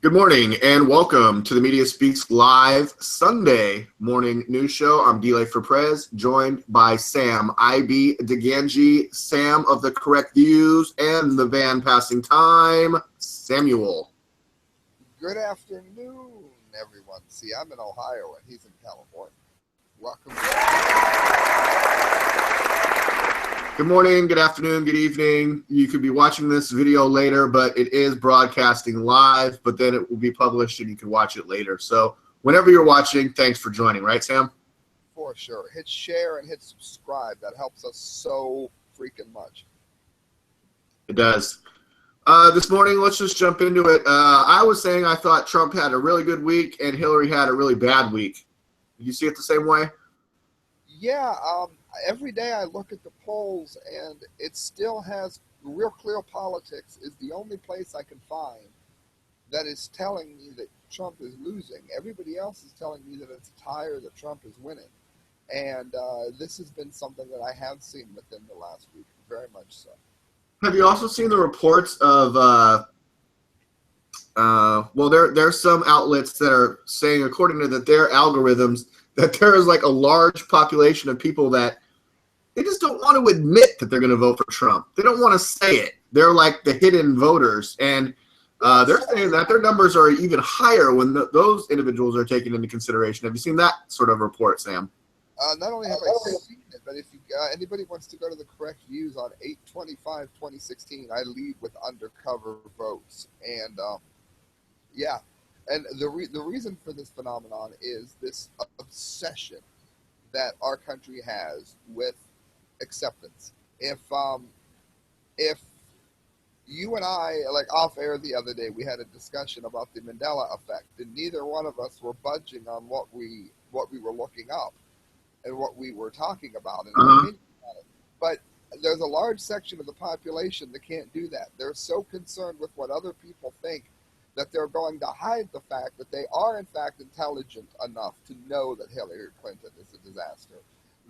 Good morning and welcome to the Media Speaks Live Sunday morning news show. I'm Delay for Prez, joined by Sam IB DeGangi, Sam of the Correct Views, and the Van Passing Time, Samuel. Good afternoon, everyone. See, I'm in Ohio and he's in California. Welcome. Good morning, good afternoon, good evening. You could be watching this video later, but it is broadcasting live, but then it will be published and you can watch it later. So whenever you're watching, thanks for joining, right, Sam? For sure. Hit share and hit subscribe. That helps us so freaking much. It does. This morning, let's just jump into it. I was saying I thought Trump had a really good week and Hillary had a really bad week. Did you see it the same way? Yeah, every day I look at the polls and it still has Real Clear Politics is the only place I can find that is telling me that Trump is losing. Everybody else is telling me that it's a tie or that Trump is winning. And this has been something that I have seen within the last week, very much so. Have you also seen the reports of, there's some outlets that are saying, according to their algorithms, that there is like a large population of people that they just don't want to admit that they're going to vote for Trump. They don't want to say it. They're like the hidden voters. And they're saying that their numbers are even higher when those individuals are taken into consideration. Have you seen that sort of report, Sam? Not only have I seen it, but if anybody wants to go to the Correct Views on 8/25/2016, I lead with undercover votes. And yeah, and the reason for this phenomenon is this obsession that our country has with acceptance. If you and I, like off air the other day, we had a discussion about the Mandela effect, and neither one of us were budging on what we were looking up and what we were talking about. And but there's a large section of the population that can't do that. They're so concerned with what other people think that they're going to hide the fact that they are in fact intelligent enough to know that Hillary Clinton is a disaster.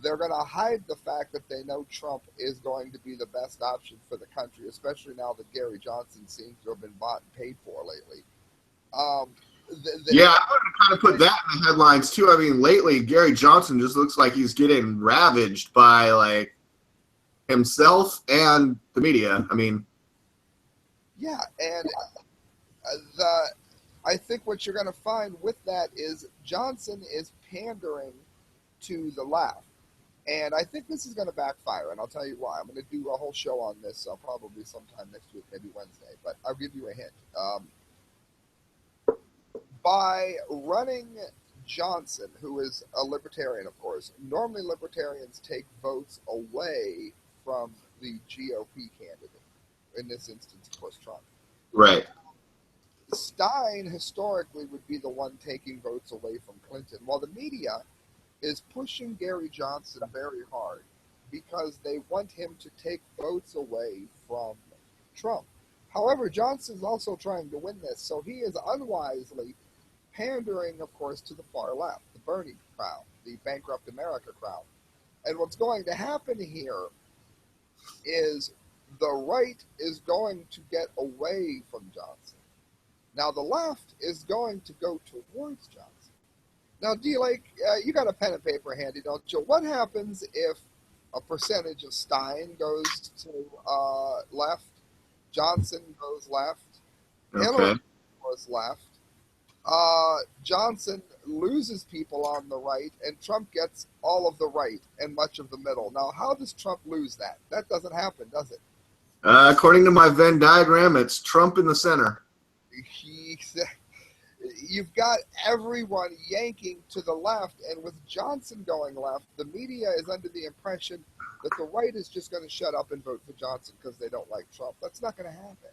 They're going to hide the fact that they know Trump is going to be the best option for the country, especially now that Gary Johnson seems to have been bought and paid for lately. I wanted to kind of put that in the headlines too. I mean, lately Gary Johnson just looks like he's getting ravaged by like himself and the media. I mean, yeah, and I think what you're going to find with that is Johnson is pandering to the left. And I think this is going to backfire, and I'll tell you why. I'm going to do a whole show on this probably sometime next week, maybe Wednesday, but I'll give you a hint. By running Johnson, who is a libertarian, of course, normally libertarians take votes away from the GOP candidate. In this instance, of course, Trump. right. Stein, historically, would be the one taking votes away from Clinton, while the media is pushing Gary Johnson very hard because they want him to take votes away from Trump. However, Johnson's also trying to win this, so he is unwisely pandering, of course, to the far left, the Bernie crowd, the bankrupt America crowd. And what's going to happen here is the right is going to get away from Johnson. Now, the left is going to go towards Johnson. Now, D-Lake, you got a pen and paper handy, don't you? What happens if a percentage of Stein goes to left, Johnson goes left, Hillary goes left, Johnson loses people on the right, and Trump gets all of the right and much of the middle. Now, how does Trump lose that? That doesn't happen, does it? According to my Venn diagram, it's Trump in the center. You've got everyone yanking to the left, and with Johnson going left, the media is under the impression that the right is just going to shut up and vote for Johnson because they don't like Trump. That's not going to happen.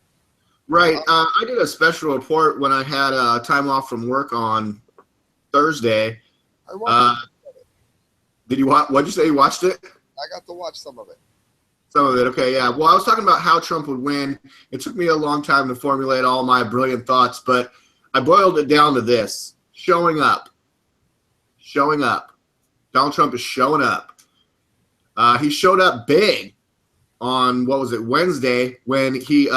Right. I did a special report when I had time off from work on Thursday. I watched it. Did you watch? What'd you say? You watched it? I got to watch some of it. Some of it. Okay, yeah. Well, I was talking about how Trump would win. It took me a long time to formulate all my brilliant thoughts, but I boiled it down to this: showing up. Showing up. Donald Trump is showing up. He showed up big on, what was it, Wednesday, when he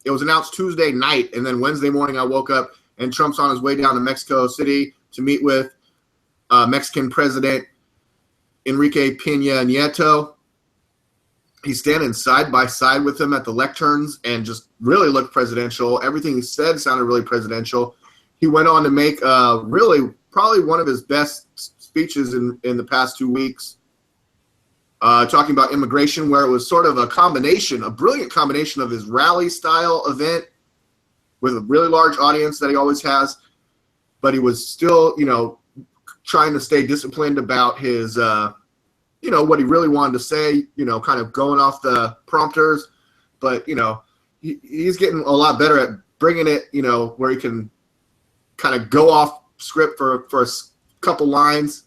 it was announced Tuesday night, and then Wednesday morning I woke up and Trump's on his way down to Mexico City to meet with Mexican President Enrique Peña Nieto. He's standing side by side with him at the lecterns and just really looked presidential. Everything he said sounded really presidential. He went on to make really probably one of his best speeches in the past 2 weeks, talking about immigration, where it was sort of a brilliant combination of his rally style event with a really large audience that he always has, but he was still, trying to stay disciplined about his, what he really wanted to say, kind of going off the prompters. But, he's getting a lot better at bringing it, where he can kind of go off script for a couple lines,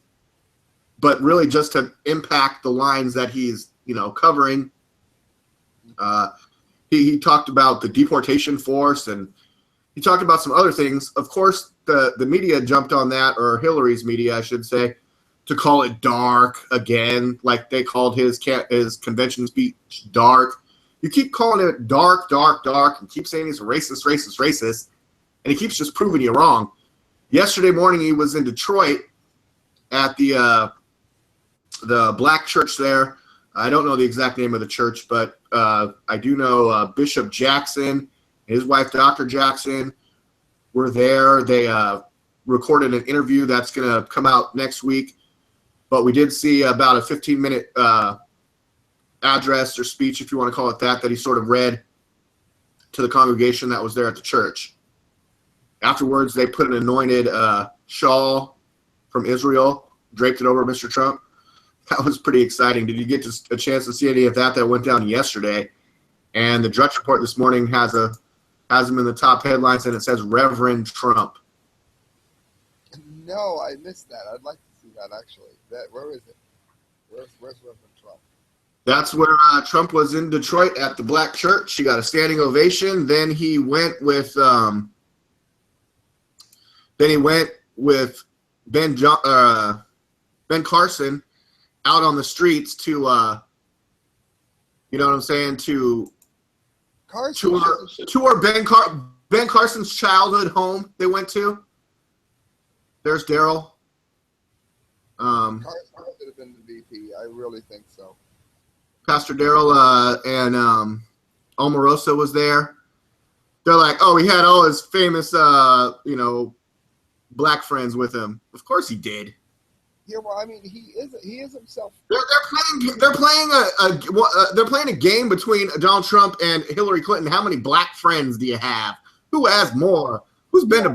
but really just to impact the lines that he's, covering. He talked about the deportation force, and he talked about some other things. Of course, the media jumped on that, or Hillary's media, I should say, to call it dark again, like they called his convention speech dark. You keep calling it dark, and keep saying he's racist, and he keeps just proving you wrong. Yesterday morning, he was in Detroit at the black church there. I don't know the exact name of the church, but I do know Bishop Jackson, his wife, Dr. Jackson, were there. They recorded an interview that's going to come out next week. But we did see about a 15-minute address or speech, if you want to call it that he sort of read to the congregation that was there at the church. Afterwards, they put an anointed shawl from Israel, draped it over Mr. Trump. That was pretty exciting. Did you get a chance to see any of that went down yesterday? And the Drudge Report this morning has him in the top headlines, and it says Reverend Trump. No, I missed that. I'd like to see that, actually. Where is it? Where's Reverend Trump? That's where Trump was in Detroit at the black church. He got a standing ovation. Then he went with Ben Carson out on the streets to, to tour Ben Carson's childhood home they went to. There's Daryl. Carson could have been the VP. I really think so. Pastor Daryl and Omarosa was there. They're like, oh, he had all his famous, black friends with him. Of course he did. Yeah, well, I mean, he is himself. They're playing a game between Donald Trump and Hillary Clinton. How many black friends do you have? Who has more? Who's been to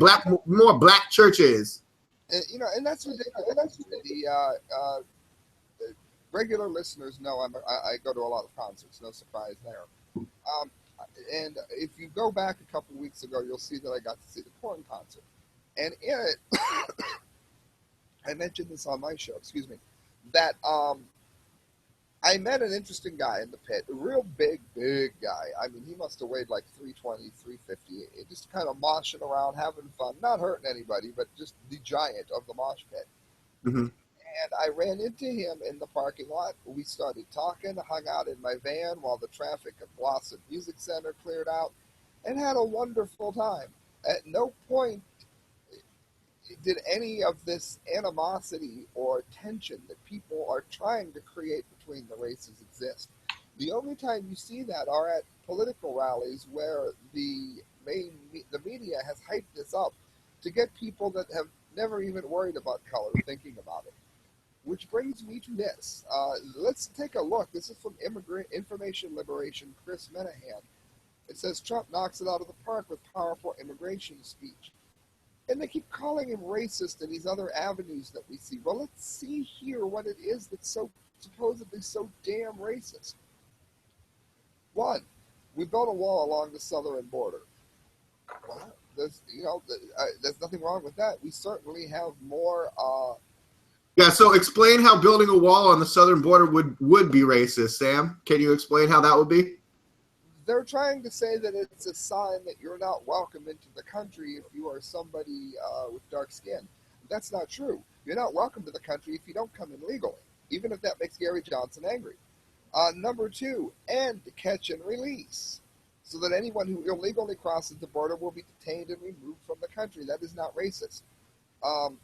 more black churches? And that's ridiculous. The regular listeners know I go to a lot of concerts. No surprise there. And if you go back a couple weeks ago, you'll see that I got to see the Korn concert. And in it, I mentioned this on my show, that I met an interesting guy in the pit, a real big guy. I mean, he must have weighed like 320, 350, just kind of moshing around, having fun, not hurting anybody, but just the giant of the mosh pit. Mm-hmm. And I ran into him in the parking lot. We started talking, hung out in my van while the traffic at Blossom Music Center cleared out, and had a wonderful time. At no point did any of this animosity or tension that people are trying to create between the races exist. The only time you see that are at political rallies where the media has hyped this up to get people that have never even worried about color thinking about it. Which brings me to this. Let's take a look. This is from Information Liberation, Chris Menahan. It says Trump knocks it out of the park with powerful immigration speech. And they keep calling him racist and these other avenues that we see. Well, let's see here what it is that's so supposedly so damn racist. One, we built a wall along the southern border. Well, there's nothing wrong with that. We certainly have more. Yeah. So explain how building a wall on the southern border would be racist, Sam. Can you explain how that would be? They're trying to say that it's a sign that you're not welcome into the country if you are somebody with dark skin. That's not true. You're not welcome to the country if you don't come in legally, even if that makes Gary Johnson angry. Number two, and catch and release. so that anyone who illegally crosses the border will be detained and removed from the country. That is not racist. Um,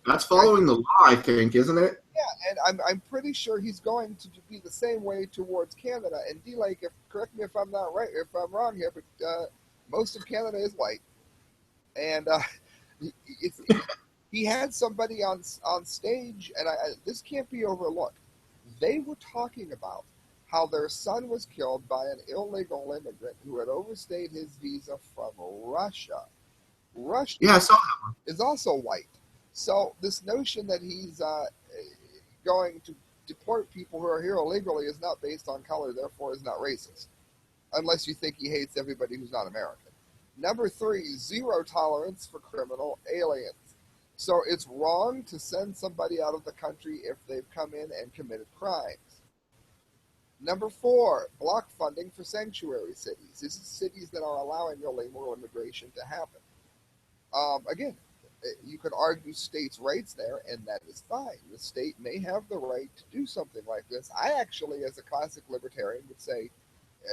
That's following the law, I think, isn't it? yeah, and I'm pretty sure he's going to be the same way towards Canada. And D-Lake, correct me if I'm not right, if I'm wrong here, but most of Canada is white, and he, it's, he had somebody on stage, and this can't be overlooked. They were talking about how their son was killed by an illegal immigrant who had overstayed his visa from Russia. Russia Yeah, I saw is also white. So this notion that he's going to deport people who are here illegally is not based on color, therefore is not racist, unless you think he hates everybody who's not American. Number 3, zero tolerance for criminal aliens. So it's wrong to send somebody out of the country if they've come in and committed crimes. Number 4, block funding for sanctuary cities. This is cities that are allowing illegal immigration to happen. Again, you could argue states' rights there, and that is fine. The state may have the right to do something like this. I actually, as a classic libertarian, would say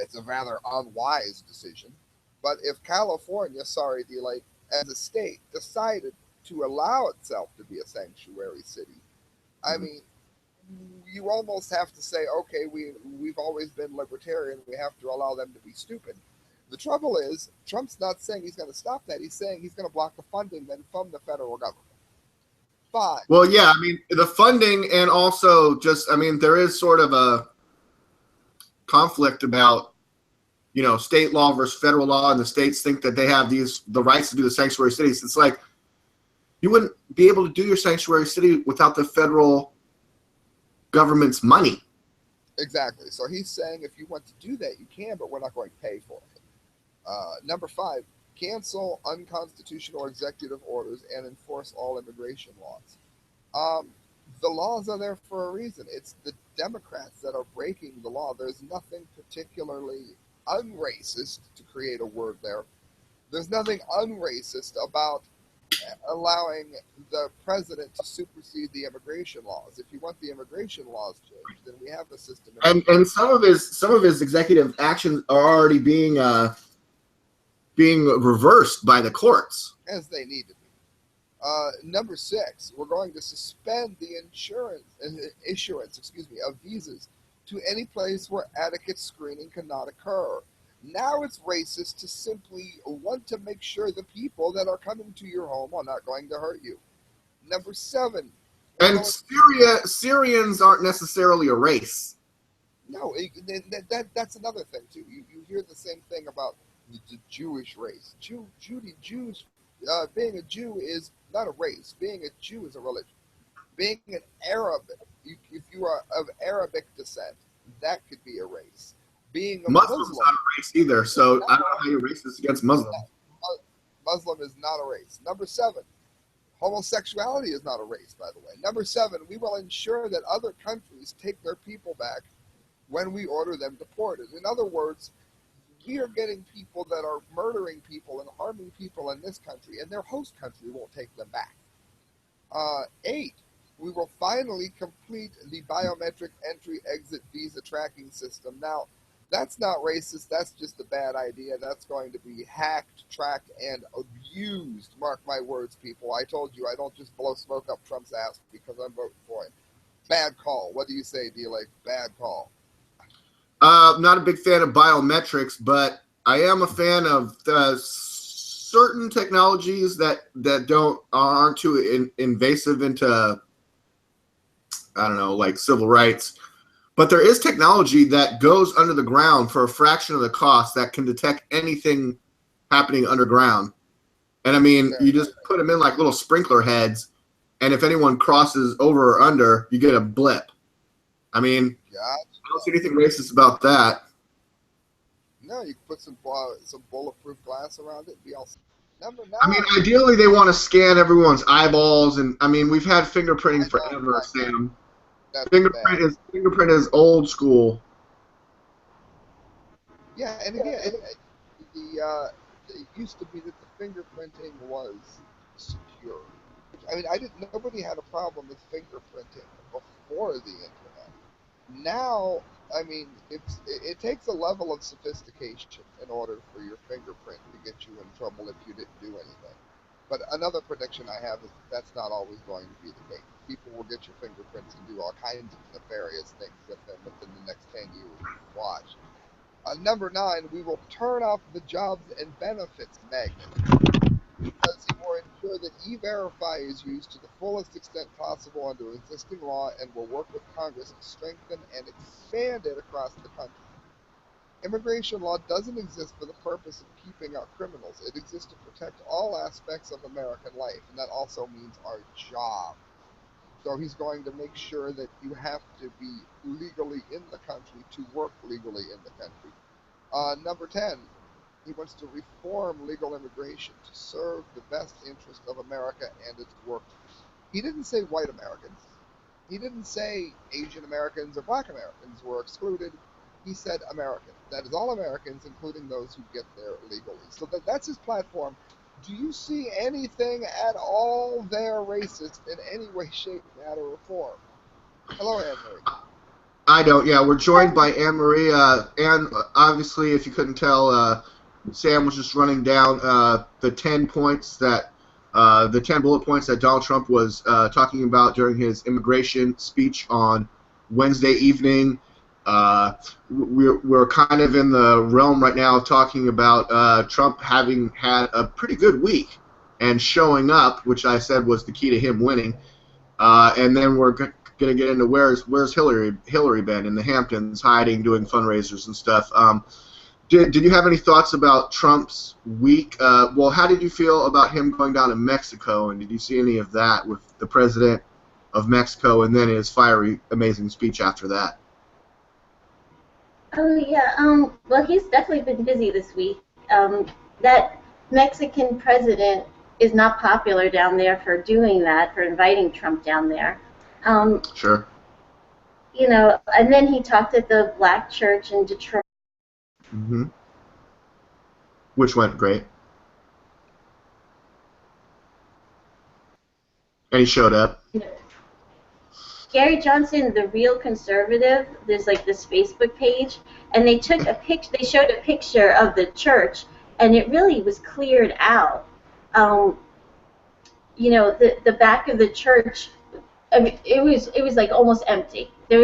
it's a rather unwise decision. But if California, sorry, D-Lake, as a state, decided to allow itself to be a sanctuary city, I mean, you almost have to say, okay, we've always been libertarian. We have to allow them to be stupid. The trouble is, Trump's not saying he's going to stop that. He's saying he's going to block the funding then from the federal government. 5. Well, yeah, I mean, the funding and also just, I mean, there is sort of a conflict about, you know, state law versus federal law, and the states think that they have the rights to do the sanctuary cities. It's like you wouldn't be able to do your sanctuary city without the federal government's money. Exactly. So he's saying if you want to do that, you can, but we're not going to pay for it. Number 5, cancel unconstitutional executive orders and enforce all immigration laws. The laws are there for a reason. It's the Democrats that are breaking the law. There's nothing particularly unracist, to create a word there. There's nothing unracist about allowing the president to supersede the immigration laws. If you want the immigration laws changed, then we have the system. And some of his executive actions are already being reversed by the courts, as they need to be. Number 6, we're going to suspend the issuance of visas to any place where adequate screening cannot occur. Now it's racist to simply want to make sure the people that are coming to your home are not going to hurt you. Number 7. And Syrians aren't necessarily a race. No, that's another thing too. You hear the same thing about the Jewish race. Jews, being a Jew is not a race. Being a Jew is a religion. Being an Arab, if you are of Arabic descent, that could be a race. Being a Muslim's Muslim, not a race either, so I don't know how you're racist against Muslims. Muslim is not a race. Number 7, homosexuality is not a race, by the way. Number 7, we will ensure that other countries take their people back when we order them deported. In other words, we are getting people that are murdering people and harming people in this country, and their host country won't take them back. 8, we will finally complete the biometric entry-exit visa tracking system. Now, that's not racist. That's just a bad idea. That's going to be hacked, tracked, and abused. Mark my words, people. I told you I don't just blow smoke up Trump's ass because I'm voting for him. Bad call. What do you say, D-Lake? Bad call. Not a big fan of biometrics, but I am a fan of certain technologies that aren't too invasive into, I don't know, like civil rights. But there is technology that goes under the ground for a fraction of the cost that can detect anything happening underground. And I mean, you just put them in like little sprinkler heads, and if anyone crosses over or under, you get a blip. I mean, I don't see anything racist about that. No, you can put some bulletproof glass around it. Be all. Number 9. I mean, ideally, they want to scan everyone's eyeballs, and I mean, we've had fingerprinting forever, Sam. Fingerprint is old school. Yeah, and again, it used to be that the fingerprinting was secure. I mean, nobody had a problem with fingerprinting before the internet. Now, I mean, it takes a level of sophistication in order for your fingerprint to get you in trouble if you didn't do anything. But another prediction I have is that's not always going to be the case. People will get your fingerprints and do all kinds of nefarious things with them within the next 10 years. Watch. Number nine, we will turn off the jobs and benefits magnet because he will ensure that E-Verify is used to the fullest extent possible under existing law and will work with Congress to strengthen and expand it across the country. Immigration law doesn't exist for the purpose of keeping out criminals. It exists to protect all aspects of American life, and that also means our job. So he's going to make sure that you have to be legally in the country to work legally in the country. Number 10, he wants to reform legal immigration to serve the best interest of America and its workers. He didn't say white Americans. He didn't say Asian Americans or black Americans were excluded. He said Americans. That is all Americans, including those who get there legally. So that's his platform. Do you see anything at all there racist in any way, shape, matter, or form? Hello, Anne Marie. I don't. Yeah, we're joined by Anne Marie. And obviously, if you couldn't tell, Sam was just running down the 10 points that the 10 bullet points that Donald Trump was talking about during his immigration speech on Wednesday evening. We're kind of in the realm right now of talking about Trump having had a pretty good week and showing up, which I said was the key to him winning. And then we're going to get into where's Hillary been in the Hamptons, hiding, doing fundraisers and stuff. Did you have any thoughts about Trump's week? Well, how did you feel about him going down to Mexico, and did you see any of that with the president of Mexico and then his fiery, amazing speech after that? Oh yeah. Well, he's definitely been busy this week. That Mexican president is not popular down there for doing that, for inviting Trump down there. Sure. You know, and then he talked at the black church in Detroit. Mm-hmm. Which went great. And he showed up. Gary Johnson, the Real Conservative, there's like this Facebook page, and they took a picture. They showed a picture of the church, and it really was cleared out. You know, the back of the church, I mean, it was like almost empty. There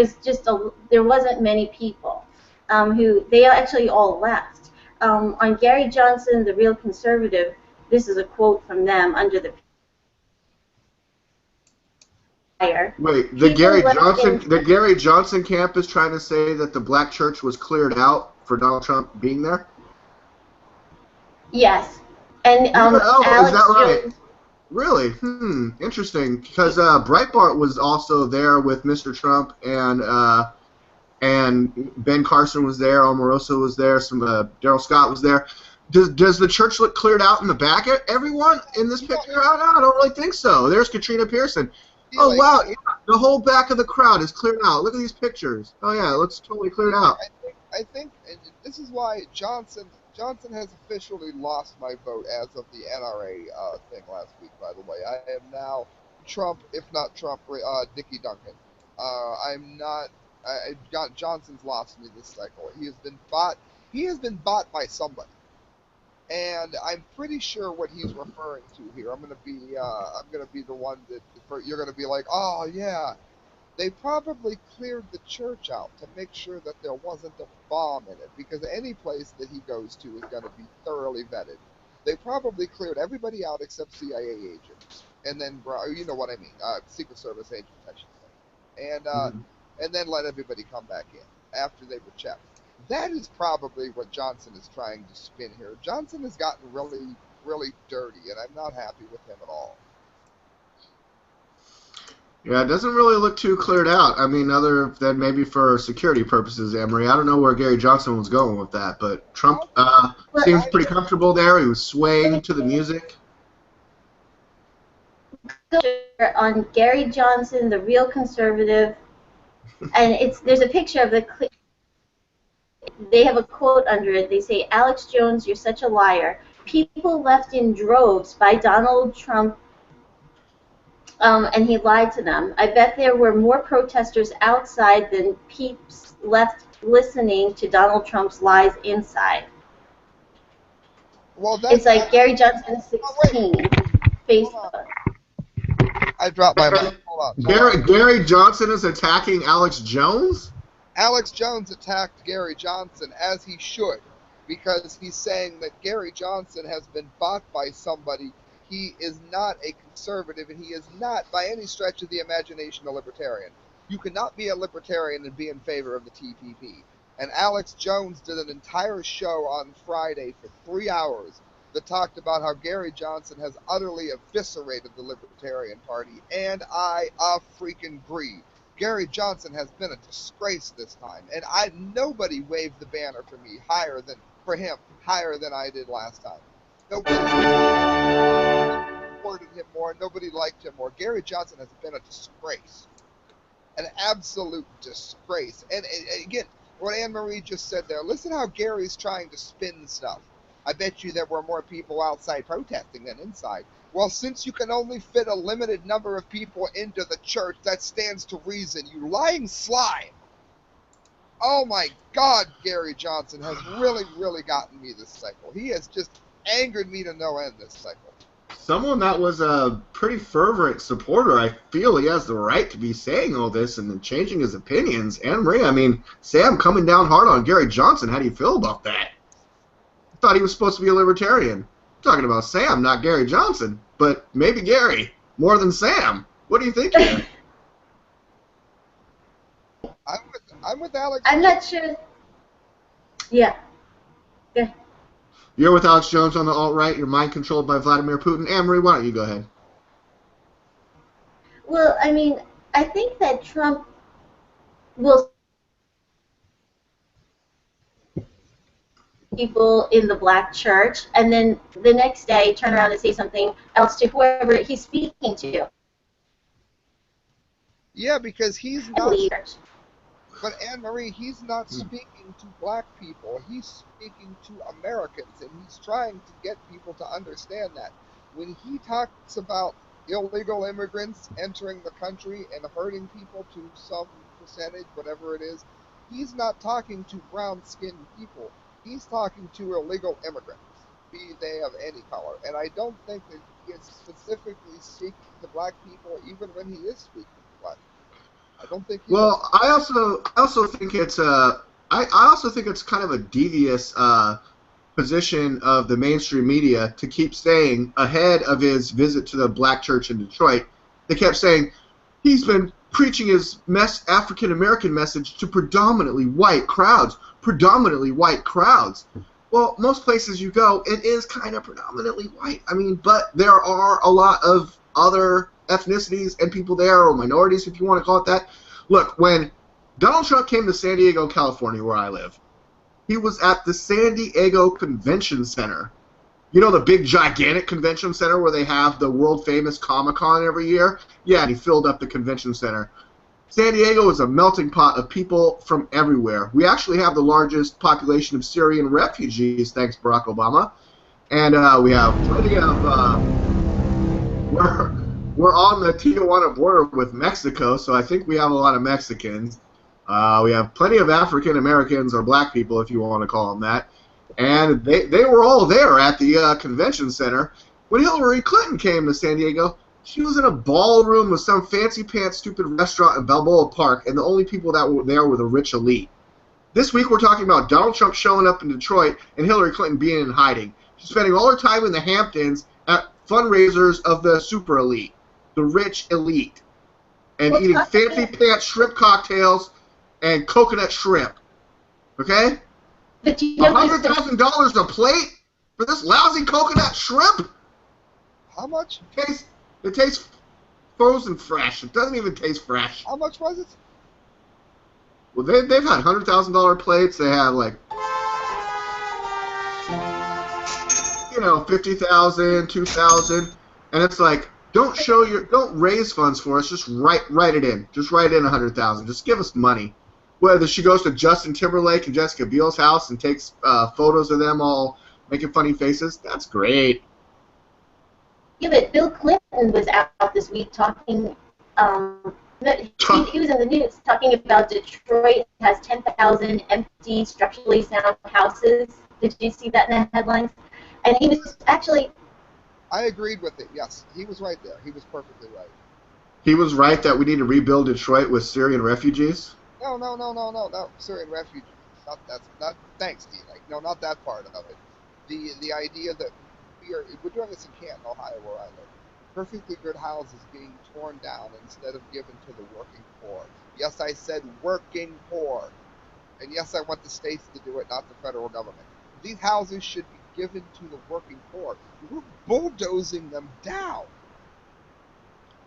wasn't many people. Who they actually all left. On Gary Johnson, the Real Conservative, this is a quote from them under the fire. Wait, the Gary Johnson camp is trying to say that the black church was cleared out for Donald Trump being there? Yes. And Is Alex that right? Jones. Really? Interesting. Because Breitbart was also there with Mr. Trump, and Ben Carson was there, Omarosa was there, some Daryl Scott was there. Does the church look cleared out in the back? Everyone in this picture? I don't really think so. There's Katrina Pearson. Oh, wow. Yeah, the whole back of the crowd is cleared out. Look at these pictures. Oh, yeah, it looks totally cleared out. I think this is why Johnson has officially lost my vote as of the NRA thing last week, by the way. I am now Trump, if not Trump, Dickie Duncan. I'm not. Johnson's lost me this cycle. He has been bought. He has been bought by somebody, and I'm pretty sure what he's referring to here. I'm gonna be the one that you're gonna be like, oh yeah, they probably cleared the church out to make sure that there wasn't a bomb in it, because any place that he goes to is gonna be thoroughly vetted. They probably cleared everybody out except CIA agents, and then you know what I mean, Secret Service agents, I should say, and then let everybody come back in after they were checked. That is probably what Johnson is trying to spin here. Johnson has gotten really, really dirty, and I'm not happy with him at all. Yeah, it doesn't really look too cleared out. I mean, other than maybe for security purposes, Emery. I don't know where Gary Johnson was going with that, but Trump seems pretty comfortable there. He was swaying to the music. On Gary Johnson, the Real Conservative, and there's a picture of they have a quote under it. They say, Alex Jones, you're such a liar. People left in droves by Donald Trump and he lied to them. I bet there were more protesters outside than peeps left listening to Donald Trump's lies inside. Well, that's It's like Gary Johnson 16, Facebook. I dropped my mic. Hold on. Gary Johnson is attacking Alex Jones? Alex Jones attacked Gary Johnson, as he should, because he's saying that Gary Johnson has been bought by somebody. He is not a conservative, and he is not, by any stretch of the imagination, a libertarian. You cannot be a libertarian and be in favor of the TPP. And Alex Jones did an entire show on Friday for 3 hours that talked about how Gary Johnson has utterly eviscerated the Libertarian Party, and I freaking agree. Gary Johnson has been a disgrace this time, and nobody waved the banner for me higher than I did last time. Nobody supported him more. Nobody liked him more. Gary Johnson has been a disgrace, an absolute disgrace. And again, what Anne Marie just said there. Listen how Gary's trying to spin stuff. I bet you there were more people outside protesting than inside. Well, since you can only fit a limited number of people into the church, that stands to reason. You lying slime. Oh my God, Gary Johnson has really, really gotten me this cycle. He has just angered me to no end this cycle. Someone that was a pretty fervent supporter, I feel he has the right to be saying all this and then changing his opinions. Anne Marie, I mean, Sam coming down hard on Gary Johnson, how do you feel about that? I thought he was supposed to be a libertarian. I'm talking about Sam, not Gary Johnson, but maybe Gary, more than Sam. What do you think here? I'm with Alex. I'm not sure. Yeah. Yeah. You're with Alex Jones on the alt-right. You're mind controlled by Vladimir Putin. Anne-Marie, why don't you go ahead? Well, I mean, I think that Trump will people in the black church, and then the next day turn around and say something else to whoever he's speaking to. Yeah, because he's not. But Anne-Marie, he's not speaking to black people. He's speaking to Americans, and he's trying to get people to understand that. When he talks about illegal immigrants entering the country and hurting people to some percentage, whatever it is, he's not talking to brown-skinned people. He's talking to illegal immigrants, be they of any color. And I don't think that he is specifically speaking to black people, even when he is speaking to black people. I don't think. Well, I also think it's I also think it's kind of a devious position of the mainstream media to keep saying ahead of his visit to the black church in Detroit. They kept saying he's been preaching his African American message to predominantly white crowds. Predominantly white crowds. Well, most places you go, it is kind of predominantly white. I mean, but there are a lot of other ethnicities and people there, or minorities, if you want to call it that. Look, when Donald Trump came to San Diego, California, where I live, he was at the San Diego Convention Center. You know the big, gigantic convention center where they have the world-famous Comic-Con every year? Yeah, and he filled up the convention center. San Diego is a melting pot of people from everywhere. We actually have the largest population of Syrian refugees, thanks Barack Obama. And we have plenty of... We're on the Tijuana border with Mexico, so I think we have a lot of Mexicans. We have plenty of African Americans or black people, if you want to call them that. And they were all there at the convention center. When Hillary Clinton came to San Diego, she was in a ballroom with some fancy-pants stupid restaurant in Balboa Park, and the only people that were there were the rich elite. This week we're talking about Donald Trump showing up in Detroit and Hillary Clinton being in hiding. She's spending all her time in the Hamptons at fundraisers of the super elite, the rich elite, and eating fancy-pants shrimp cocktails and coconut shrimp. Okay? $100,000 a plate for this lousy coconut shrimp? How much? It tastes frozen fresh. It doesn't even taste fresh. How much was it? Well, they've had $100,000 plates. They have like, $50,000, $2,000, and it's like, don't raise funds for us. Just write it in. Just write in $100,000. Just give us money. Whether she goes to Justin Timberlake and Jessica Biel's house and takes photos of them all making funny faces, that's great. Yeah, but Bill Clinton was out this week talking. He was in the news talking about Detroit has 10,000 empty, structurally sound houses. Did you see that in the headlines? And he was actually. I agreed with it. Yes, he was right there. He was perfectly right. He was right that we need to rebuild Detroit with Syrian refugees. No. Syrian refugees. Not. Thanks, D. Like, no, not that part of it. The idea that we're doing this in Canton, Ohio, where I live. Perfectly good houses being torn down instead of given to the working poor. Yes, I said working poor. And yes, I want the states to do it, not the federal government. These houses should be given to the working poor. We're bulldozing them down.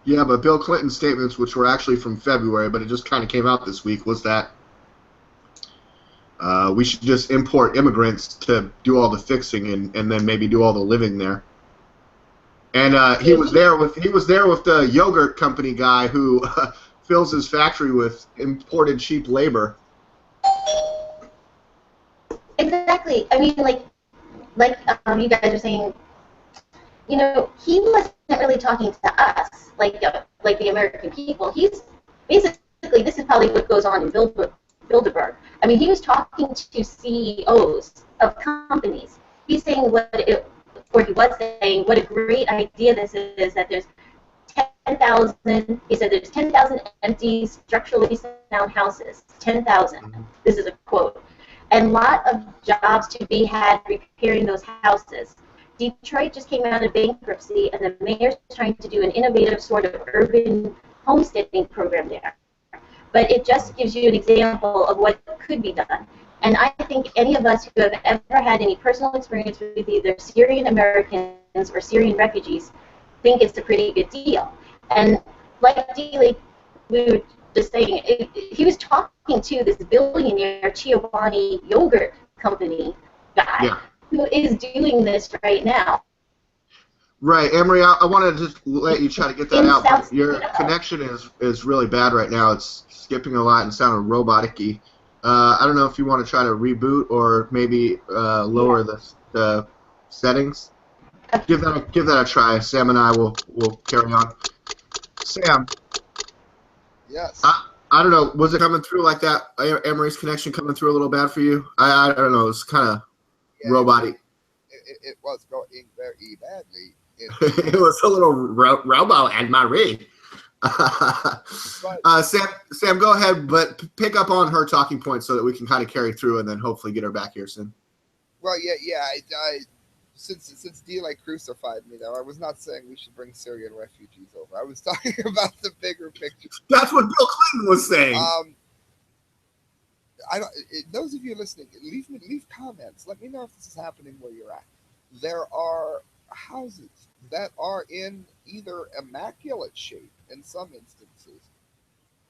Yeah, but Bill Clinton's statements, which were actually from February, but it just kind of came out this week, was that we should just import immigrants to do all the fixing and then maybe do all the living there. And he was there with the yogurt company guy who fills his factory with imported cheap labor. Exactly. I mean, like you guys are saying, you know, he wasn't really talking to us, like the American people. He's basically, this is probably what goes on in Bilderberg. I mean, he was talking to CEOs of companies. He's saying he was saying what a great idea this is, that there's 10,000, he said there's 10,000 empty, structurally sound houses. 10,000. This is a quote. And a lot of jobs to be had repairing those houses. Detroit just came out of bankruptcy, and the mayor's trying to do an innovative sort of urban homesteading program there. But it just gives you an example of what could be done. And I think any of us who have ever had any personal experience with either Syrian Americans or Syrian refugees think it's a pretty good deal. And like Dealey, we were just saying, he was talking to this billionaire Chobani yogurt company guy who is doing this right now. Right, Emery, I wanted to just let you try to get that out. But your connection is really bad right now. It's skipping a lot and sounding robotic-y. I don't know if you want to try to reboot or maybe lower the settings. Give that a try. Sam and I will carry on. Sam. Yes. I don't know. Was it coming through like that? Emery's connection coming through a little bad for you? I don't know. It's kind of robotic. It was going very badly. It was a little robo and Marie. Sam, go ahead, but pick up on her talking points so that we can kind of carry through and then hopefully get her back here soon. Well, yeah. Since D-Like crucified me, though, I was not saying we should bring Syrian refugees over. I was talking about the bigger picture. That's what Bill Clinton was saying. Those of you listening, leave comments. Let me know if this is happening where you're at. There are houses that are in either immaculate shape in some instances,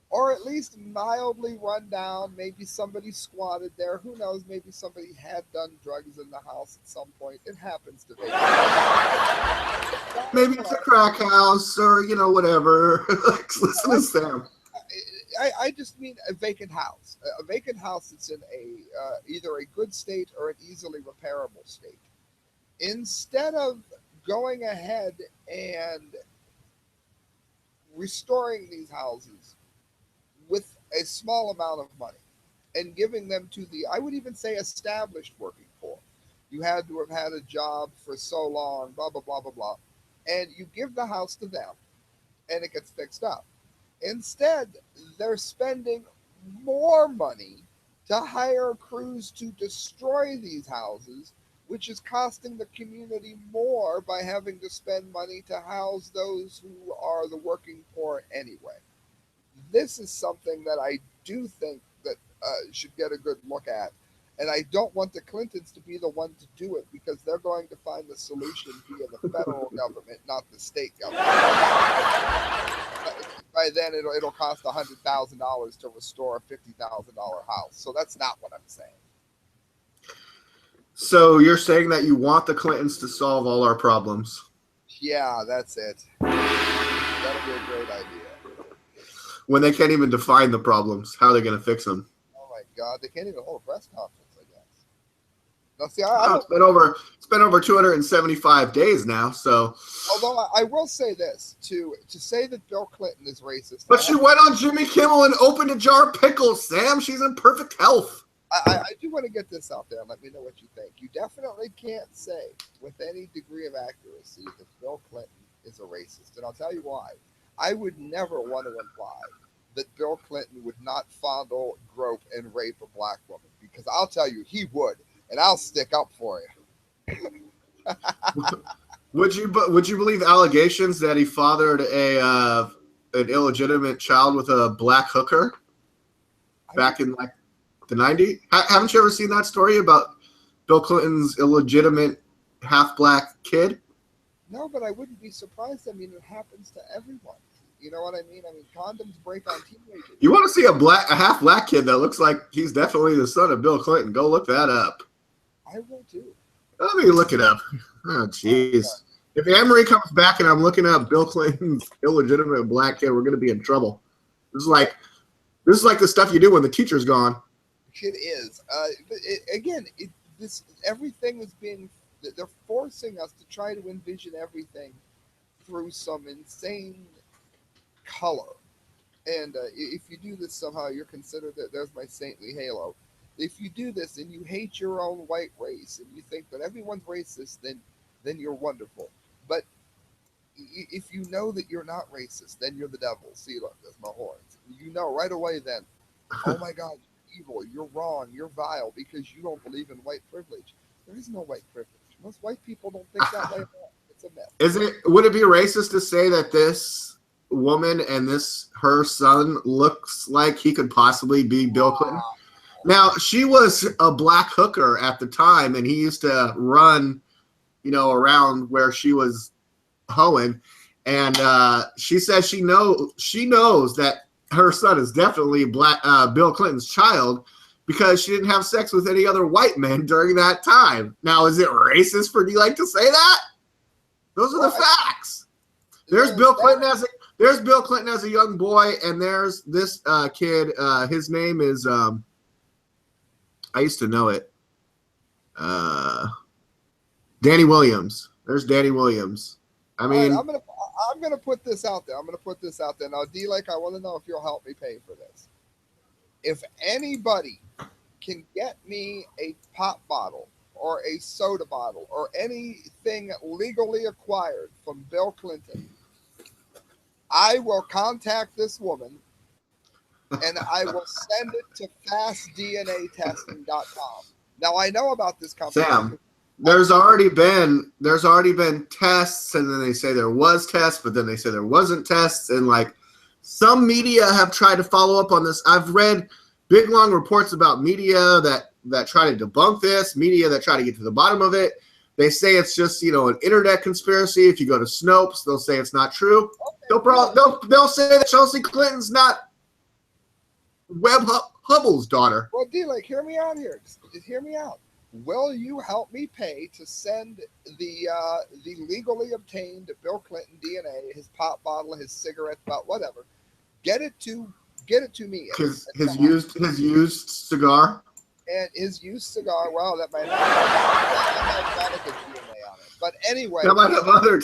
or at least mildly run down. Maybe somebody squatted there. Who knows? Maybe somebody had done drugs in the house at some point. It happens to me. Maybe it's a crack house or, whatever. Listen to Sam. I just mean a vacant house. A vacant house that's in either a good state or an easily repairable state. Instead of going ahead and restoring these houses with a small amount of money and giving them to I would even say established working poor. You had to have had a job for so long, blah, blah, blah, blah, blah. And you give the house to them and it gets fixed up. Instead, they're spending more money to hire crews to destroy these houses, which is costing the community more by having to spend money to house those who are the working poor anyway. This is something that I do think that should get a good look at. And I don't want the Clintons to be the one to do it because they're going to find the solution via the federal government, not the state government. By then, it'll cost $100,000 to restore a $50,000 house. So that's not what I'm saying. So you're saying that you want the Clintons to solve all our problems? Yeah, that's it. That'll be a great idea. When they can't even define the problems, how are they going to fix them? Oh my God, they can't even hold a press conference, I guess. Now, see, I Oh, don't. it's been over 275 days now. So, Although I will say this to say that Bill Clinton is racist. but she went on Jimmy Kimmel and opened a jar of pickles. Sam, she's in perfect health. I do want to get this out there and let me know what you think. You definitely can't say with any degree of accuracy that Bill Clinton is a racist, and I'll tell you why. I would never want to imply that Bill Clinton would not fondle, grope, and rape a black woman, because I'll tell you he would, and I'll stick up for you. Would you believe allegations that he fathered an illegitimate child with a black hooker back in like the 90s? Haven't you ever seen that story about Bill Clinton's illegitimate half-black kid? No, but I wouldn't be surprised. I mean, it happens to everyone. You know what I mean? I mean, condoms break on teenagers. You want to see a half-black kid that looks like he's definitely the son of Bill Clinton? Go look that up. I will too. Let me look it up. Oh, jeez. If Anne-Marie comes back and I'm looking up Bill Clinton's illegitimate black kid, we're going to be in trouble. This is like the stuff you do when the teacher's gone. It is. But everything is being. They're forcing us to try to envision everything through some insane color. And if you do this somehow, you're considered that there's my saintly halo. If you do this and you hate your own white race and you think that everyone's racist, then you're wonderful. But if you know that you're not racist, then you're the devil. See, look, there's my horns. You know right away then, oh my God, you're evil, you're wrong, you're vile because you don't believe in white privilege. There is no white privilege. Most white people don't think that way at all. It's a myth. Would it be racist to say that this woman and her son looks like he could possibly be Bill Clinton? Now, she was a black hooker at the time, and he used to run, around where she was hoeing. And she says she knows that her son is definitely Bill Clinton's child because she didn't have sex with any other white men during that time. Now, is it racist for you to say that? Those are the facts. There's Bill Clinton as a young boy, and there's this kid. His name is I used to know it. Danny Williams. There's Danny Williams. I mean, right, I'm gonna put this out there. Now, D-Lake, I want to know if you'll help me pay for this. If anybody can get me a pop bottle or a soda bottle or anything legally acquired from Bill Clinton, I will contact this woman and I will send it to fastdnatesting.com. Now, I know about this company. Sam, there's already been tests, and then they say there was tests, but then they say there wasn't tests, and some media have tried to follow up on this. I've read big long reports about media that try to debunk this, media that try to get to the bottom of it. They say it's just an internet conspiracy. If you go to Snopes, they'll say it's not true. Okay. They'll say that Chelsea Clinton's not Webb Hubbell's daughter. Well, D-Lake, hear me out here. Just hear me out. Will you help me pay to send the legally obtained Bill Clinton DNA, his pop bottle, his cigarette butt, whatever? Get it to me. His used cigar. And his used cigar. Well, that might have a DNA on it. But anyway, that might have other.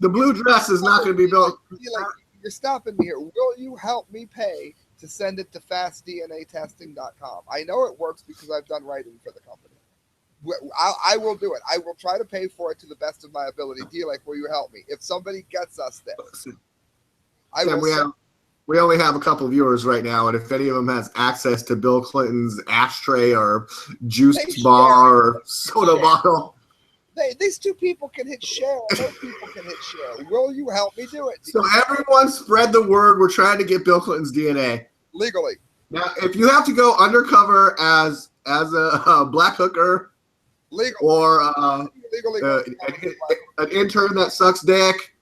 The blue dress is not going to be built. You're stopping me here. Will you help me pay to send it to fastdnatesting.com? I know it works because I've done writing for the company. I will do it. I will try to pay for it to the best of my ability. D-Lake, will you help me? If somebody gets us this, we only have a couple viewers right now, and if any of them has access to Bill Clinton's ashtray or juice bar or soda bottle. These two people can hit share. Those people can hit share. Will you help me do it? So everyone spread the word. We're trying to get Bill Clinton's DNA. Legally. Now, if you have to go undercover as a black hooker or an intern that sucks dick,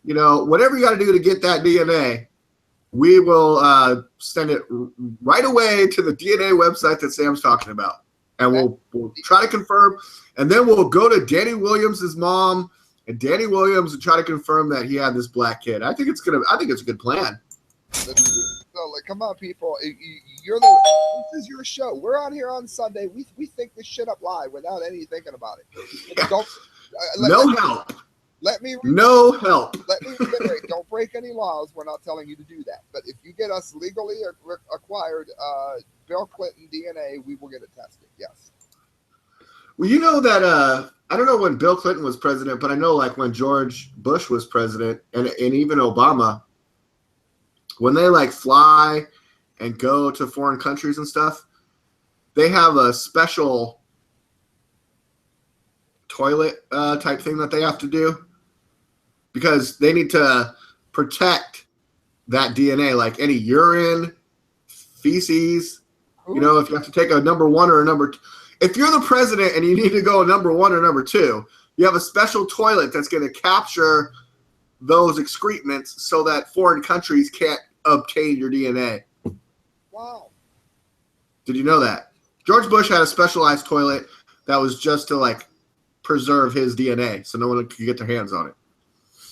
whatever you got to do to get that DNA, we will send it right away to the DNA website that Sam's talking about. And we'll try to confirm, and then we'll go to Danny Williams' mom and Danny Williams and try to confirm that he had this black kid. I think it's a good plan. So, like, come on, people. You're the. This is your show. We're on here on Sunday. We think this shit up live without any thinking about it. Don't. Help. Let me. No help. Let me reiterate. Don't break any laws. We're not telling you to do that. But if you get us legally acquired Bill Clinton DNA, we will get it tested. Yes. Well, you know that I don't know when Bill Clinton was president, but I know like when George Bush was president and even Obama, when they like fly and go to foreign countries and stuff, they have a special toilet type thing that they have to do because they need to protect that DNA, like any urine, feces. You know, if you have to take a number one or a number two. If you're the president and you need to go number one or number two, you have a special toilet that's going to capture those excrements so that foreign countries can't obtain your DNA. Wow. Did you know that? George Bush had a specialized toilet that was just to like preserve his DNA so no one could get their hands on it.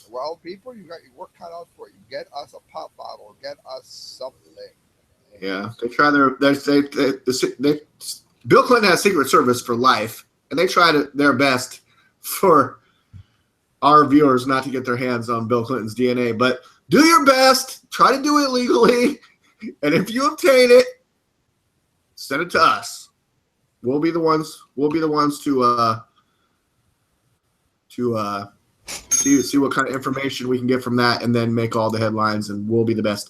Well, people, you got your work cut out for you. Get us a pop bottle. Get us something. Yeah, they try Bill Clinton has Secret Service for life, and they try their best for our viewers not to get their hands on Bill Clinton's DNA. But do your best. Try to do it legally. And if you obtain it, send it to us. We'll be the ones to see what kind of information we can get from that, and then make all the headlines, and we'll be the best.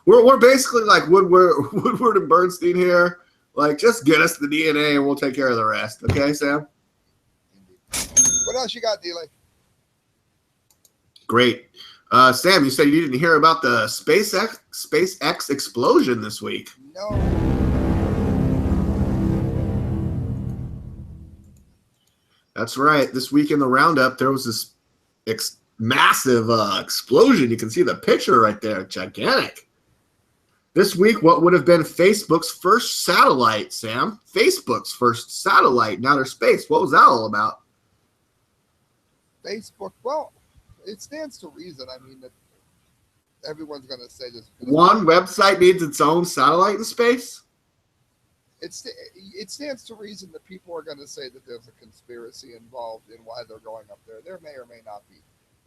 We're basically like Woodward and Bernstein here. Like, just get us the DNA and we'll take care of the rest. Okay, Sam? What else you got, D-Lay? Great. Sam, you said you didn't hear about the SpaceX explosion this week. No. That's right. This week in the roundup, there was this massive explosion. You can see the picture right there. Gigantic. This week, what would have been Facebook's first satellite, Sam? Facebook's first satellite in outer space. What was that all about? Facebook, well, it stands to reason. I mean, that everyone's going to say this. One website needs its own satellite in space? It stands to reason that people are going to say that there's a conspiracy involved in why they're going up there. There may or may not be.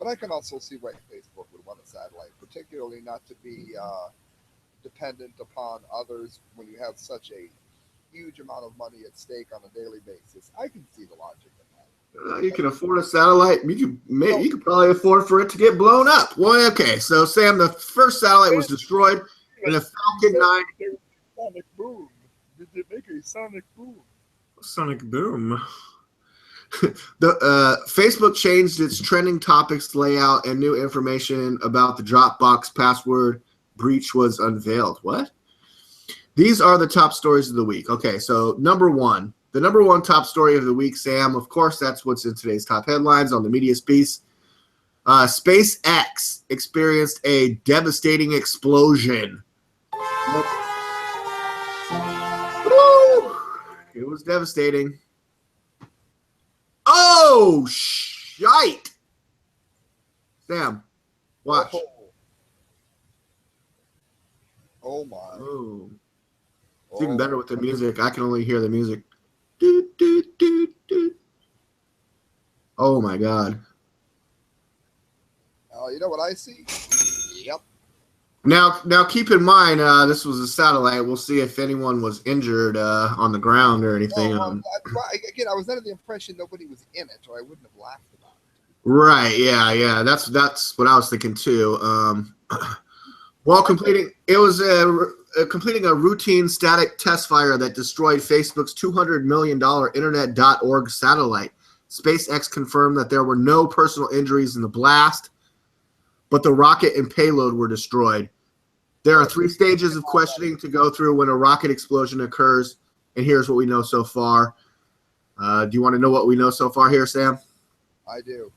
But I can also see why Facebook would want a satellite, particularly not to be dependent upon others when you have such a huge amount of money at stake on a daily basis. I can see the logic in that. You can afford a satellite. You could probably afford for it to get blown up. Well, okay. So, Sam, the first satellite was destroyed in a Falcon 9. Sonic boom. Did they make a sonic boom? Sonic boom. Facebook changed its trending topics layout, and new information about the Dropbox password breach was unveiled. What? These are the top stories of the week. Okay, so the number one top story of the week, Sam, of course, that's what's in today's top headlines on the Media's piece. SpaceX experienced a devastating explosion. It was devastating. Oh, shite. Sam, watch. Oh my. Oh. It's even better with the music. I can only hear the music. Do, do, do, do. Oh my God. You know what I see? Yep. Now keep in mind, this was a satellite. We'll see if anyone was injured on the ground or anything. Again, I was under the impression nobody was in it, or I wouldn't have laughed about it. Right, yeah. That's what I was thinking too. While completing a routine static test fire that destroyed Facebook's $200 million Internet.org satellite, SpaceX confirmed that there were no personal injuries in the blast, but the rocket and payload were destroyed. There are 3 stages of questioning to go through when a rocket explosion occurs, and here's what we know so far. Do you want to know what we know so far here, Sam? I do.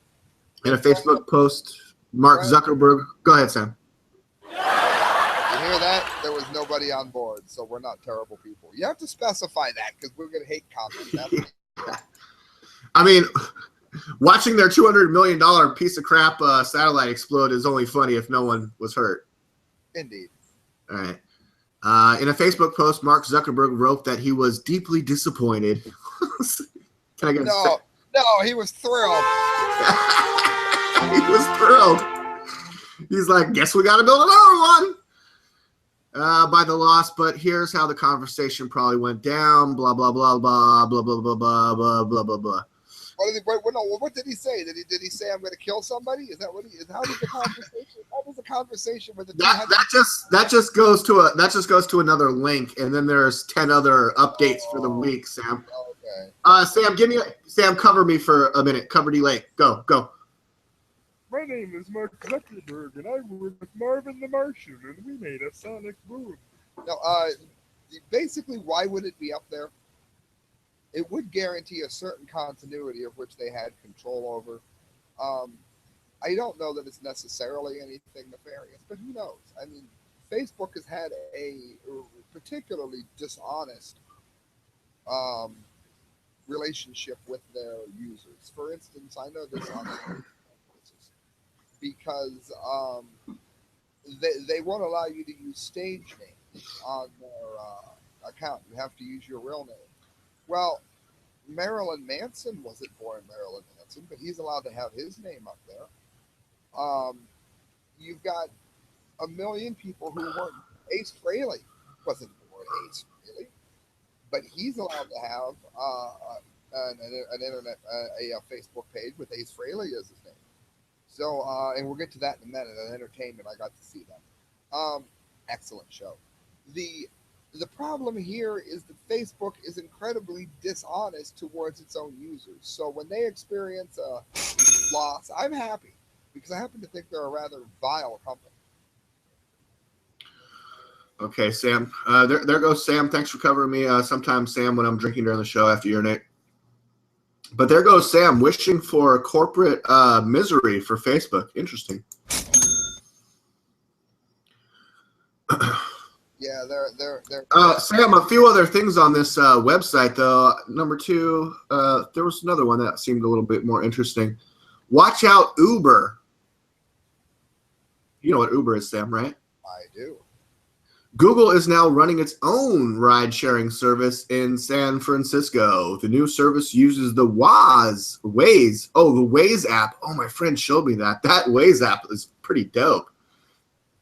In a Facebook post, Mark Zuckerberg. Go ahead, Sam. You hear that? There was nobody on board, so we're not terrible people. You have to specify that because we're going to hate comments. I mean, watching their $200 million piece of crap satellite explode is only funny if no one was hurt. Indeed. All right. In a Facebook post, Mark Zuckerberg wrote that he was deeply disappointed. Can I get No, he was thrilled. He was thrilled. He's like, guess we got to build another one. By the loss, but here's how the conversation probably went down. Blah blah blah blah blah blah blah blah blah blah blah blah. What did he say? Did he say I'm going to kill somebody? Is that what he? How does the conversation? How does the conversation with the that just goes to another link, and then there's 10 other updates for the week. Sam. Okay. Sam, cover me for a minute. Cover delay. Go. My name is Mark Zuckerberg, and I work with Marvin the Martian, and we made a sonic boom. No, basically, why would it be up there? It would guarantee a certain continuity of which they had control over. I don't know that it's necessarily anything nefarious, but who knows? I mean, Facebook has had a particularly dishonest relationship with their users. For instance, I know this on because they won't allow you to use stage names on their account. You have to use your real name. Well, Marilyn Manson wasn't born Marilyn Manson, but he's allowed to have his name up there. You've got a million people who weren't. Ace Frehley wasn't born Ace Frehley, but he's allowed to have an internet, a Facebook page with Ace Frehley as his name. So, and we'll get to that in a minute. On entertainment, I got to see that. Excellent show. The problem here is that Facebook is incredibly dishonest towards its own users. So when they experience a loss, I'm happy because I happen to think they're a rather vile company. Okay, Sam. There goes Sam. Thanks for covering me. Sometimes, Sam, when I'm drinking during the show, I have to urinate. But there goes Sam wishing for corporate misery for Facebook. Interesting. Yeah, they're. Sam, a few other things on this website, though. Number two, there was another one that seemed a little bit more interesting. Watch out, Uber. You know what Uber is, Sam, right? I do. Google is now running its own ride-sharing service in San Francisco. The new service uses the Waze. Oh, the Waze app. Oh, my friend showed me that. That Waze app is pretty dope.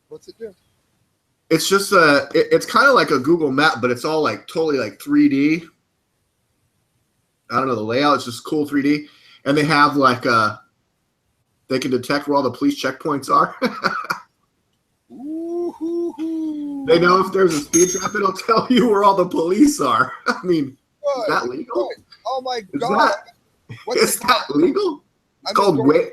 What's it do? It's just it's kind of like a Google map, but it's all like totally like 3D. I don't know the layout. It's just cool 3D, and they have like they can detect where all the police checkpoints are. Ooh. They know if there's a speed trap, it'll tell you where all the police are. I mean, is that legal? Good. Oh my God! Is that legal? It's called every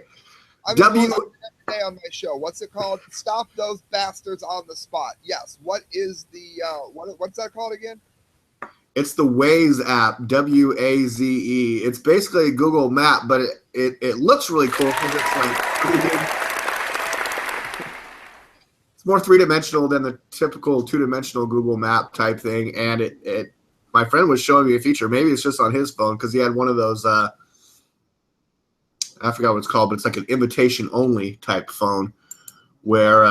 day on my show. What's it called? Stop those bastards on the spot. Yes. What is the what's that called again? It's the Waze app, WAZE. It's basically a Google map, but it looks really cool because it's like it's more three-dimensional than the typical two-dimensional Google map type thing. And it my friend was showing me a feature. Maybe it's just on his phone because he had one of those I forgot what it's called, but it's like an invitation-only type phone where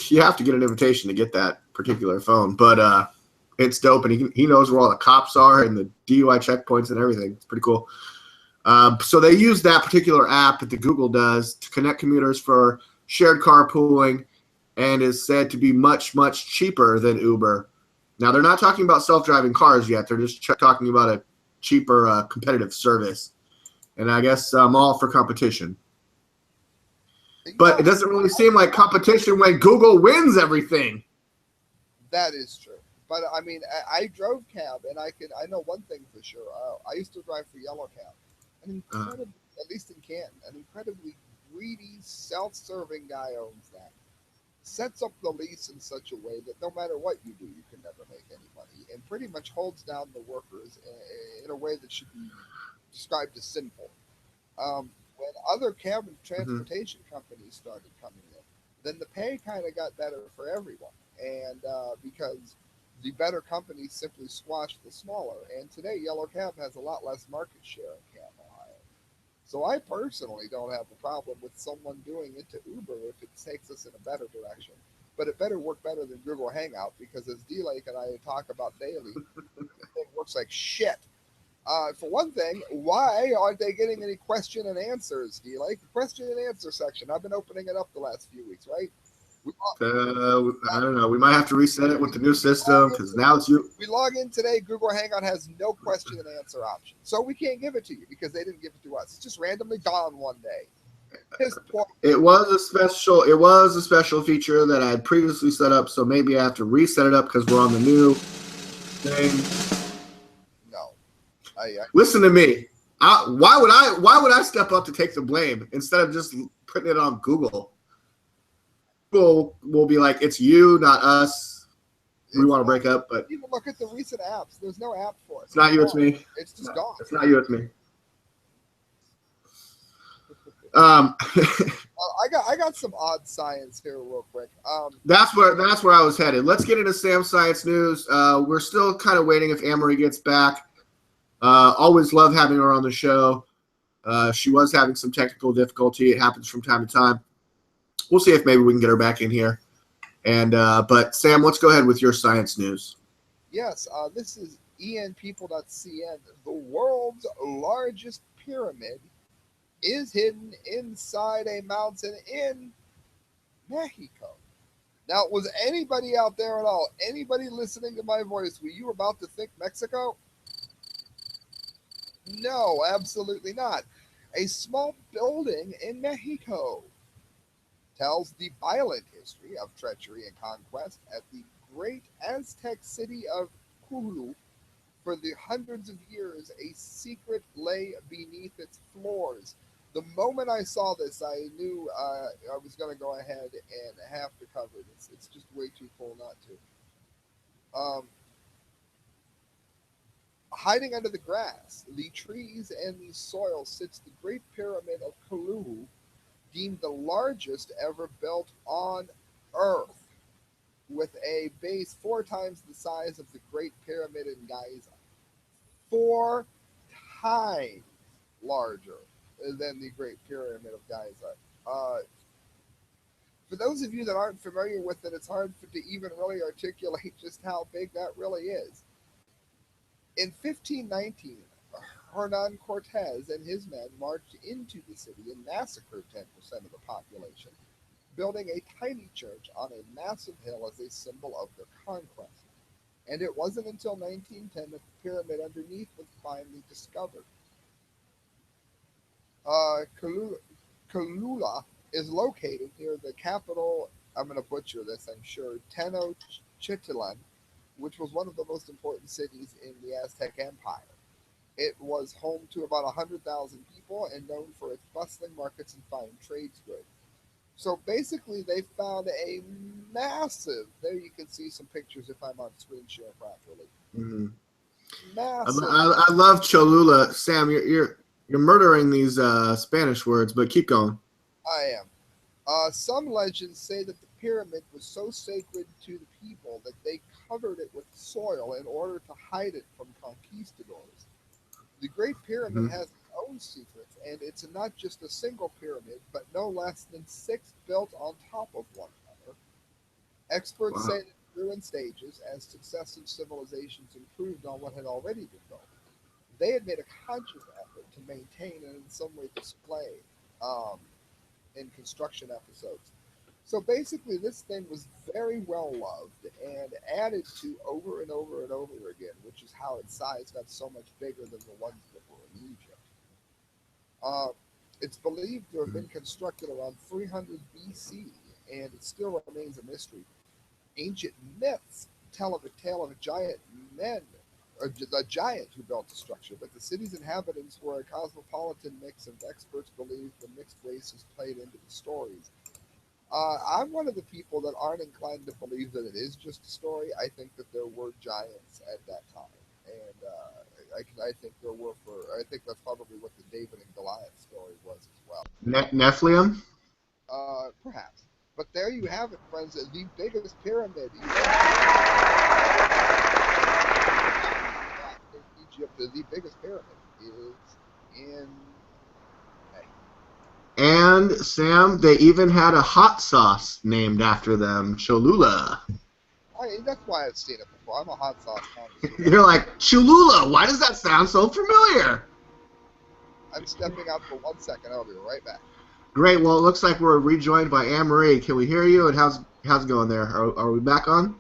you have to get an invitation to get that particular phone. But it's dope, and he knows where all the cops are and the DUI checkpoints and everything. It's pretty cool. So they use that particular app that the Google does to connect commuters for shared carpooling and is said to be much, much cheaper than Uber. Now, they're not talking about self-driving cars yet. They're just talking about a cheaper competitive service. And I guess I'm all for competition. But it doesn't really seem like competition when Google wins everything. That is true. But I mean, I drove cab, and I know one thing for sure. I used to drive for Yellow Cab. At least in Canton, an incredibly greedy, self-serving guy owns that. Sets up the lease in such a way that no matter what you do, you can never make any money, and pretty much holds down the workers in a way that should be described as sinful. When other cab and transportation companies started coming in, then the pay kind of got better for everyone, and because the better companies simply squashed the smaller. And today, Yellow Cab has a lot less market share in Canton, Ohio. So I personally don't have a problem with someone doing it to Uber if it takes us in a better direction. but it better work better than Google Hangout because as D-Lake and I talk about daily, it works like shit. For one thing, why aren't they getting any question and answers, D-Lake? The question and answer section. I've been opening it up the last few weeks, right? I don't know. We might have to reset it with the new system because now it's you. We log in today. Google Hangout has no question and answer option, so we can't give it to you because they didn't give it to us. It's just randomly gone one day. His point. It was a special feature that I had previously set up, so maybe I have to reset it up because we're on the new thing. No, Listen to me. Why would I step up to take the blame instead of just putting it on Google? Google will be like, it's you, not us. We want to break up, but even look at the recent apps. There's no app for it. It's not you, it's me. It's just gone. It's not you, it's me. I got some odd science here real quick. That's where I was headed. Let's get into Sam Science News. We're still kind of waiting if Amory gets back. Always love having her on the show. She was having some technical difficulty. It happens from time to time. We'll see if maybe we can get her back in here. And but Sam, let's go ahead with your science news. Yes, this is enpeople.cn. The world's largest pyramid is hidden inside a mountain in Mexico. Now, was anybody out there at all, anybody listening to my voice, were you about to think Mexico? No, absolutely not. A small building in Mexico tells the violent history of treachery and conquest at the great Aztec city of Cthulhu. For the hundreds of years, a secret lay beneath its floors. The moment I saw this, I knew I was going to go ahead and have to cover this. It's just way too cool not to. Hiding under the grass, the trees, and the soil sits the Great Pyramid of Cthulhu, deemed the largest ever built on Earth, with a base 4 times the size of the Great Pyramid in Giza. 4 times larger than the Great Pyramid of Giza. For those of you that aren't familiar with it, it's hard to even really articulate just how big that really is. In 1519, Hernan Cortez and his men marched into the city and massacred 10% of the population, building a tiny church on a massive hill as a symbol of their conquest. And it wasn't until 1910 that the pyramid underneath was finally discovered. Cholula is located near the capital, I'm going to butcher this, I'm sure, Tenochtitlan, which was one of the most important cities in the Aztec Empire. It was home to about 100,000 people and known for its bustling markets and fine trades goods. So basically, they found a massive, there you can see some pictures if I'm on screen share properly. Mm-hmm. Massive. I love Cholula. Sam, you're murdering these Spanish words, but keep going. I am. Some legends say that the pyramid was so sacred to the people that they covered it with soil in order to hide it from conquistadors. The Great Pyramid has its own secrets, and it's not just a single pyramid, but no less than 6 built on top of one another. Experts say that it grew in stages as successive civilizations improved on what had already been built. They had made a conscious effort to maintain and in some way display in construction episodes. So basically, this thing was very well loved and added to over and over and over again, which is how its size got so much bigger than the ones that were in Egypt. It's believed to have been constructed around 300 BC, and it still remains a mystery. Ancient myths tell of a tale of a giant who built the structure, but the city's inhabitants were a cosmopolitan mix, and experts believe the mixed races played into the stories. I'm one of the people that aren't inclined to believe that it is just a story. I think that there were giants at that time, and I think there were I think that's probably what the David and Goliath story was as well. Nephilim? Perhaps. But there you have it, friends. The biggest pyramid in Egypt. The biggest pyramid is in And Sam, they even had a hot sauce named after them, Cholula. That's why I've seen it before. I'm a hot sauce connoisseur. You're like, Cholula, why does that sound so familiar? I'm stepping out for 1 second. I'll be right back. Great, well, it looks like we're rejoined by Anne-Marie. Can we hear you, and how's it going there? Are we back on?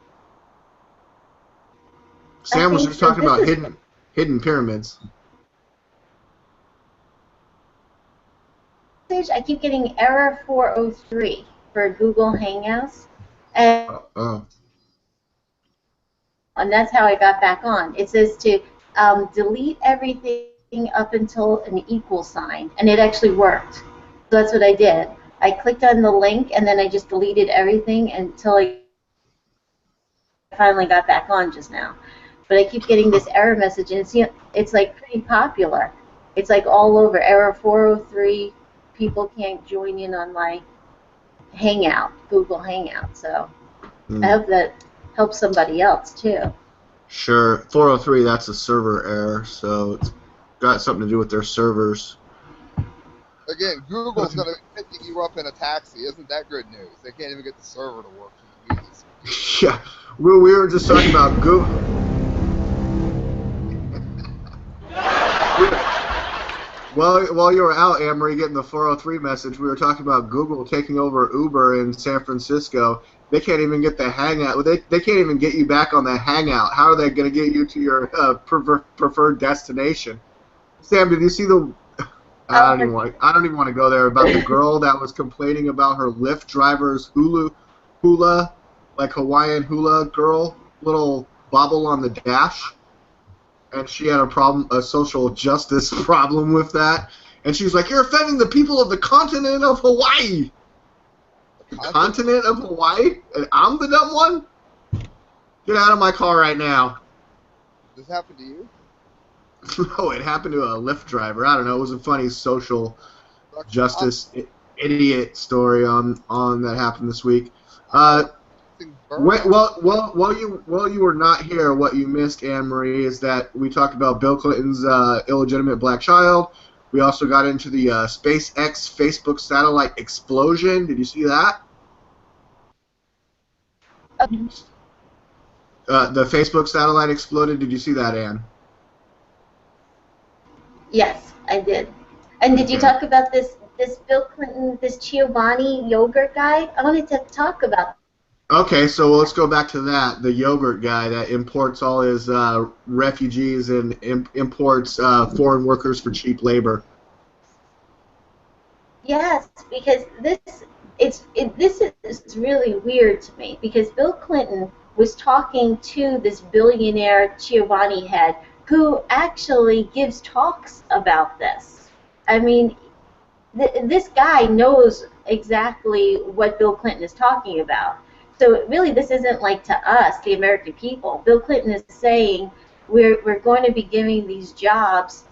Sam was just talking about hidden pyramids. I keep getting error 403 for Google Hangouts, and Oh. that's how I got back on. It says to delete everything up until an equal sign, and it actually worked. So that's what I did. I clicked on the link, and then I just deleted everything until I finally got back on just now. But I keep getting this error message, and it's like pretty popular. It's like all over, error 403. People can't join in on my Hangout, Google Hangout. So I hope that helps somebody else too. Sure. 403, that's a server error, so it's got something to do with their servers. Again, Google's going to be picking you up in a taxi. Isn't that good news? They can't even get the server to work for the music. Yeah. We were just talking about Google. While you were out, Anne-Marie, getting the 403 message, we were talking about Google taking over Uber in San Francisco. They can't even get the Hangout. They can't even get you back on the Hangout. How are they going to get you to your preferred destination? Sam, did you see the? I don't even want to go there about the girl that was complaining about her Lyft driver's hula, like Hawaiian hula girl, little bobble on the dash. And she had a social justice problem with that. And she was like, "You're offending the people of the continent of Hawaii." The continent of Hawaii? And I'm the dumb one? Get out of my car right now. Does this happen to you? No, it happened to a Lyft driver. I don't know. It was a funny social justice idiot story on that happened this week. While you were not here, what you missed, Anne-Marie, is that we talked about Bill Clinton's illegitimate black child. We also got into the SpaceX Facebook satellite explosion. Did you see that? The Facebook satellite exploded. Did you see that, Anne? Yes, I did. And did you talk about this Bill Clinton, this Giovanni yogurt guy? I wanted to talk about. Okay, so let's go back to that. The yogurt guy that imports all his refugees and imports foreign workers for cheap labor. Yes, because this is really weird to me, because Bill Clinton was talking to this billionaire Giovanni head who actually gives talks about this. I mean, this guy knows exactly what Bill Clinton is talking about. So really, this isn't like to us, the American people. Bill Clinton is saying we're going to be giving these jobs,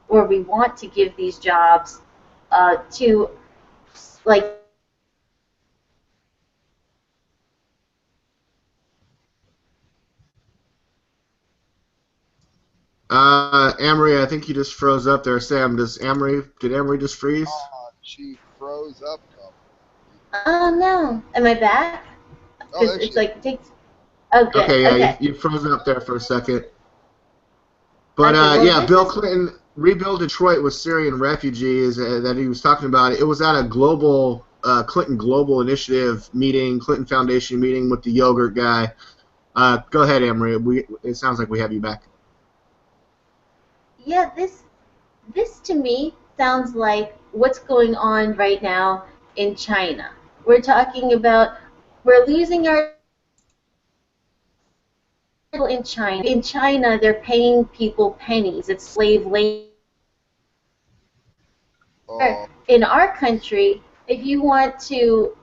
or we want to give these jobs to, like, Amory, I think you just froze up there. Sam, did Amory just freeze? She froze up. Oh no, am I back? Oh, there it's she like it takes. Oh, good. Okay, yeah, Okay. you froze up there for a second. But Okay, well, yeah, this Bill is- Clinton rebuild Detroit with Syrian refugees that he was talking about. It was at a global Clinton Global Initiative meeting, Clinton Foundation meeting with the yogurt guy. Go ahead, Amory. It sounds like we have you back. Yeah, this to me sounds like what's going on right now in China. We're talking about we're losing our in China. In China, they're paying people pennies. It's slave labor. Oh, In our country, if you want to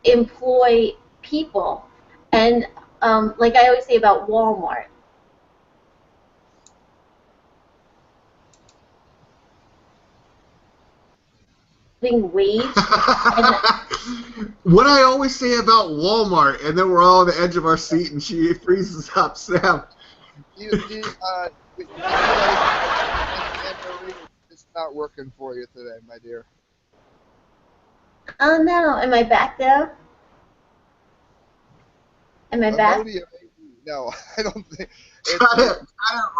employ people, and like I always say about Walmart, living wage. What I always say about Walmart, and then we're all on the edge of our seat, and she freezes up. Sam. it's not working for you today, my dear. Oh no, am I back though? Am I back? Emodia, maybe. No, I don't think. Try to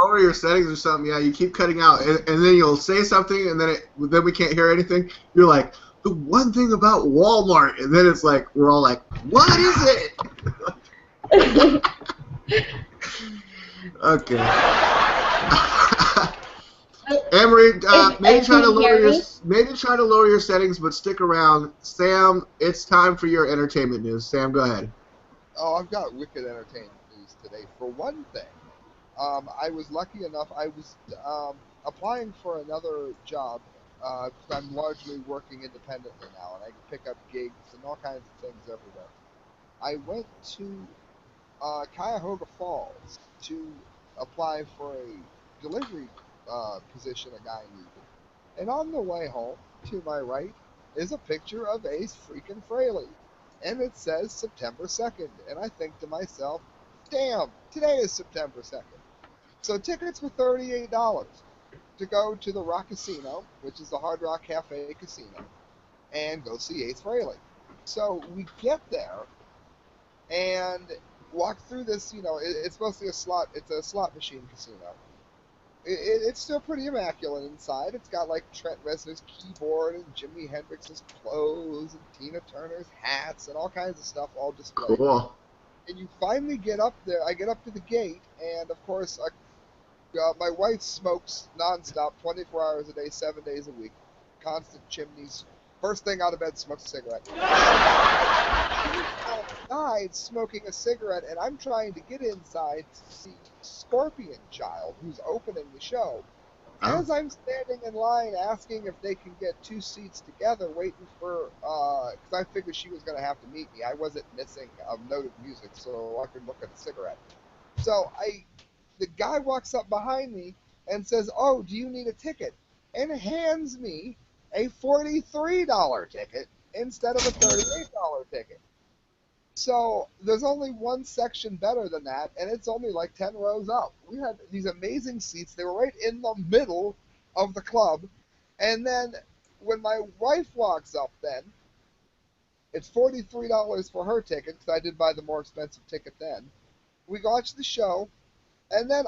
lower your settings or something. Yeah, you keep cutting out, and then you'll say something, and then we can't hear anything. You're like, the one thing about Walmart, and then it's like we're all like, what is it? Okay. Emery, maybe try to lower your settings, but stick around. Sam, it's time for your entertainment news. Sam, go ahead. Oh, I've got wicked entertainment news today. For one thing, I was lucky enough. I was applying for another job. 'Cause I'm largely working independently now, and I can pick up gigs and all kinds of things everywhere. I went to Cuyahoga Falls to apply for a delivery position a guy needed. And on the way home, to my right, is a picture of Ace freaking Frehley. And it says September 2nd. And I think to myself, damn, today is September 2nd. So tickets were $38 to go to the Rock Casino, which is the Hard Rock Cafe Casino, and go see Ace Frehley. So we get there and walk through this, it's mostly it's a slot machine casino. It's still pretty immaculate inside. It's got like Trent Reznor's keyboard and Jimi Hendrix's clothes and Tina Turner's hats and all kinds of stuff all displayed. Cool. And you finally get up there. I get up to the gate, and of course, my wife smokes nonstop, 24 hours a day, 7 days a week, constant chimneys. First thing out of bed, smokes a cigarette. She's outside smoking a cigarette, and I'm trying to get inside to see Scorpion Child, who's opening the show. As I'm standing in line asking if they can get two seats together, waiting for, because I figured she was going to have to meet me. I wasn't missing noted music, so I could look at a cigarette. So the guy walks up behind me and says, "Oh, do you need a ticket?" and hands me a $43 ticket instead of a $38 ticket. So there's only one section better than that, and it's only like 10 rows up. We had these amazing seats. They were right in the middle of the club. And then when my wife walks up then, it's $43 for her ticket, because I did buy the more expensive ticket then. We watch the show, and then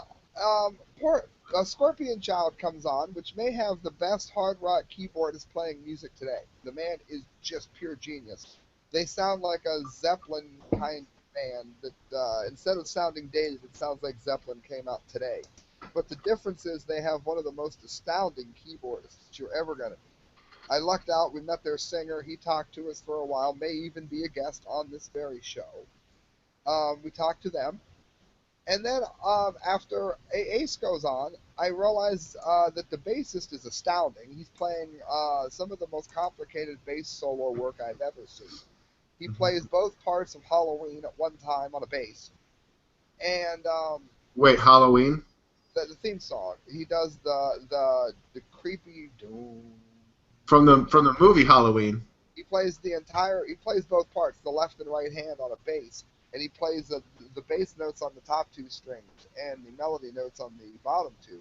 Scorpion Child comes on, which may have the best hard rock keyboardist playing music today. The man is just pure genius. They sound like a Zeppelin kind of band that instead of sounding dated, it sounds like Zeppelin came out today. But the difference is they have one of the most astounding keyboardists that you're ever going to meet. I lucked out. We met their singer. He talked to us for a while, may even be a guest on this very show. We talked to them. And then after Ace goes on, I realize that the bassist is astounding. He's playing some of the most complicated bass solo work I've ever seen. He plays both parts of Halloween at one time on a bass. And wait, Halloween? The theme song. He does the creepy from the movie Halloween. He plays both parts, the left and right hand on a bass. And he plays the bass notes on the top two strings and the melody notes on the bottom two.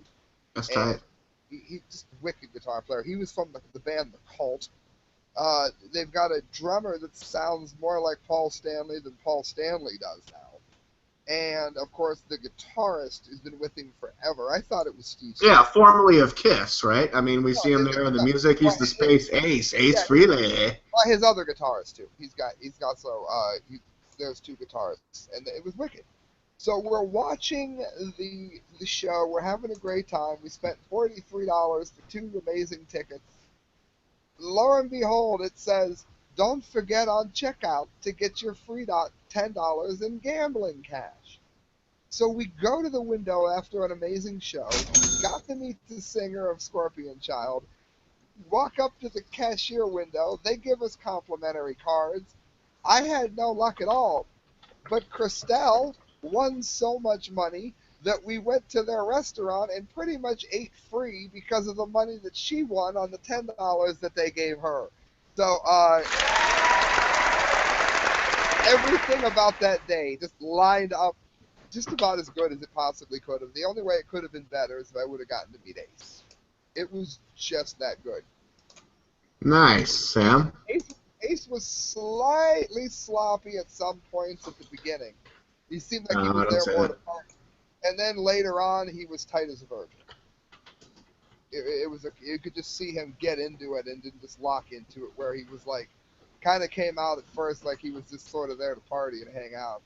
That's tight. He's just a wicked guitar player. He was from the band The Cult. They've got a drummer that sounds more like Paul Stanley than Paul Stanley does now. And, of course, the guitarist has been with him forever. I thought it was Steve Stewart. Yeah, formerly of Kiss, right? I mean, we see him there in the music. He's the Space Ace Frehley. Well, his other guitarist, too. There's two guitarists, and it was wicked. So we're watching the show. We're having a great time. We spent $43 for two amazing tickets. Lo and behold, it says, "Don't forget on checkout to get your free $10 in gambling cash." So we go to the window after an amazing show, got to meet the singer of Scorpion Child, walk up to the cashier window. They give us complimentary cards. I had no luck at all, but Christelle won so much money that we went to their restaurant and pretty much ate free because of the money that she won on the $10 that they gave her. So everything about that day just lined up just about as good as it possibly could have. The only way it could have been better is if I would have gotten to meet Ace. It was just that good. Nice, Sam. Ace was slightly sloppy at some points at the beginning. He seemed like he No, was don't there say more that. to pump. And then later on, he was tight as a virgin. You could just see him get into it and then just lock into it, where he was like, kind of came out at first like he was just sort of there to party and hang out,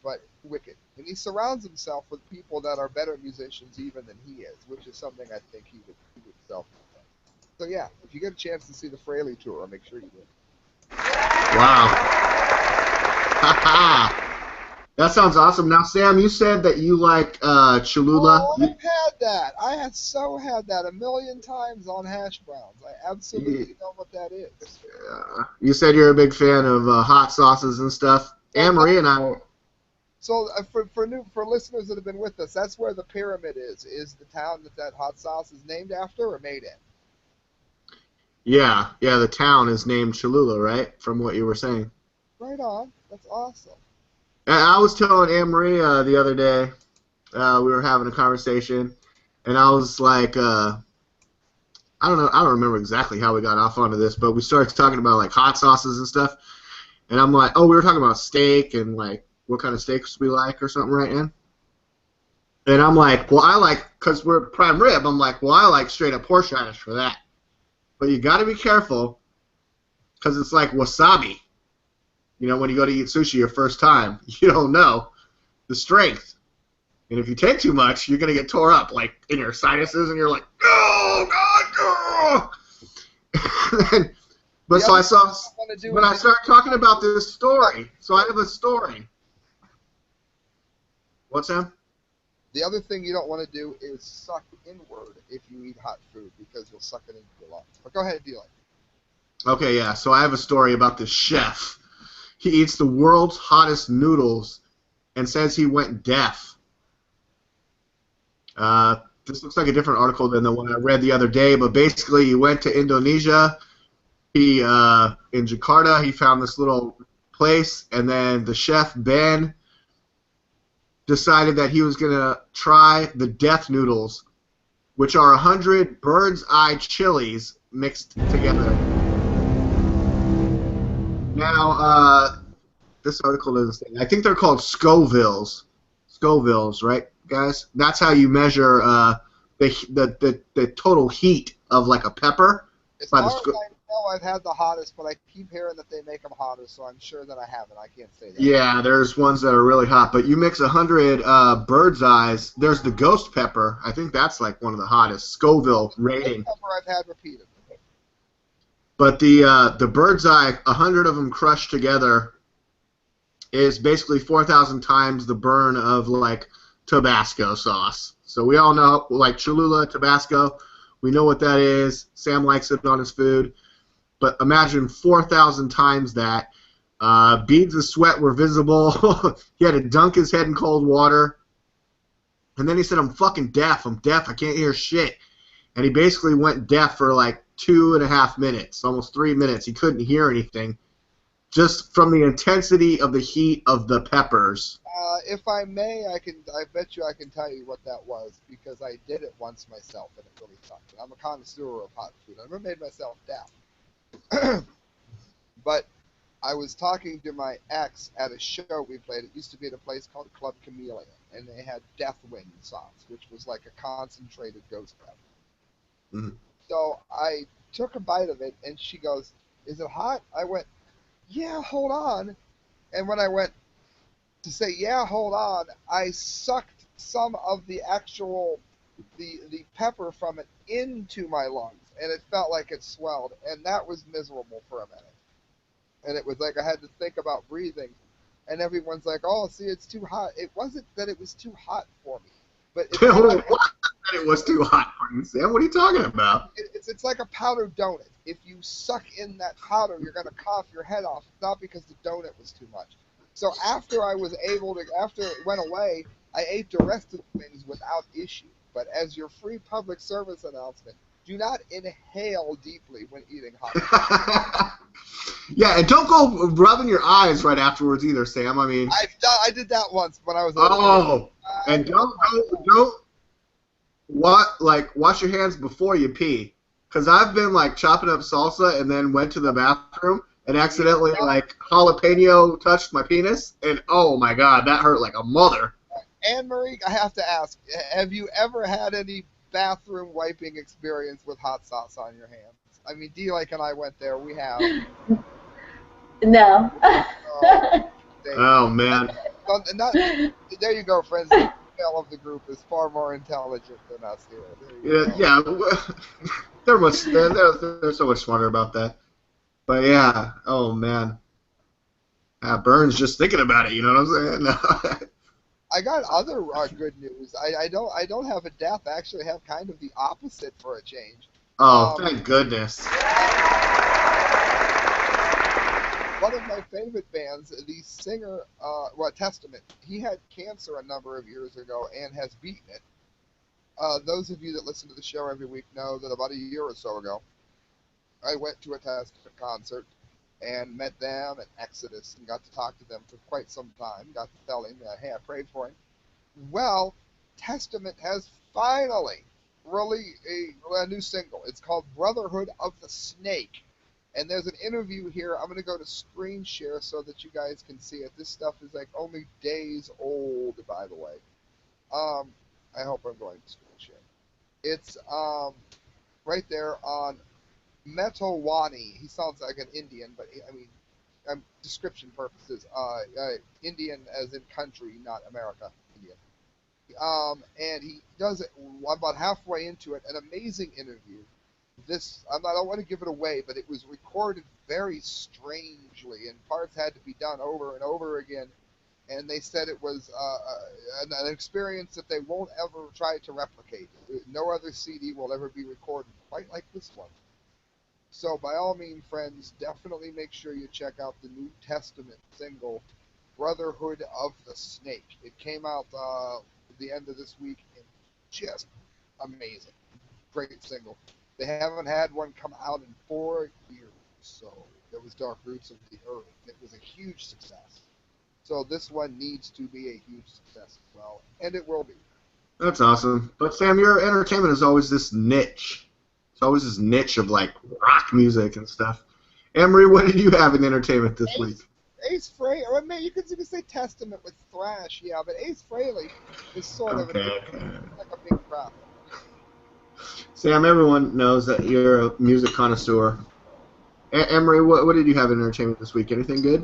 but wicked. And he surrounds himself with people that are better musicians even than he is, which is something I think he would self. So yeah, if you get a chance to see the Fraley tour, make sure you do. Wow. Haha. That sounds awesome. Now, Sam, you said that you like Cholula. Oh, I've had that. I had that a million times on hash browns. I absolutely know what that is. You said you're a big fan of hot sauces and stuff. Anne-Marie and I. So for listeners that have been with us, that's where the Pyramid is. Is the town that hot sauce is named after or made in? Yeah, the town is named Cholula, right? From what you were saying. Right on. That's awesome. I was telling Anne-Marie the other day, we were having a conversation, and I was like, I don't remember exactly how we got off onto this, but we started talking about like hot sauces and stuff, and I'm like, we were talking about steak and like what kind of steaks we like or something, right, Ann? And I'm like, well, I like, because we're prime rib, I'm like, well, I like straight up horseradish for that. But you got to be careful, because it's like wasabi. You know, when you go to eat sushi your first time, you don't know the strength. And if you take too much, you're going to get tore up, like in your sinuses, and you're like, oh, God, no! But so I started talking about this story. So I have a story. What's that? The other thing you don't want to do is suck inward if you eat hot food, because you'll suck it into your lungs. But go ahead and deal it. Okay, yeah. So I have a story about this chef. He eats the world's hottest noodles and says he went deaf. This looks like a different article than the one I read the other day, but basically he went to Indonesia. In Jakarta, he found this little place, and then the chef, Ben, decided that he was going to try the death noodles, which are 100 bird's eye chilies mixed together. Now, this article doesn't say. I think they're called Scovilles. Scovilles, right, guys? That's how you measure the total heat of like a pepper. As far as I know, I've had the hottest, but I keep hearing that they make them hotter, so I'm sure that I haven't. I can't say that. Yeah, there's ones that are really hot, but you mix 100 bird's eyes. There's the ghost pepper. I think that's like one of the hottest. Scoville rating. Ghost pepper I've had repeatedly. But the bird's eye, 100 of them crushed together, is basically 4,000 times the burn of like Tabasco sauce. So we all know, like Cholula, Tabasco, we know what that is. Sam likes it on his food. But imagine 4,000 times that. Beads of sweat were visible. He had to dunk his head in cold water. And then he said, I'm fucking deaf. I'm deaf. I can't hear shit. And he basically went deaf for like 2.5 minutes, almost 3 minutes. He couldn't hear anything, just from the intensity of the heat of the peppers. If I may, I bet you I can tell you what that was, because I did it once myself, and it really sucked. I'm a connoisseur of hot food. I never made myself deaf. But I was talking to my ex at a show we played. It used to be at a place called Club Chameleon, and they had death wing sauce, which was like a concentrated ghost pepper. Mm-hmm. So I took a bite of it, and she goes, is it hot? I went, yeah, hold on. And when I went to say, yeah, hold on, I sucked some of the actual, the pepper from it into my lungs, and it felt like it swelled, and that was miserable for a minute. And it was like I had to think about breathing, and everyone's like, oh, see, it's too hot. It wasn't that it was too hot for me. But It was too hot for you, Sam. What are you talking about? It's like a powdered donut. If you suck in that powder, you're going to cough your head off. It's not because the donut was too much. So after it went away, I ate the rest of the things without issue. But as your free public service announcement, do not inhale deeply when eating hot. Yeah, and don't go rubbing your eyes right afterwards either, Sam. I mean, I did that once when I was. And don't wash your hands before you pee, because I've been like chopping up salsa and then went to the bathroom and accidentally like jalapeno touched my penis, and oh my god, that hurt like a mother. Anne Marie, I have to ask: have you ever had any bathroom wiping experience with hot sauce on your hands? I mean, D-Lake and I went there. We have. No. Oh man. There you go, friends. The female of the group is far more intelligent than us here. Yeah, they're so much smarter about that. But yeah, oh man, burns just thinking about it. You know what I'm saying? I got other good news. I don't have a death. I actually have kind of the opposite for a change. Oh, thank goodness. One of my favorite bands, the singer, Testament, he had cancer a number of years ago and has beaten it. Those of you that listen to the show every week know that about a year or so ago, I went to a Testament concert and met them at Exodus and got to talk to them for quite some time. Got to tell him, hey, I prayed for him. Well, Testament has finally released a new single. It's called Brotherhood of the Snake. And there's an interview here. I'm going to go to screen share so that you guys can see it. This stuff is like only days old, by the way. I hope I'm going to screen share. It's right there on Metowani. He sounds like an Indian, but I mean, description purposes, Indian as in country, not America, Indian. And he does it about halfway into it, an amazing interview. I don't want to give it away, but it was recorded very strangely, and parts had to be done over and over again. And they said it was an experience that they won't ever try to replicate. No other CD will ever be recorded quite like this one. So by all means, friends, definitely make sure you check out the New Testament single, Brotherhood of the Snake. It came out at the end of this week, and just amazing. Great single. They haven't had one come out in 4 years, so it was Dark Roots of the Earth. It was a huge success. So this one needs to be a huge success as well, and it will be. That's awesome. But Sam, your entertainment is always this niche. It's always this niche of like rock music and stuff. Emery, what did you have in entertainment this week? Ace Frehley, or maybe you could say Testament with thrash, yeah, but Ace Frehley is sort of like a big problem. Sam, everyone knows that you're a music connoisseur. Emery, what did you have in entertainment this week? Anything good?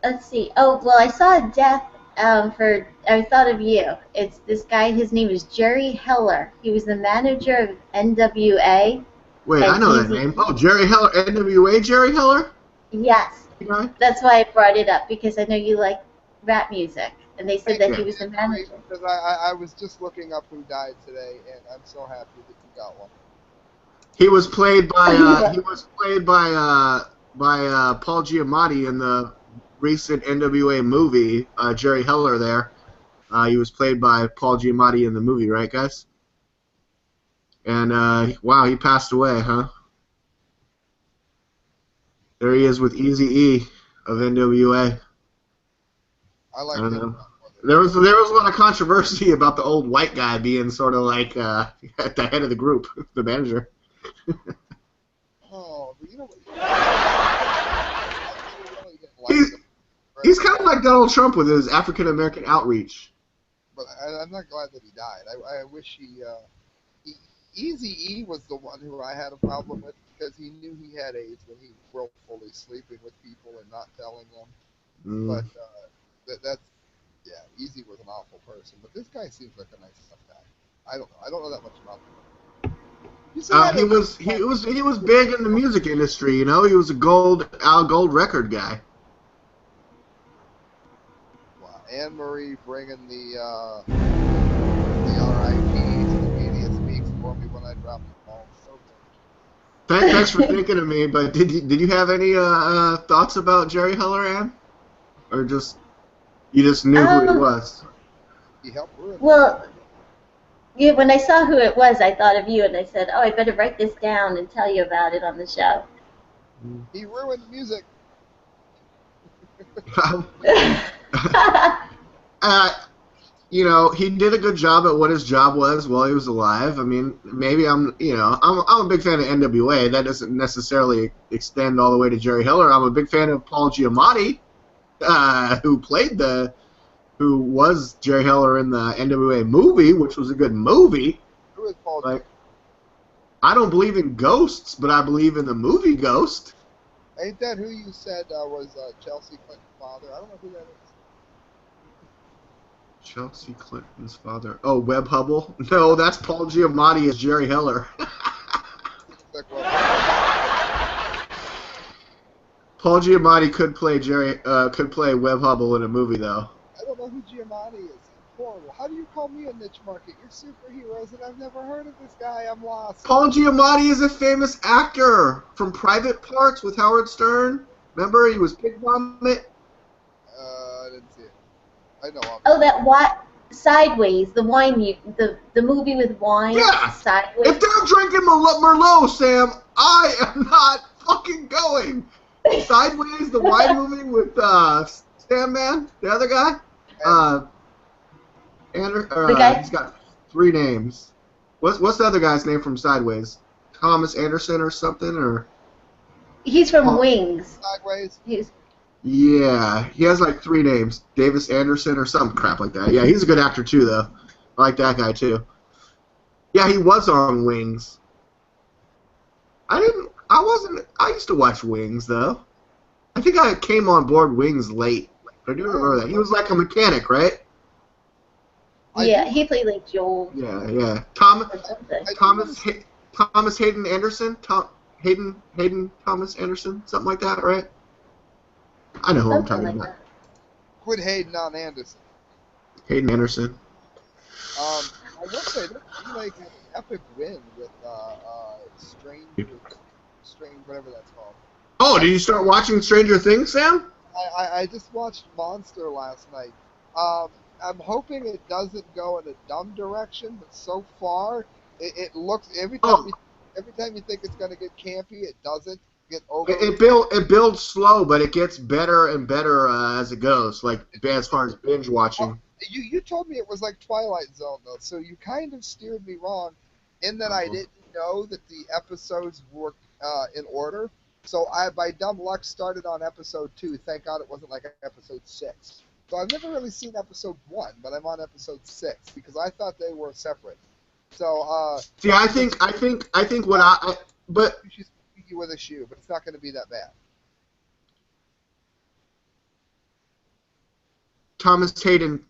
Let's see. Oh, well, I saw a death I thought of you. It's this guy, his name is Jerry Heller. He was the manager of NWA. Wait, I know that name. Oh, Jerry Heller, NWA Jerry Heller? Yes. That's why I brought it up, because I know you like rap music. And they said that he was the manager. Because I was just looking up who died today, and I'm so happy that you got one. He was played by Paul Giamatti in the recent NWA movie, Jerry Heller there. He was played by Paul Giamatti in the movie, right, guys? And, wow, he passed away, huh? There he is with Eazy-E of NWA. I like don't know. There was a lot of controversy about the old white guy being sort of like at the head of the group, the manager. Oh, you know He's kind of like Donald Trump with his African American outreach. But I'm not glad that he died. I wish Eazy-E was the one who I had a problem with, because he knew he had AIDS when he was willfully sleeping with people and not telling them. But Eazy was an awful person. But this guy seems like a nice enough guy. I don't know. I don't know that much about him. He was big in the music industry. You know, he was a gold record guy. Wow, Anne Marie bringing the R.I.P. to the media speaks for me when I drop the ball. So good. Thanks for thinking of me. But did you have any thoughts about Jerry Heller, Ann? Or you just knew who it was? He helped ruin it. Well, yeah, when I saw who it was, I thought of you, and I said, oh, I better write this down and tell you about it on the show. He ruined music. you know, he did a good job at what his job was while he was alive. I mean, maybe I'm a big fan of NWA. That doesn't necessarily extend all the way to Jerry Heller. I'm a big fan of Paul Giamatti, who was Jerry Heller in the NWA movie, which was a good movie. Who is Paul? Like, I don't believe in ghosts, but I believe in the movie Ghost. Ain't that who you said was Chelsea Clinton's father? I don't know who that is. Chelsea Clinton's father. Oh, Webb Hubble? No, that's Paul Giamatti as Jerry Heller. Like, well, Paul Giamatti could play Webb Hubble in a movie though. I don't know who Giamatti is. Horrible. How do you call me a niche market? You're superheroes, and I've never heard of this guy. I'm lost. Paul Giamatti is a famous actor from Private Parts with Howard Stern. Remember, he was Pig Vomit. I didn't see it. I know of it. Oh, that what? Sideways, the the movie with wine. Yeah. Sideways. If they're drinking Merlot, Sam, I am not fucking going. Sideways, the wine movie with Sam Man, the other guy. The guy? He's got 3 names. What's the other guy's name from Sideways? Thomas Anderson or something, or? He's from Wings. Sideways. Yeah, he has like 3 names. Davis Anderson or some crap like that. Yeah, he's a good actor too, though. I like that guy too. Yeah, he was on Wings. I used to watch Wings, though. I think I came on board Wings late. I do remember that. He was like a mechanic, right? Yeah, he played like Joel. Yeah. Or something. Thomas Hayden Anderson? Hayden Thomas Anderson? Something like that, right? I know who I'm Something talking like about. that. Quit hating on Anderson. Hayden Anderson. I will say, this is like an epic win with Strange, whatever that's called. Oh, did you start watching Stranger Things, Sam? I just watched Monster last night. I'm hoping it doesn't go in a dumb direction, but so far it looks every time you think it's gonna get campy, it doesn't get over. It builds slow, but it gets better and better as it goes. Like as far as binge watching. Well, you told me it was like Twilight Zone though, so you kind of steered me wrong, in that I didn't know that the episodes were in order. So I, by dumb luck, started on episode 2. Thank God it wasn't like episode 6. So I've never really seen episode 1, but I'm on episode 6 because I thought they were separate. So see, I think what but she's beat you with a shoe, but it's not going to be that bad. Thomas Hayden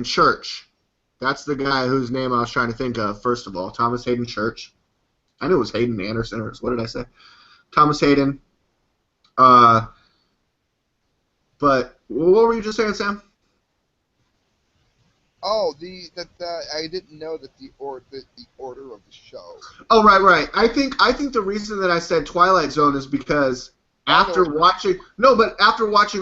Church. That's the guy whose name I was trying to think of. First of all, Thomas Hayden Church. I knew it was Hayden Anderson, or what did I say? Thomas Hayden. But what were you just saying, Sam? Oh, I didn't know that the order of the show. Oh, right. I think the reason that I said Twilight Zone is because after watching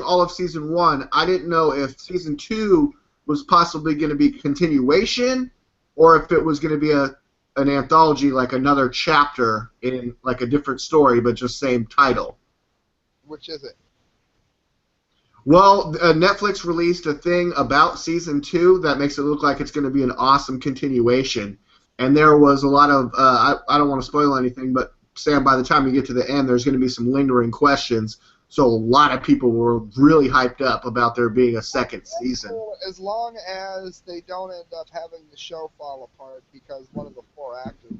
all of season 1, I didn't know if season 2 was possibly going to be continuation, or if it was going to be an anthology, like another chapter in like a different story, but just same title. Which is it? Well, Netflix released a thing about season 2 that makes it look like it's going to be an awesome continuation. And there was a lot of, I don't want to spoil anything, but Sam, by the time you get to the end, there's going to be some lingering questions. So a lot of people were really hyped up about there being a second season. As long as they don't end up having the show fall apart because one of the 4 actors,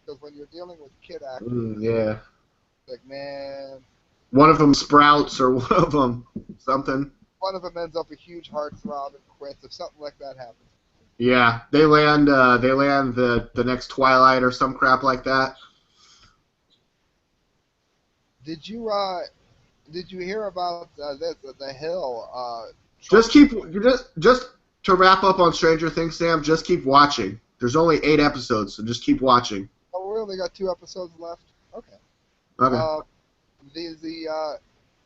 because when you're dealing with kid actors, Yeah. like, man, one of them sprouts, or one of them something. One of them ends up a huge heartthrob and quits if something like that happens. Yeah, they land the next Twilight or some crap like that. Did you hear about the Hill? Just to wrap up on Stranger Things, Sam. Just keep watching. There's only 8 episodes, so just keep watching. Oh, we only got 2 episodes left. Okay. Okay.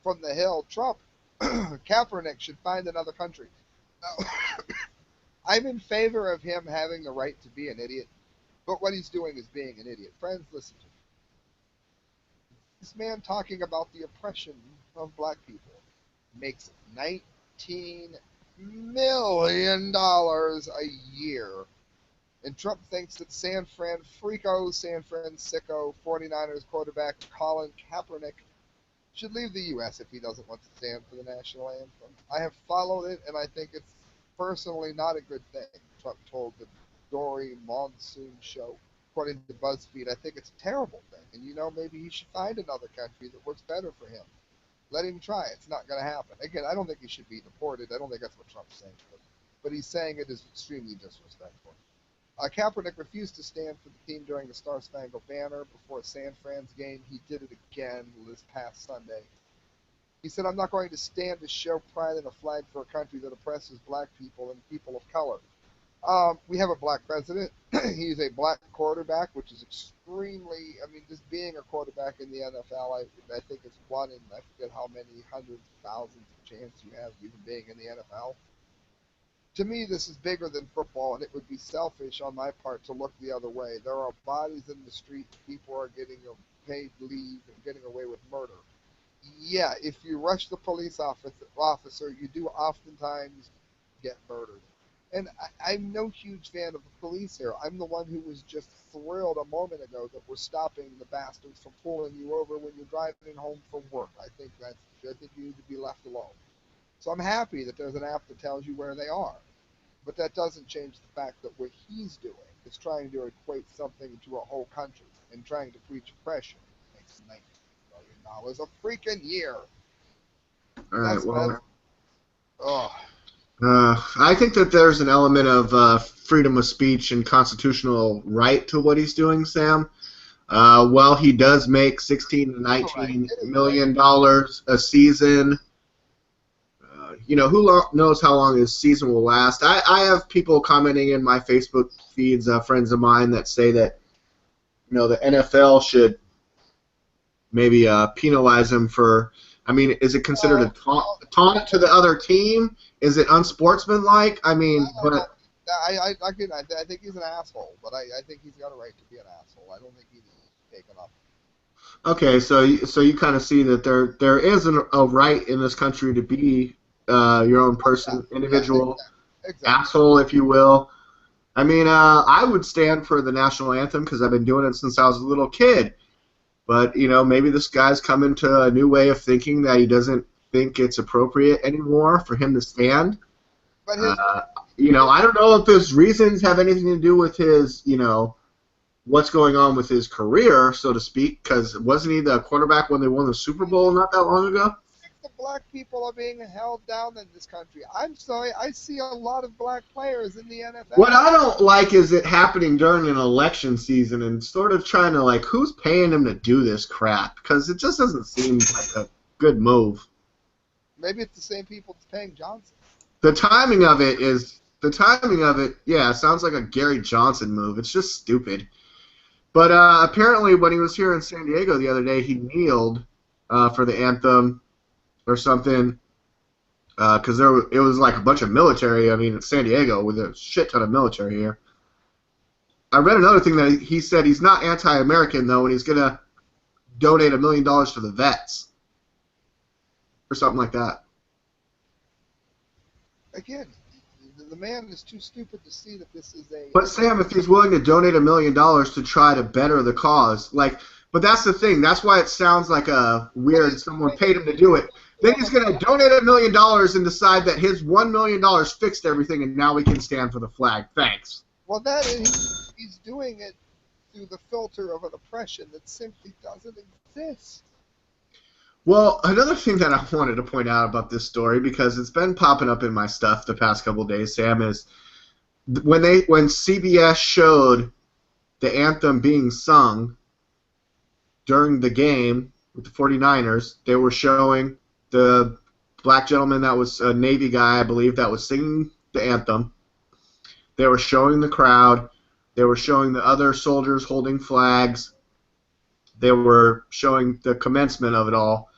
From the Hill, Trump, Kaepernick should find another country. Now, I'm in favor of him having the right to be an idiot, but what he's doing is being an idiot. Friends, listen to me. This man talking about the oppression of black people makes 19 million a year. And Trump thinks that San Francisco 49ers quarterback Colin Kaepernick should leave the U.S. if he doesn't want to stand for the national anthem. I have followed it, and I think it's personally not a good thing. Trump told the Dory Monsoon show, according to BuzzFeed, I think it's a terrible thing. And, maybe he should find another country that works better for him. Let him try. It's not going to happen. Again, I don't think he should be deported. I don't think that's what Trump's saying. But he's saying it is extremely disrespectful. Kaepernick refused to stand for the team during the Star-Spangled Banner before a San Fran's game. He did it again this past Sunday. He said, I'm not going to stand to show pride in a flag for a country that oppresses black people and people of color. We have a black president. He's a black quarterback, which is extremely, just being a quarterback in the NFL, I think it's one in, I forget how many hundreds of thousands of chance you have even being in the NFL. To me, this is bigger than football, and it would be selfish on my part to look the other way. There are bodies in the street. People are getting paid leave and getting away with murder. Yeah, if you rush the police officer, you do oftentimes get murdered. And I'm no huge fan of the police here. I'm the one who was just thrilled a moment ago that we're stopping the bastards from pulling you over when you're driving home from work. I think you need to be left alone. So I'm happy that there's an app that tells you where they are. But that doesn't change the fact that what he's doing is trying to equate something to a whole country and trying to preach oppression. Makes $19 million a freaking year. All right, well, oh. I think that there's an element of freedom of speech and constitutional right to what he's doing, Sam. Well, he does make $16 to $19 million a season. Who knows how long his season will last? I have people commenting in my Facebook feeds, friends of mine, that say that the NFL should maybe penalize him for. Is it considered a taunt to the other team? Is it unsportsmanlike? I think he's an asshole, but I think he's got a right to be an asshole. I don't think he's taken up. Okay, so you kind of see that there is a right in this country to be your own person, individual, exactly. Asshole, if you will. I would stand for the national anthem because I've been doing it since I was a little kid. But, maybe this guy's coming to a new way of thinking that he doesn't think it's appropriate anymore for him to stand. But I don't know if his reasons have anything to do with his, what's going on with his career, so to speak, because wasn't he the quarterback when they won the Super Bowl not that long ago? The black people are being held down in this country. I'm sorry, I see a lot of black players in the NFL. What I don't like is it happening during an election season and sort of trying to, who's paying him to do this crap? Because it just doesn't seem like a good move. Maybe it's the same people that's paying Johnson. The timing of it, yeah, sounds like a Gary Johnson move. It's just stupid. But apparently when he was here in San Diego the other day, he kneeled for the anthem or something, because it was like a bunch of military. It's San Diego with a shit ton of military here. I read another thing that he said he's not anti-American, though, and he's going to donate $1 million to the vets or something like that. Again, the man is too stupid to see that this is a... But, Sam, if he's willing to donate $1 million to try to better the cause, but that's the thing. That's why it sounds like a weird someone paid him to do it. Then he's going to donate $1 million and decide that his $1 million fixed everything and now we can stand for the flag. Thanks. Well, he's doing it through the filter of an oppression that simply doesn't exist. Well, another thing that I wanted to point out about this story, because it's been popping up in my stuff the past couple of days, Sam, is when CBS showed the anthem being sung during the game with the 49ers, they were showing the black gentleman that was a Navy guy, I believe, that was singing the anthem. They were showing the crowd. They were showing the other soldiers holding flags. They were showing the commencement of it all.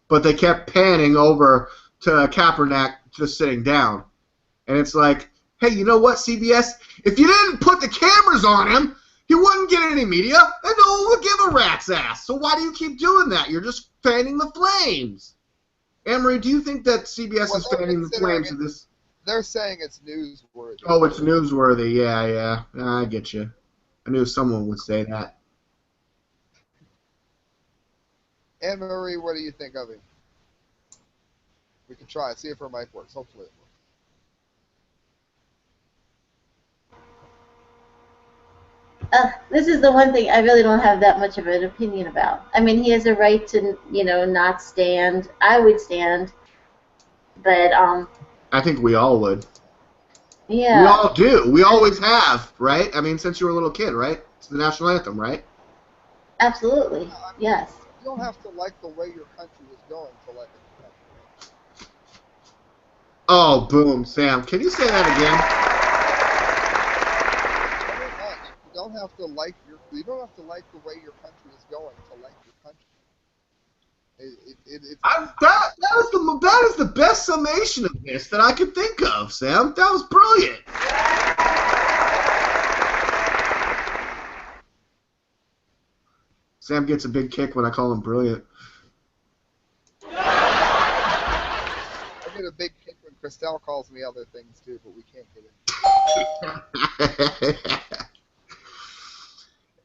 But they kept panning over to Kaepernick just sitting down. And it's like, hey, you know what, CBS? If you didn't put the cameras on him, he wouldn't get any media, and no one would give a rat's ass. So why do you keep doing that? You're just fanning the flames. Anne-Marie, do you think that CBS is fanning the flames of this? They're saying it's newsworthy. Oh, it's newsworthy. Yeah, yeah. I get you. I knew someone would say that. Anne Marie, what do you think of him? We can try it. See if her mic works. Hopefully it works. This is the one thing I really don't have that much of an opinion about. I mean, he has a right to, not stand. I would stand, but I think we all would. yeah. We all do. We always have, right? I mean, since you were a little kid, right? It's the national anthem, right? Absolutely. Yes. You don't have to like the way your country is going to like it. Oh, boom, Sam. Can you say that again? Very much. You don't have to like the way your country is going to like your country. That is the best summation of this that I could think of, Sam. That was brilliant. Sam gets a big kick when I call him brilliant. I get a big kick when Christelle calls me other things too, but we can't get into it.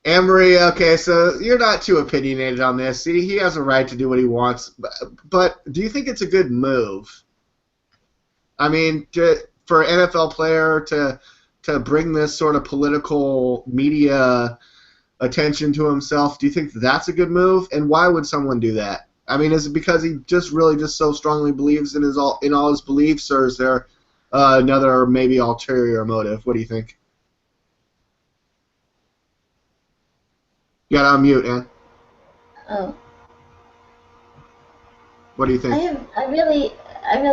Anne-Marie, okay, so you're not too opinionated on this. See, he has a right to do what he wants, but do you think it's a good move? I mean, for an NFL player to bring this sort of political media attention to himself, do you think that's a good move? And why would someone do that? I mean, is it because he just really just so strongly believes in all his beliefs, or is there another maybe ulterior motive? What do you think? You gotta unmute, Ann. Oh. What do you think? I really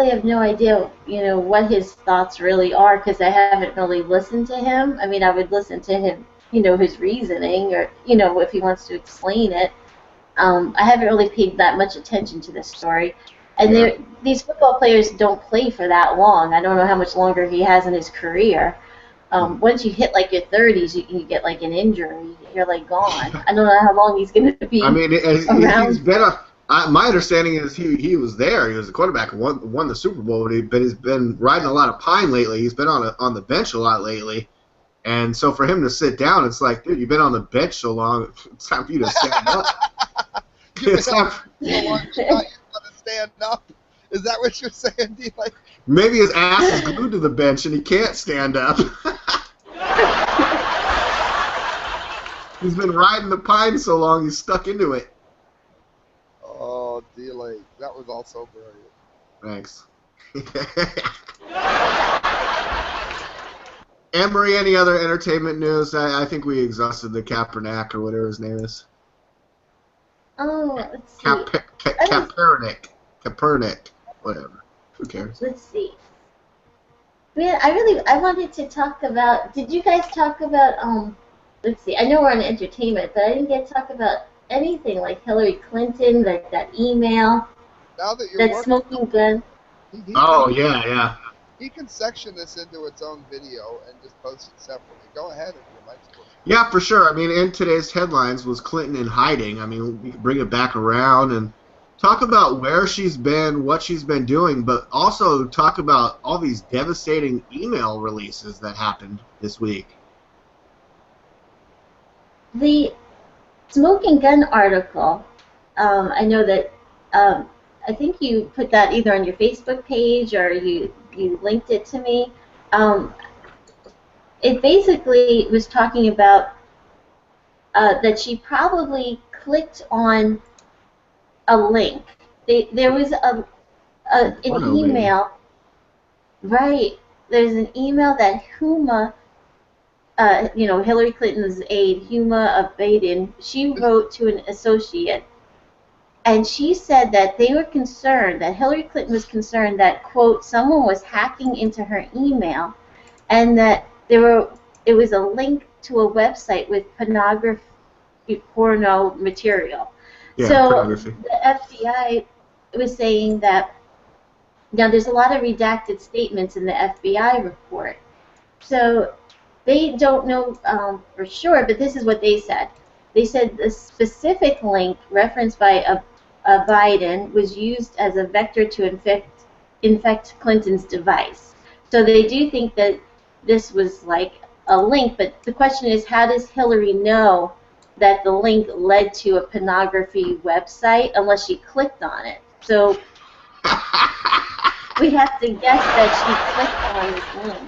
have no idea, what his thoughts really are, because I haven't really listened to him. I mean, I would listen to him, his reasoning, or if he wants to explain it. I haven't really paid that much attention to this story. And these football players don't play for that long. I don't know how much longer he has in his career. Once you hit like your 30s, you get like an injury. You're like gone. I don't know how long he's going to be. I mean, around. He's been my understanding is he was there. He was the quarterback and won the Super Bowl. But he's been riding a lot of pine lately. He's been on the bench a lot lately. And so for him to sit down, it's like, dude, you've been on the bench so long. It's time for you to stand up. It's time for you to stand up. Is that what you're saying, D-Lake? Maybe his ass is glued to the bench and he can't stand up. He's been riding the pine so long he's stuck into it. Oh, D-Lake. That was also brilliant. Thanks. Anne-Marie, any other entertainment news? I think we exhausted the Kaepernick or whatever his name is. Oh, let's see. Kaepernick. Whatever. Who cares? Let's see. Man, I wanted to talk about. Did you guys talk about Let's see. I know we're on entertainment, but I didn't get to talk about anything like Hillary Clinton, like that email, now that you're that smoking gun. Yeah. He can section this into its own video and just post it separately. Go ahead if you like to. Yeah, for sure. I mean, in today's headlines was Clinton in hiding. I mean, we can bring it back around and talk about where she's been, what she's been doing, but also talk about all these devastating email releases that happened this week. The smoking gun article, I know that, I think you put that either on your Facebook page or you linked it to me. It basically was talking about that she probably clicked on a link. There was an email, right? There's an email that Huma, Hillary Clinton's aide, Huma Abedin, she wrote to an associate, and she said that they were concerned, that Hillary Clinton was concerned that, quote, someone was hacking into her email, and that it was a link to a website with porno material. Yeah, so pornography. The FBI was saying that now there's a lot of redacted statements in the FBI report. So they don't know for sure, but this is what they said. They said the specific link referenced by Biden was used as a vector to infect Clinton's device. So they do think that this was like a link, but the question is, how does Hillary know that the link led to a pornography website unless she clicked on it? So we have to guess that she clicked on this link.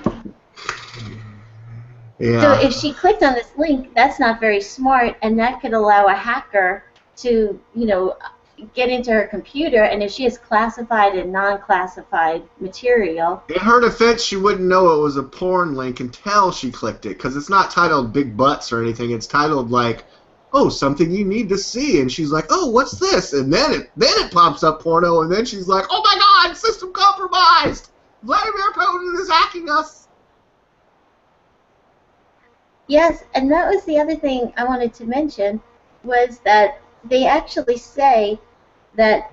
Yeah. So if she clicked on this link, that's not very smart, and that could allow a hacker to, get into her computer, and if she has classified and non-classified material. In her defense, she wouldn't know it was a porn link until she clicked it, because it's not titled Big Butts or anything. It's titled like, oh, something you need to see, and she's like, oh, what's this? And then it pops up porno, and then she's like, oh my God, system compromised. Vladimir Putin is hacking us. Yes, and that was the other thing I wanted to mention, was that they actually say that,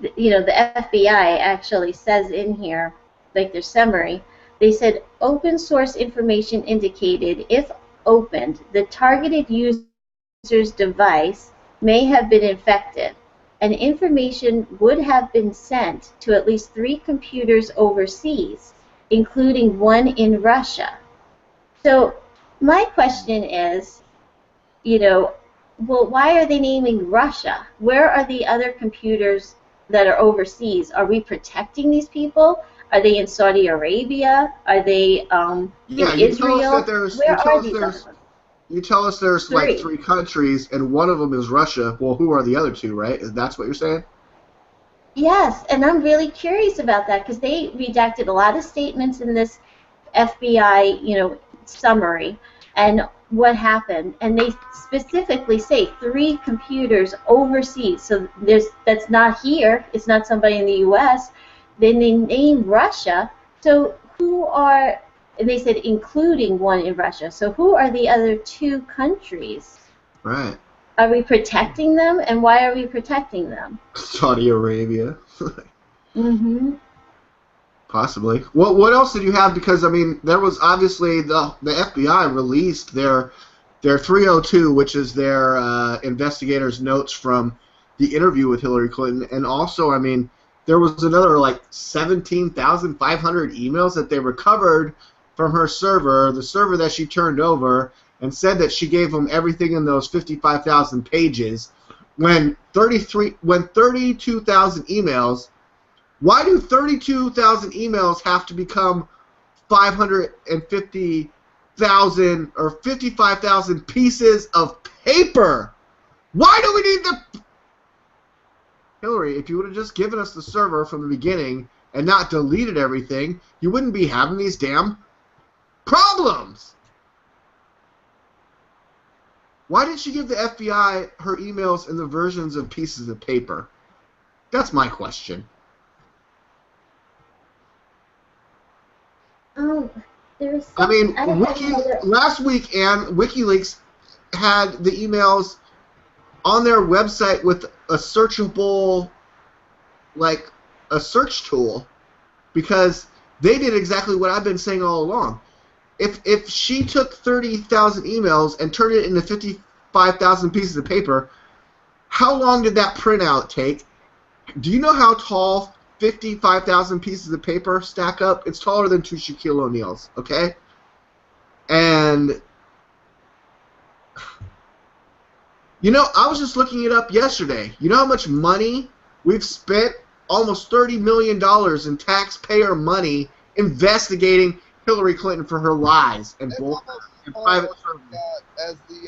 the FBI actually says in here, like their summary, they said open source information indicated if opened, the targeted user's device may have been infected, and information would have been sent to at least 3 computers overseas, including one in Russia. So my question is, well, why are they naming Russia? Where are the other computers that are overseas? Are we protecting these people? Are they in Saudi Arabia? Are they in Israel? Where are these other ones? You tell us there's like 3 countries, and one of them is Russia. Well, who are the other 2, right? That's what you're saying? Yes, and I'm really curious about that, because they redacted a lot of statements in this FBI, summary, and what happened, and they specifically say 3 computers overseas. So that's not here. It's not somebody in the U.S. Then they name Russia. So who are? And they said including one in Russia. So who are the other 2 countries? Right. Are we protecting them, and why are we protecting them? Saudi Arabia. Mm-hmm. Possibly. What else did you have? Because, I mean, there was obviously the FBI released their 302, which is their investigators' notes from the interview with Hillary Clinton. And also, I mean, there was another, like, 17,500 emails that they recovered from her server, the server that she turned over, and said that she gave them everything in those 55,000 pages. When 32,000 emails... Why do 32,000 emails have to become 550,000 or 55,000 pieces of paper? Why do we need the... Hillary, if you would have just given us the server from the beginning and not deleted everything, you wouldn't be having these damn problems. Why did she give the FBI her emails in the versions of pieces of paper? That's my question. I mean, last week, Ann, WikiLeaks had the emails on their website with a searchable, like, a search tool, because they did exactly what I've been saying all along. If she took 30,000 emails and turned it into 55,000 pieces of paper, how long did that printout take? Do you know how tall 55,000 pieces of paper stack up? It's taller than 2 Shaquille O'Neals, okay? And, I was just looking it up yesterday. You know how much money we've spent? Almost $30 million in taxpayer money investigating Hillary Clinton for her lies and bull and private as the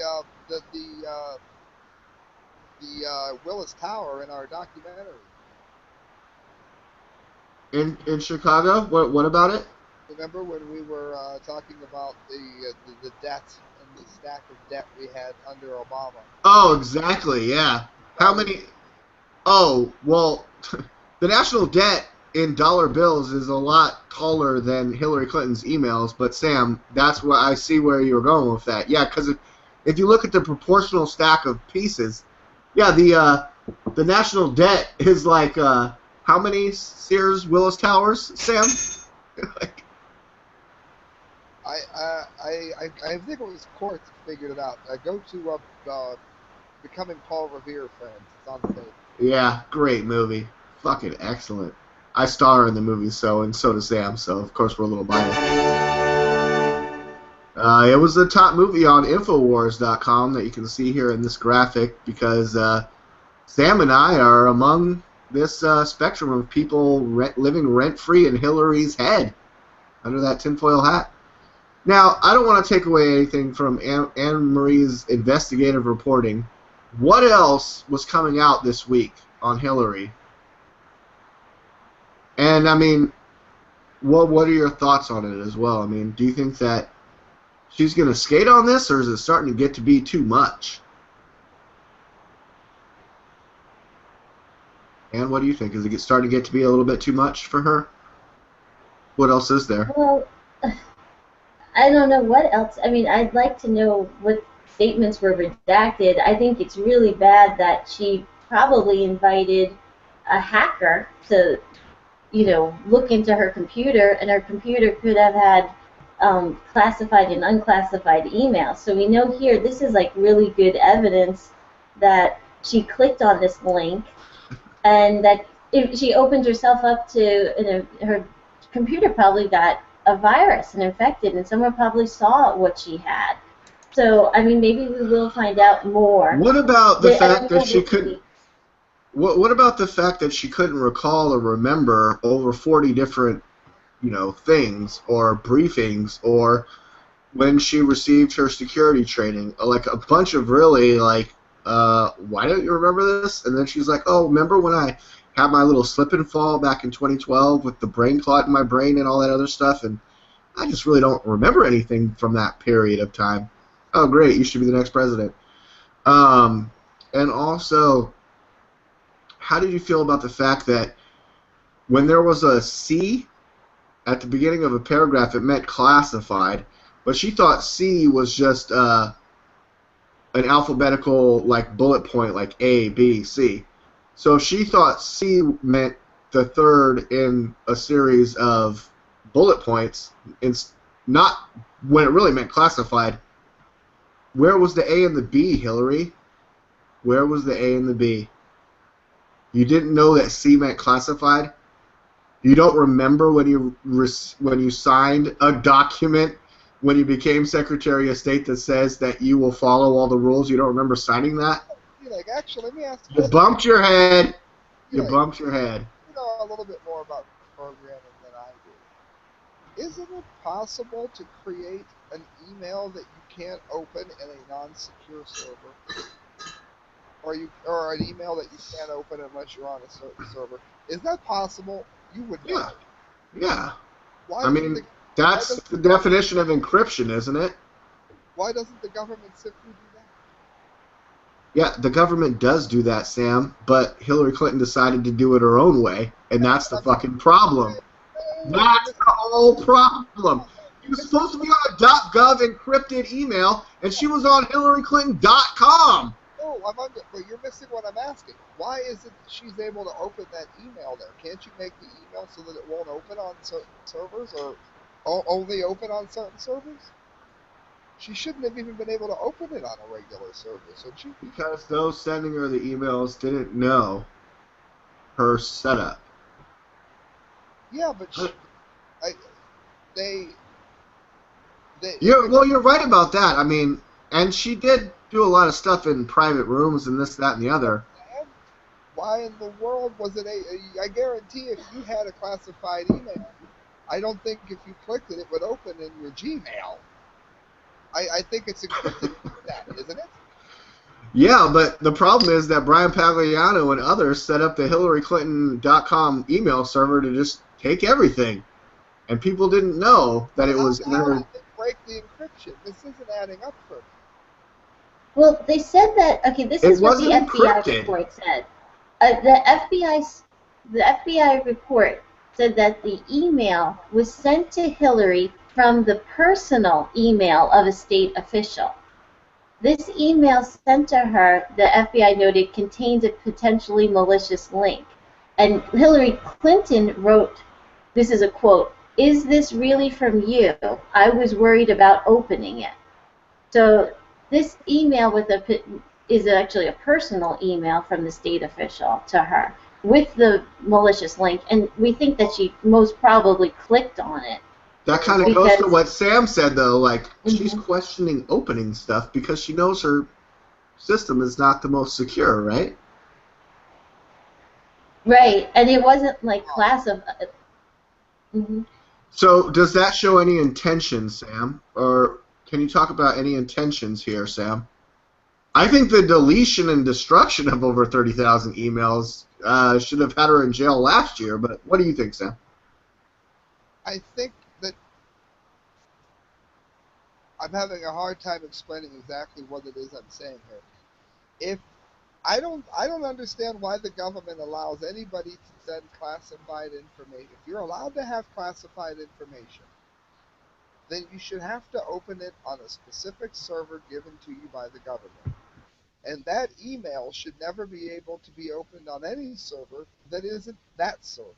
Willis Tower in our documentary. In Chicago? What about it? Remember when we were talking about the debt and the stack of debt we had under Obama? Oh, exactly, yeah. How many... Oh, well, the national debt in dollar bills is a lot taller than Hillary Clinton's emails, but Sam, that's what I see where you're going with that. Yeah, because if you look at the proportional stack of pieces, yeah, the national debt is like... how many Sears Willis Towers, Sam? I think it was Court that figured it out. Go to Becoming Paul Revere, friends. It's on the page. Yeah, great movie. Fucking excellent. I star in the movie, and so does Sam. So of course we're a little biased. It was the top movie on Infowars.com that you can see here in this graphic because Sam and I are among this spectrum of people living rent-free in Hillary's head under that tinfoil hat. Now, I don't want to take away anything from Anne Marie's investigative reporting. What else was coming out this week on Hillary? And, I mean, what are your thoughts on it as well? I mean, do you think that she's going to skate on this, or is it starting to get to be too much? And what do you think? Is it starting to get to be a little bit too much for her? What else is there? Well, I don't know what else. I mean, I'd like to know what statements were redacted. I think it's really bad that she probably invited a hacker to, look into her computer, and her computer could have had classified and unclassified emails. So we know here this is like really good evidence that she clicked on this link, and that if she opened herself up to, her computer probably got a virus and infected, and someone probably saw what she had. So, I mean, maybe we will find out more. What about the fact that she couldn't? What about the fact that she couldn't recall or remember over 40 different, things or briefings, or when she received her security training, like a bunch of really why don't you remember this? And then she's like, oh, remember when I had my little slip and fall back in 2012 with the brain clot in my brain and all that other stuff, and I just really don't remember anything from that period of time. Oh, great, you should be the next president. And also, how did you feel about the fact that when there was a C at the beginning of a paragraph, it meant classified, but she thought C was just an alphabetical bullet point, like A, B, C. So she thought C meant the third in a series of bullet points, not when it really meant classified. Where was the A and the B, Hillary? Where was the A and the B? You didn't know that C meant classified? You don't remember when you signed a document when you became Secretary of State that says that you will follow all the rules? You don't remember signing that? Actually, let me ask you. You bumped your head. You bumped your head. You know a little bit more about programming than I do. Isn't it possible to create an email that you can't open in a non-secure server? Or an email that you can't open unless you're on a certain server? Is that possible? You would know. Yeah. That's the definition of encryption, isn't it? Why doesn't the government simply do that? Yeah, the government does do that, Sam, but Hillary Clinton decided to do it her own way, and that's the fucking problem. That's the whole problem. She was supposed to be on a .gov encrypted email, and she was on HillaryClinton.com. No, but you're missing what I'm asking. Why is it that she's able to open that email there? Can't you make the email so that it won't open on certain servers, or only open on certain servers? She shouldn't have even been able to open it on a regular server, should she? Because those sending her the emails didn't know her setup. Yeah, but you're right about that. I mean, and she did do a lot of stuff in private rooms and this, that, and the other. Why in the world was it I guarantee if you had a classified email, I don't think if you clicked it, it would open in your Gmail. I think it's encrypted that, isn't it? Yeah, but the problem is that Brian Pagliano and others set up the HillaryClinton.com email server to just take everything. And people didn't know that it was... break the encryption. This isn't adding up for me. Well, they said that... Okay, this is what the FBI report said. The FBI report said that the email was sent to Hillary from the personal email of a state official. This email sent to her, the FBI noted, contains a potentially malicious link. And Hillary Clinton wrote, this is a quote, "Is this really from you? I was worried about opening it." So this email is actually a personal email from the state official to her. with the malicious link, and we think that she most probably clicked on it. That kind of goes to Because- what Sam said, though. Like, she's Mhm. questioning opening stuff because she knows her system is not the most secure, right? Right, and it wasn't like classified. Mm-hmm. So, does that show any intentions, Sam? Or can you talk about any intentions here, Sam? I think the deletion and destruction of over 30,000 emails should have had her in jail last year, but what do you think, Sam? I think that I'm having a hard time explaining exactly what it is I'm saying here. If I don't understand why the government allows anybody to send classified information. If you're allowed to have classified information, then you should have to open it on a specific server given to you by the government. And that email should never be able to be opened on any server that isn't that server.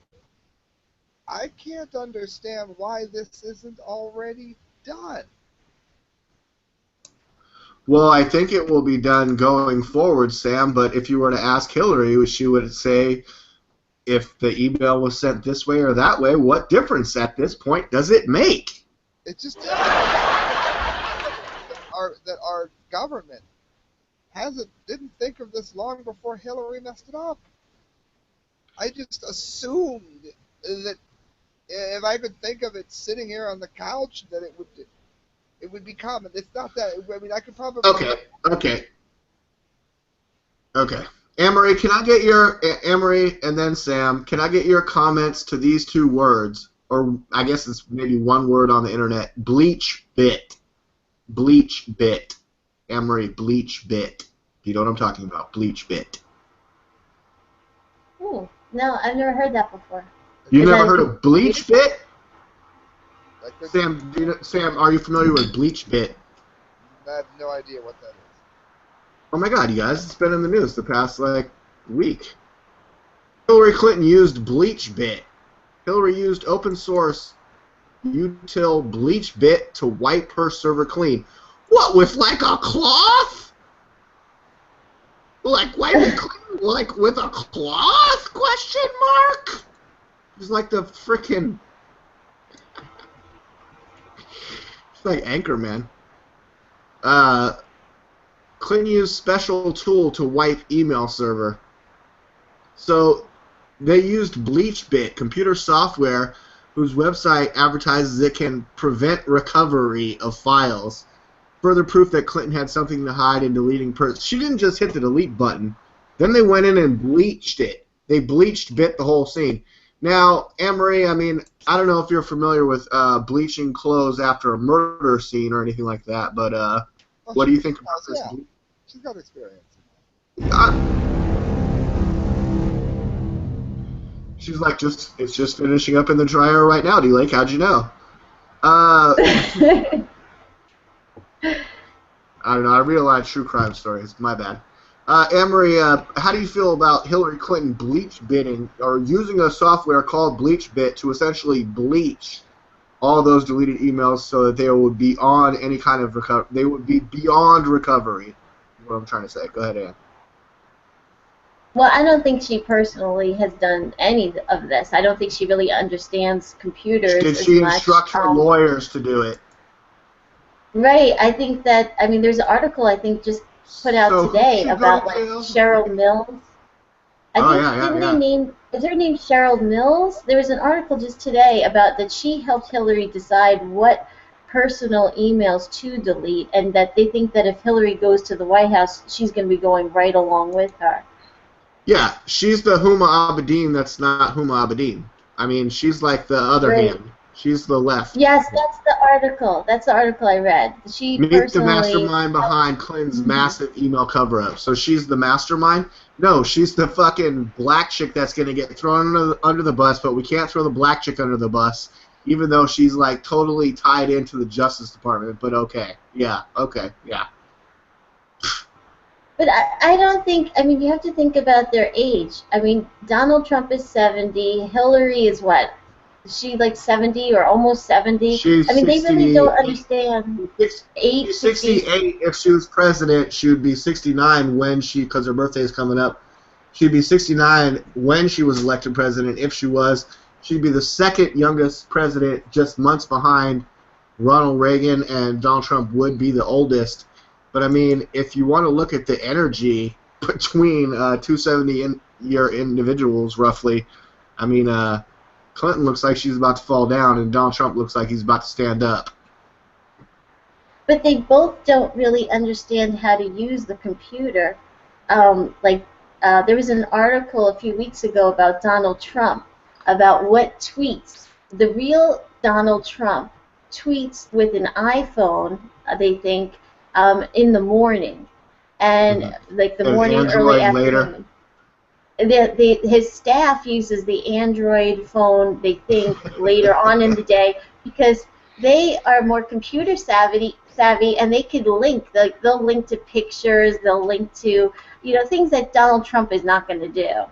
I can't understand why this isn't already done. Well, I think it will be done going forward, Sam, but if you were to ask Hillary, she would say, if the email was sent this way or that way, what difference at this point does it make? It just that our government didn't think of this long before Hillary messed it up. I just assumed that if I could think of it sitting here on the couch, that it would be common. It's not that. I mean, I could probably. Okay. Amory, can I get your Amory and then Sam? Can I get your comments to these two words, or I guess it's maybe one word on the internet? Bleach bit. Amory, bleach bit. You know what I'm talking about? Bleach bit. Ooh, no, I've never heard that before. You Is never that- heard of bleach bit? I could, Sam, are you familiar with bleach bit? I have no idea what that is. Oh my God, you guys! It's been in the news the past week. Hillary Clinton used BleachBit. Hillary used open source util BleachBit to wipe her server clean. What, with like a cloth? Like wipe it clean, like with a cloth? Question mark. It's like the frickin'. It's like Anchorman. Clinton used special tool to wipe email server. So they used BleachBit, computer software whose website advertises it can prevent recovery of files. Further proof that Clinton had something to hide in deleting She didn't just hit the delete button. Then they went in and bleached it. They bleached bit the whole scene. Now, Amory, I mean, I don't know if you're familiar with bleaching clothes after a murder scene or anything like that, but what do you think about this? Yeah, she's got experience. She's like, it's just finishing up in the dryer right now, D-Lake. How'd you know? I don't know. I read a lot of true crime stories. My bad. Amory, how do you feel about Hillary Clinton bleach bitting or using a software called BleachBit to essentially bleach all those deleted emails so that they would be on any kind of recovery? They would be beyond recovery. What I'm trying to say. Go ahead, Ann. Well, I don't think she personally has done any of this. I don't think she really understands computers Did as she much. instruct her lawyers to do it? Right. I think that, I mean, there's an article I think just put out So today who should about go to like jail? Cheryl Mills. Oh, I think, yeah, didn't yeah. they name, is her name Cheryl Mills? There was an article just today about that she helped Hillary decide what personal emails to delete, and that they think that if Hillary goes to the White House, she's going to be going right along with her. Yeah, she's the Huma Abedin that's not Huma Abedin. I mean, she's like the other Right. hand. She's the left. Yes, that's the article. That's the article I read. She Meet the personally mastermind behind Clinton's massive email cover-up. So she's the mastermind? No, she's the fucking black chick that's going to get thrown under the bus, but we can't throw the black chick under the bus, even though she's, like, totally tied into the Justice Department. But okay. Yeah, okay, yeah. But I don't think, I mean, you have to think about their age. I mean, Donald Trump is 70. Hillary is what? Is she like 70 or almost 70? She's I mean, they really don't 68. understand She's age. 68. If she was president, she would be 69 when because her birthday is coming up. She'd be 69 when she was elected president. If she was, she'd be the second youngest president, just months behind Ronald Reagan, and Donald Trump would be the oldest. But I mean, if you want to look at the energy between two 70-year individuals, roughly, I mean, Clinton looks like she's about to fall down, and Donald Trump looks like he's about to stand up. But they both don't really understand how to use the computer. There was an article a few weeks ago about Donald Trump, about what tweets. The real Donald Trump tweets with an iPhone, they think, in the morning, and like the morning, early afternoon. His staff uses the Android phone, they think, later on in the day, because they are more computer savvy, and they could link. They'll link to pictures, they'll link to, things that Donald Trump is not going to do.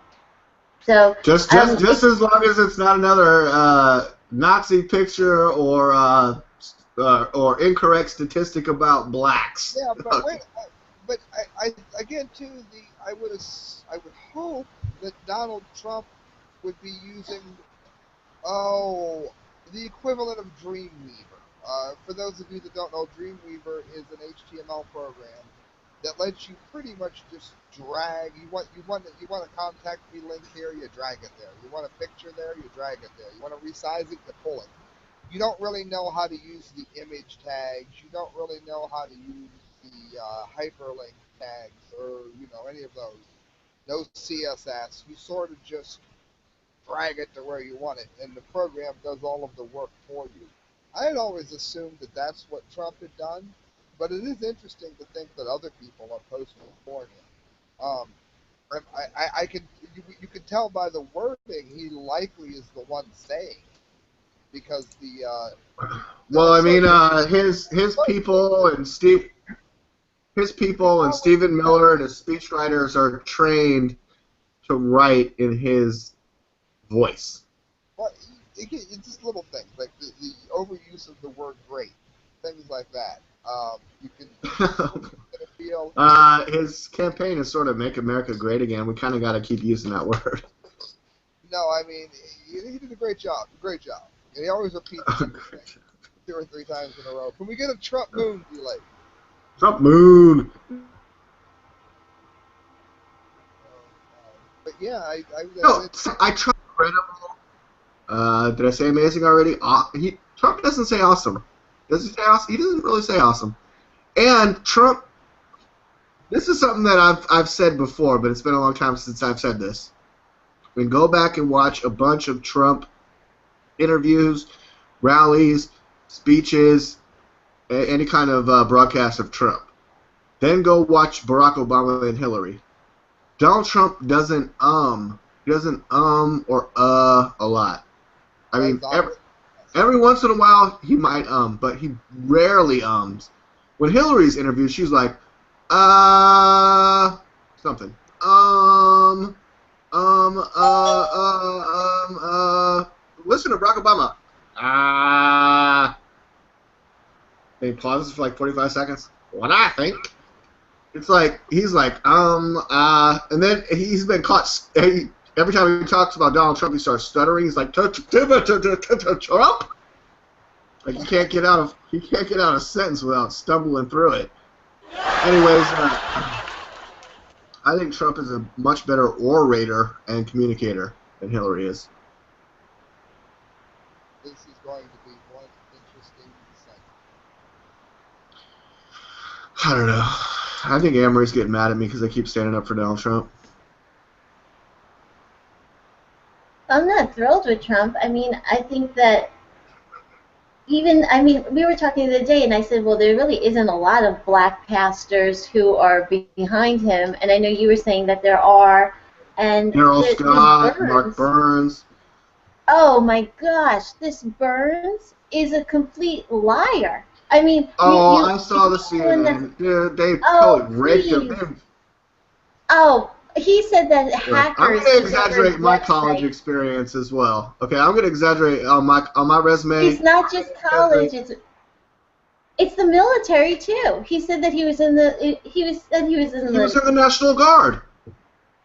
So just as long as it's not another Nazi picture or incorrect statistic about blacks. Yeah, but wait, but I again too, I would hope that Donald Trump would be using the equivalent of Dreamweaver. For those of you that don't know, Dreamweaver is an HTML program that lets you pretty much just drag. You want a contact me link here, you drag it there. You want a picture there, you drag it there. You want to resize it, you pull it. You don't really know how to use the image tags. You don't really know how to use the hyperlink tags or any of those. No CSS. You sort of just drag it to where you want it, and the program does all of the work for you. I had always assumed that that's what Trump had done, but it is interesting to think that other people are posting for him. You can tell by the wording he likely is the one saying, because well, I mean, his people and Stephen Miller and his speechwriters are trained to write in his voice. Well, it's just little things like the overuse of the word "great," things like that. You can feel. His campaign is sort of "Make America Great Again." We kind of got to keep using that word. No, I mean he did a great job. Great job. And he always repeats it 2 or 3 times in a row. Can we get a Trump moon delay? Trump moon. But yeah, I Trump incredible. Did I say amazing already? Trump doesn't say awesome. Does he say awesome? He doesn't really say awesome. And Trump, this is something that I've said before, but it's been a long time since I've said this. We can go back and watch a bunch of Trump interviews, rallies, speeches, any kind of broadcast of Trump. Then go watch Barack Obama and Hillary. Donald Trump doesn't or a lot. I mean, every once in a while he might but he rarely ums. When Hillary's interviewed, she's like, something. Listen to Barack Obama. Then he pauses for like 45 seconds. What I think? It's like, he's like, and then he's been caught, every time he talks about Donald Trump, he starts stuttering. He's like, Trump? Like, he can't get out a sentence without stumbling through it. Anyways, I think Trump is a much better orator and communicator than Hillary is. This is going to be one interesting segment. I don't know. I think Amory's getting mad at me because I keep standing up for Donald Trump. I'm not thrilled with Trump. I mean, I think that we were talking the other day, and I said, well, there really isn't a lot of black pastors who are behind him, and I know you were saying that there are. And Daryl Scott, Mark Burns. Oh my gosh, this Burns is a complete liar. I mean, I saw the CNN. They totally raped him. Oh, he said that hackers. I'm going to exaggerate my college experience as well. Okay, I'm going to exaggerate on my resume. It's not just college. It's the military too. He said that he was in the. He was in the National Guard.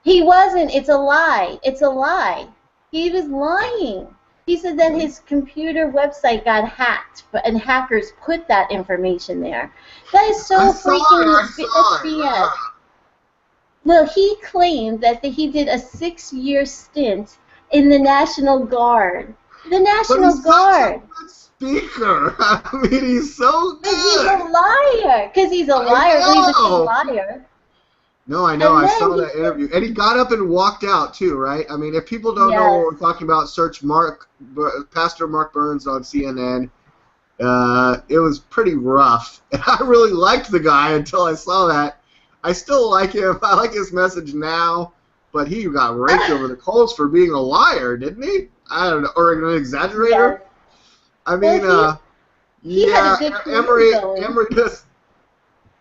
He wasn't. It's a lie. It's a lie. He was lying. He said that his computer website got hacked, and hackers put that information there. That is so I saw freaking it. I saw it. BS. Yeah. Well, he claimed that he did a 6-year stint in the National Guard. The But National he's Guard. such a good speaker. I mean, he's so But he's a good. liar. Because he's a liar. He's a know. good liar. No, I know. And I then saw he that interview, and he got up and walked out too, right? I mean, if people don't know what we're talking about, search Pastor Mark Burns on CNN. It was pretty rough. And I really liked the guy until I saw that. I still like him. I like his message now, but he got raked over the coals for being a liar, didn't he? I don't know, or an exaggerator. Yes. I mean, he yeah, had a good career going.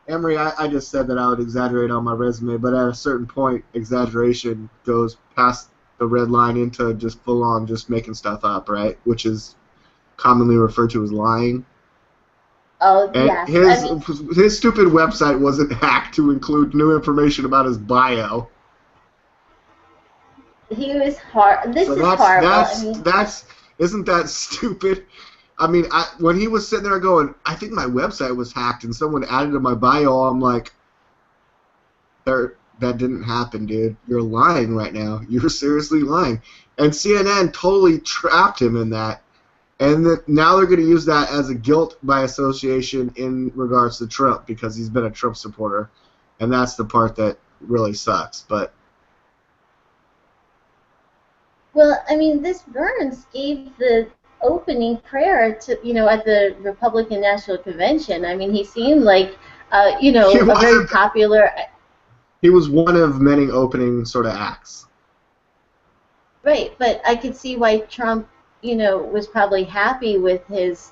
Emory, I just said that I would exaggerate on my resume, but at a certain point, exaggeration goes past the red line into just full-on just making stuff up, right? Which is commonly referred to as lying. Oh, And yes. his stupid website wasn't hacked to include new information about his bio. He was hard. This So is horrible. Isn't that stupid? I mean, when he was sitting there going, I think my website was hacked and someone added to my bio, I'm like, that didn't happen, dude. You're lying right now. You're seriously lying. And CNN totally trapped him in that. And now they're going to use that as a guilt by association in regards to Trump because he's been a Trump supporter. And that's the part that really sucks. But Well, I mean, this Burns gave the opening prayer to, at the Republican National Convention. I mean, he seemed like, a very popular. He was one of many opening sort of acts. Right, but I could see why Trump, was probably happy with his,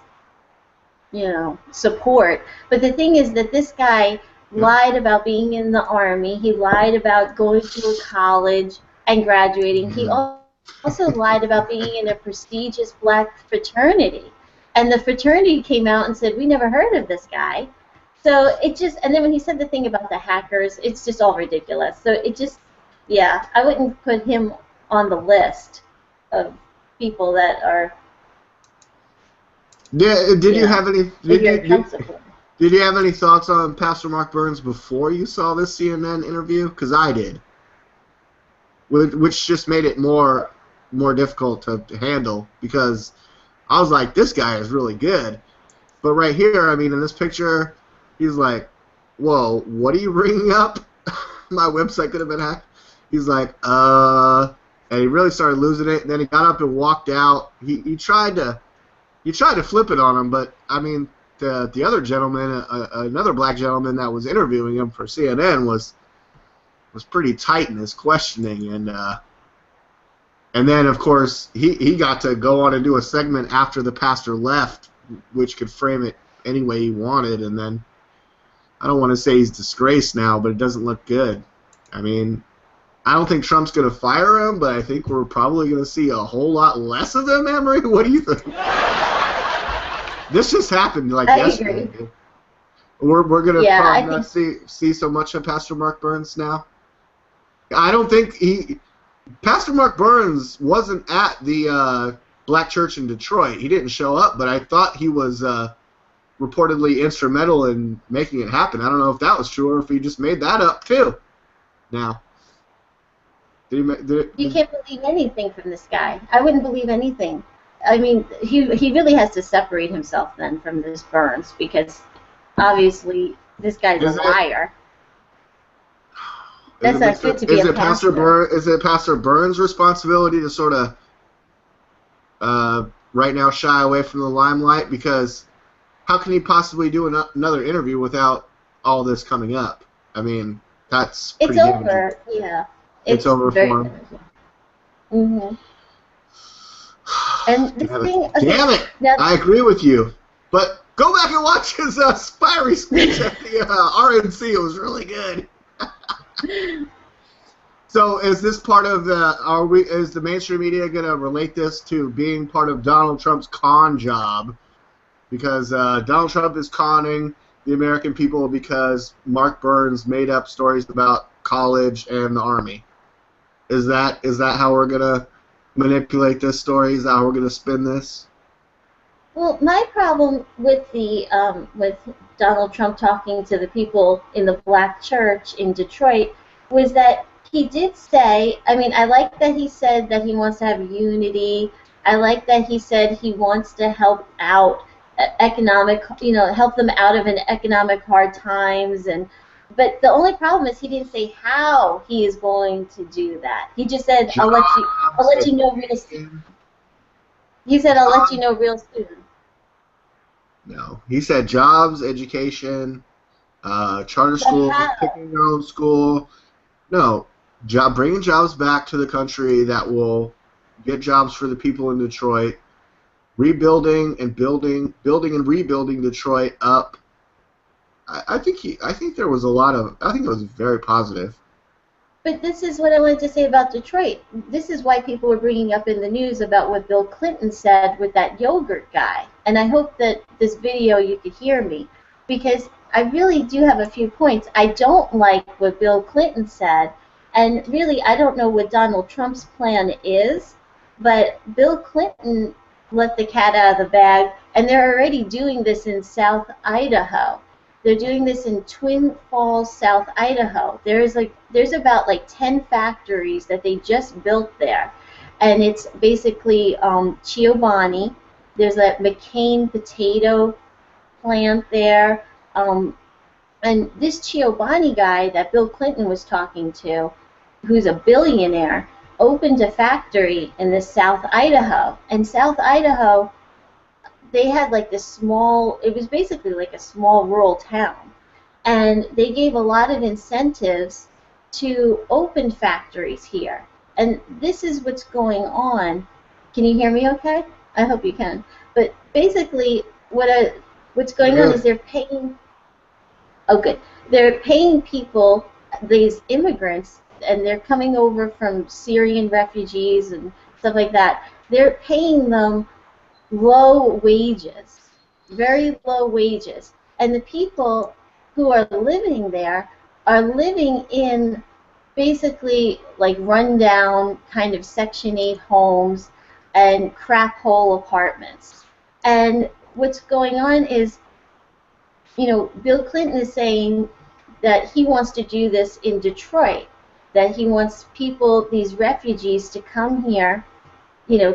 support. But the thing is that this guy lied about being in the Army. He lied about going to a college and graduating. He also lied about being in a prestigious black fraternity. And the fraternity came out and said, we never heard of this guy. So and then when he said the thing about the hackers, it's just all ridiculous. So I wouldn't put him on the list of people that are. Yeah, did you have any? Did you have any thoughts on Pastor Mark Burns before you saw this CNN interview? Because I did, which just made it more difficult to handle because I was like, this guy is really good. But right here, I mean, in this picture, he's like, whoa, what are you bringing up? My website could have been hacked. He's like, and he really started losing it. And then he got up and walked out. He tried to flip it on him, but I mean, the other gentleman, another black gentleman that was interviewing him for CNN was pretty tight in his questioning, and then of course he got to go on and do a segment after the pastor left, which could frame it any way he wanted, and then I don't want to say he's disgraced now, but it doesn't look good. I mean, I don't think Trump's going to fire him, but I think we're probably going to see a whole lot less of him, Emory. What do you think? This just happened yesterday. Agree. We're going to probably I not see so much of Pastor Mark Burns now. I don't think Pastor Mark Burns wasn't at the black church in Detroit. He didn't show up, but I thought he was reportedly instrumental in making it happen. I don't know if that was true or if he just made that up too. Now, you can't believe anything from this guy. I wouldn't believe anything. I mean, he really has to separate himself then from this Burns because obviously this guy's a liar. That's not good to be a pastor. Is it Pastor Burns' responsibility to sort of right now shy away from the limelight? Because how can he possibly do another interview without all this coming up? I mean, that's pretty It's over, yeah. It's over for him. Mm-hmm. And this Damn it! I agree with you. But go back and watch his Spirey speech at the RNC. It was really good. So is this part of is the mainstream media going to relate this to being part of Donald Trump's con job? Because Donald Trump is conning the American people because Mark Burns made up stories about college and the Army. Is that how we're gonna manipulate this story? Is that how we're gonna spin this? Well, my problem with Donald Trump talking to the people in the black church in Detroit was that he did say, I mean, I like that he said that he wants to have unity. I like that he said he wants to help out economic, help them out of an economic hard times, and but the only problem is he didn't say how he is going to do that. He just said, I'll let you know real soon. He said, I'll let you know real soon. No, he said jobs, education, charter schools, picking your own school. No, bringing jobs back to the country that will get jobs for the people in Detroit, rebuilding and building and rebuilding Detroit up. I think there was a lot of. I think it was very positive. But this is what I wanted to say about Detroit. This is why people were bringing up in the news about what Bill Clinton said with that yogurt guy. And I hope that this video you could hear me, because I really do have a few points. I don't like what Bill Clinton said, and really I don't know what Donald Trump's plan is, but Bill Clinton let the cat out of the bag, and they're already doing this in South Idaho. They're doing this in Twin Falls, South Idaho. There's about 10 factories that they just built there, and it's basically Chobani. There's a McCain potato plant there, and this Chobani guy that Bill Clinton was talking to, who's a billionaire, opened a factory in the South Idaho, and South Idaho, they had this small, it was basically like a small rural town, and they gave a lot of incentives to open factories here. And this is what's going on. Can you hear me okay? I hope you can. But basically what's going on is they're paying, oh good, they're paying people, these immigrants, and they're coming over from Syrian refugees and stuff like that. They're paying them low wages, very low wages, and the people who are living there are living in basically rundown kind of Section 8 homes and crap hole apartments. And what's going on is, Bill Clinton is saying that he wants to do this in Detroit, that he wants people, these refugees, to come here,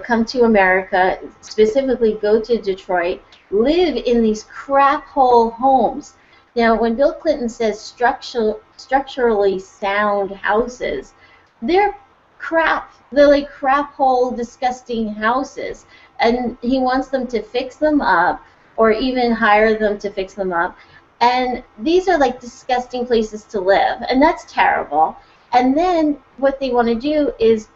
come to America, specifically go to Detroit, live in these crap hole homes. Now, when Bill Clinton says structurally sound houses, they're crap. They're like crap hole, disgusting houses. And he wants them to fix them up, or even hire them to fix them up. And these are disgusting places to live, and that's terrible. And then what they want to do is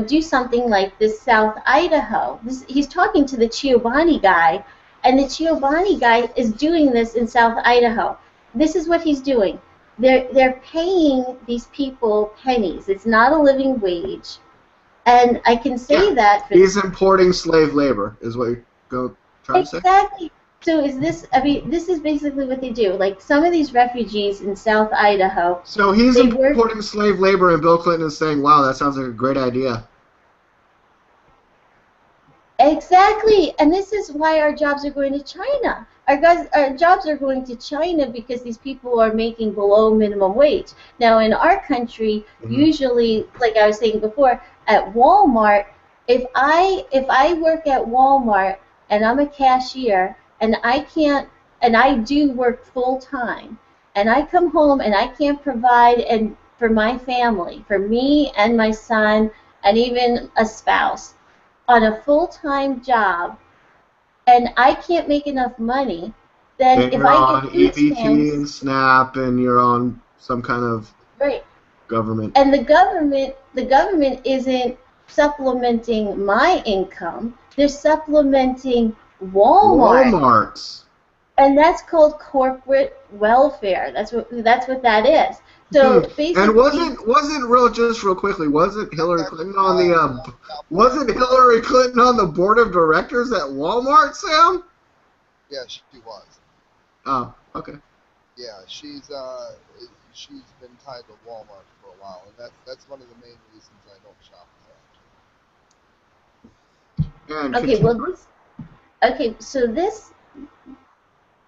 do something like this South Idaho. He's talking to the Chobani guy, and the Chobani guy is doing this in South Idaho. This is what he's doing. They're paying these people pennies. It's not a living wage. And I can say that. He's importing slave labor, is what you're trying to say? Exactly. So this is basically what they do. Some of these refugees in South Idaho. So he's importing slave labor, and Bill Clinton is saying, wow, that sounds like a great idea. Exactly. And this is why our jobs are going to China. Our jobs are going to China because these people are making below minimum wage. Now, in our country, usually, like I was saying before, at Walmart, if I work at Walmart and I'm a cashier, and I do work full time, and I come home and I can't provide for my family, for me and my son, and even a spouse, on a full-time job, and I can't make enough money, then if you're I on get food EBT stamps, and SNAP, and you're on some kind of government. And the government isn't supplementing my income; they're supplementing Walmart's. And that's called corporate welfare. That's what that is. So basically, and wasn't real quickly, wasn't Hillary Clinton on the board of directors at Walmart, Sam? Yeah, she was. Oh, okay. Yeah, she's been tied to Walmart for a a while, and that's one of the main reasons I don't shop there. And Okay, well, so this,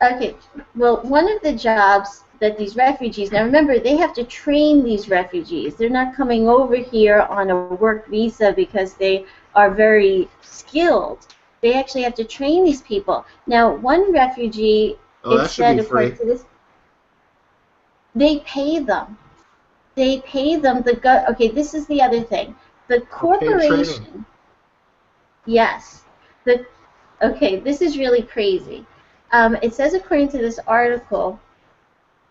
okay, well, one of the jobs that these refugees, now remember, they have to train these refugees. They're not coming over here on a work visa because they are very skilled. They actually have to train these people. Now, one refugee, that it should be said, according free. to this, they pay them. They pay them. Okay, this is the other thing. The Paid training. corporation, yes. Okay, this is really crazy. It says, according to this article,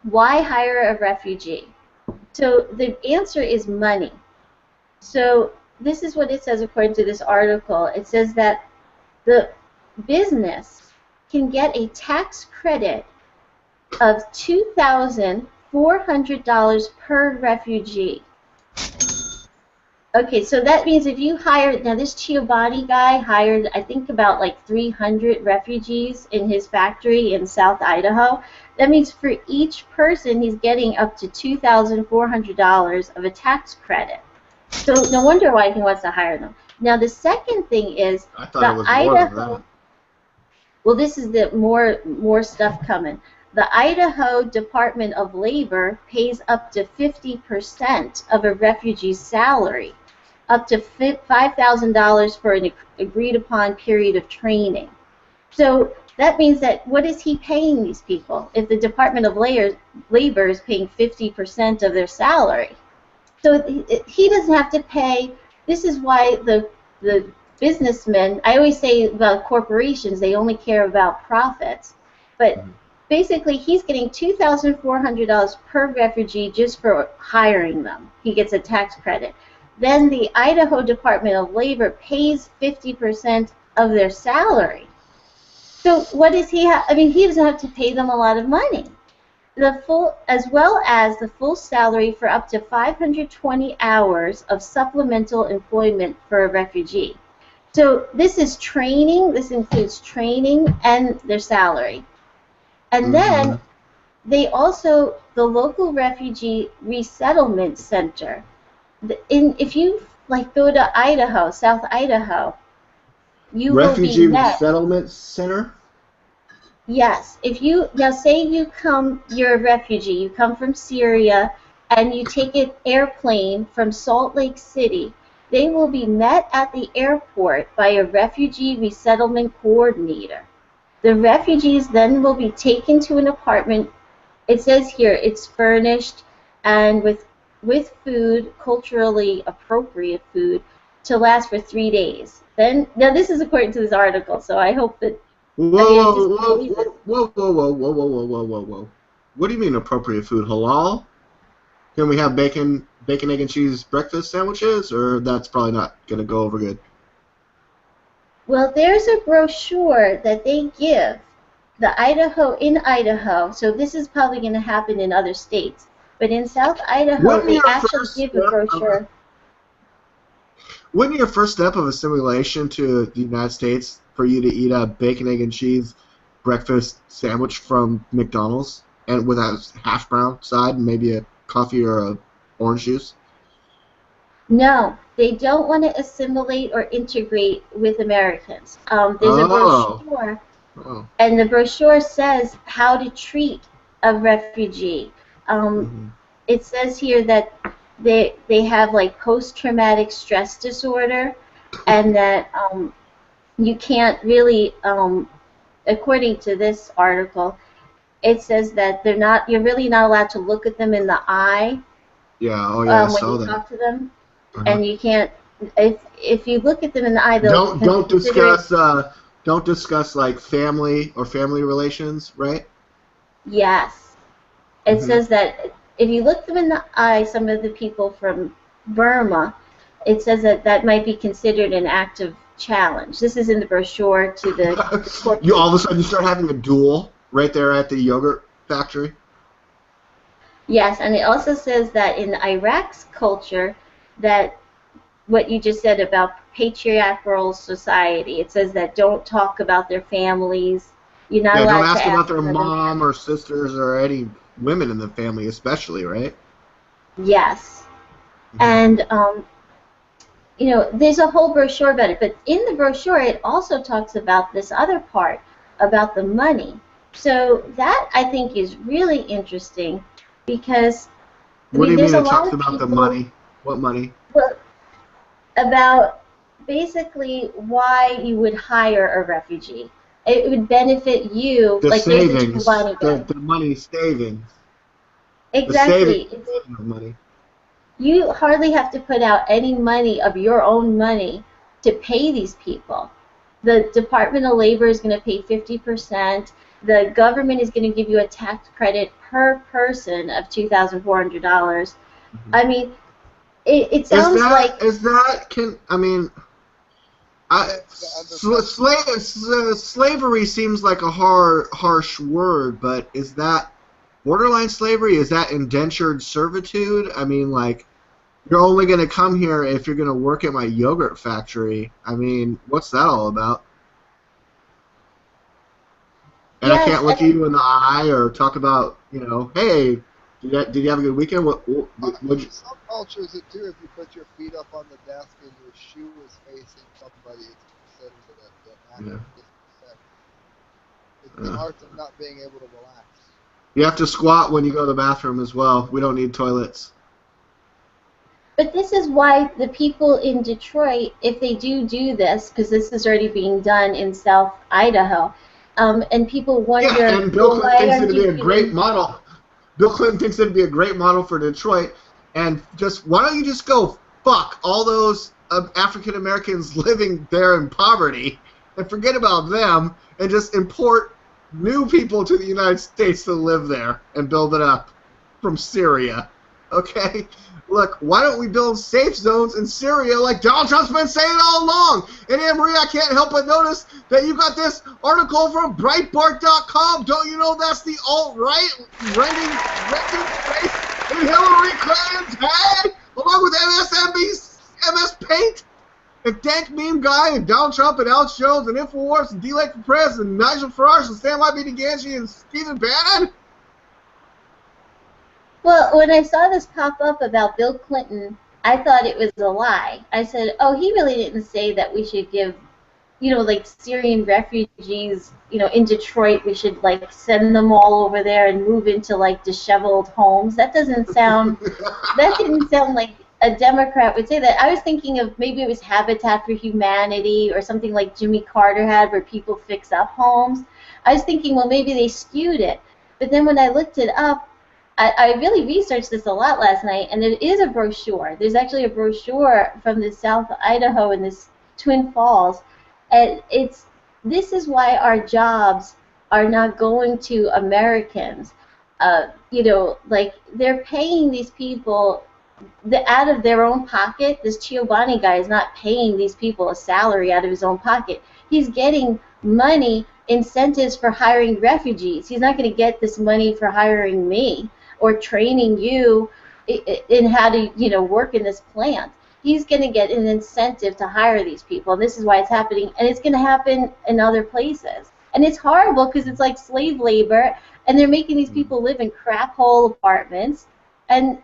why hire a refugee? So the answer is money. So this is what it says according to this article. It says that the business can get a tax credit of $2,400 per refugee. Okay, so that means if you hire, now this Chiobani guy hired, I think, about like 300 refugees in his factory in South Idaho. That means for each person, he's getting up to $2,400 of a tax credit. So no wonder why he wants to hire them. Now the second thing is I thought it was more than that. well, this is the more stuff coming. The Idaho Department of Labor pays up to 50% of a refugee's salary, up to $5,000 for an agreed-upon period of training. So that means that what is he paying these people if the Department of Labor is paying 50% of their salary? So he doesn't have to pay. This is why the businessmen, I always say about corporations, they only care about profits. But basically, he's getting $2,400 per refugee just for hiring them. He gets a tax credit. Then the Idaho Department of Labor pays 50% of their salary. So what does he have? I mean, he doesn't have to pay them a lot of money. As well as the full salary for up to 520 hours of supplemental employment for a refugee. So this is training. This includes training and their salary. And then they also, the local refugee resettlement center. If you like go to Idaho, South Idaho, you Refugee will be met. Resettlement Center? Yes. If you now say you're a refugee, you come from Syria, and you take an airplane from Salt Lake City, they will be met at the airport by a refugee resettlement coordinator. The refugees then will be taken to an apartment. It says here it's furnished and with food, culturally appropriate food, to last for 3 days. Now this is according to this article, so I hope that. Whoa. What do you mean appropriate food? Halal? Can we have bacon, egg, and cheese breakfast sandwiches, or that's probably not going to go over good? Well, there's a brochure that they give in Idaho, so this is probably going to happen in other states, but in South Idaho, they actually give a brochure. Wouldn't your first step of assimilation to the United States for you to eat a bacon, egg, and cheese breakfast sandwich from McDonald's and with a hash brown side and maybe a coffee or a orange juice? No, they don't want to assimilate or integrate with Americans. There's a brochure, and the brochure says how to treat a refugee. It says here that they have like post-traumatic stress disorder, and that you can't really, according to this article, it says that you're really not allowed to look at them in the eye. Yeah, I saw that. When you talk to them, and you can't. If you look at them in the eye, don't discuss like family or family relations, right? Yes, it says that if you look them in the eye, some of the people from Burma, it says that might be considered an act of challenge. This is in the brochure to the. You all of a sudden you start having a duel right there at the yogurt factory. Yes, and it also says that in Iraq's culture, that what you just said about patriarchal society, it says that don't talk about their families. You're not allowed don't ask to about their mom or sisters or any women in the family, especially, right? Yes. And there's a whole brochure about it, but in the brochure it also talks about this other part about the money. So that I think is really interesting because What do you there's mean a it lot talks of about the people money? What money? well, about basically why you would hire a refugee. It would benefit you, The like there's the savings, Chobani the, guy. the money savings, the savings Exactly. of money. You hardly have to put out any money of your own money to pay these people. The Department of Labor is going to pay 50%. The government is going to give you a tax credit per person of $2,400. I mean, it sounds like Slavery seems like a harsh word, but is that borderline slavery? Is that indentured servitude? I mean, like, you're only going to come here if you're going to work at my yogurt factory. I mean, what's that all about? And I yes, can't look you in the eye or talk about, hey, did you have a good weekend? Some cultures it too. If you put your feet up on the desk and your shoe is facing somebody, it's considered an act of disrespect. It's the art of not being able to relax. You have to squat when you go to the bathroom as well. We don't need toilets. but this is why the people in Detroit, if they do this, because this is already being done in South Idaho, and people wonder, Yeah, and Bill well, Clinton why thinks aren't it'd you be a great giving... model. Bill Clinton thinks it'd be a great model for Detroit. And why don't you just go fuck all those African Americans living there in poverty and forget about them and just import new people to the United States to live there and build it up from Syria. Okay? Look, why don't we build safe zones in Syria like Donald Trump's been saying all along? And Anne-Marie, I can't help but notice that you got this article from Breitbart.com. Don't you know that's the alt-right renting space in Hillary Clinton's head? Along with MS Paint, and Dank Meme Guy, and Donald Trump, and Alex Jones, and InfoWars, and D-Lake for Press, and Nigel Farage, and Sam Ganji, and Stephen Bannon? Well, when I saw this pop up about Bill Clinton, I thought it was a lie. I said, oh, he really didn't say that we should give, like Syrian refugees, in Detroit, we should, like, send them all over there and move into, like, disheveled homes. That didn't sound like a Democrat would say that. I was thinking of maybe it was Habitat for Humanity or something like Jimmy Carter had where people fix up homes. I was thinking, well, maybe they skewed it. But then when I looked it up, I really researched this a lot last night, and there is a brochure. There's actually a brochure from the South Idaho in this Twin Falls, and this is why our jobs are not going to Americans. Like they're paying these people out of their own pocket. This Chobani guy is not paying these people a salary out of his own pocket. He's getting money, incentives for hiring refugees. He's not going to get this money for hiring me or training you in how to, work in this plant. He's going to get an incentive to hire these people. And this is why it's happening. And it's going to happen in other places. And it's horrible because it's like slave labor, and they're making these people live in crap hole apartments. And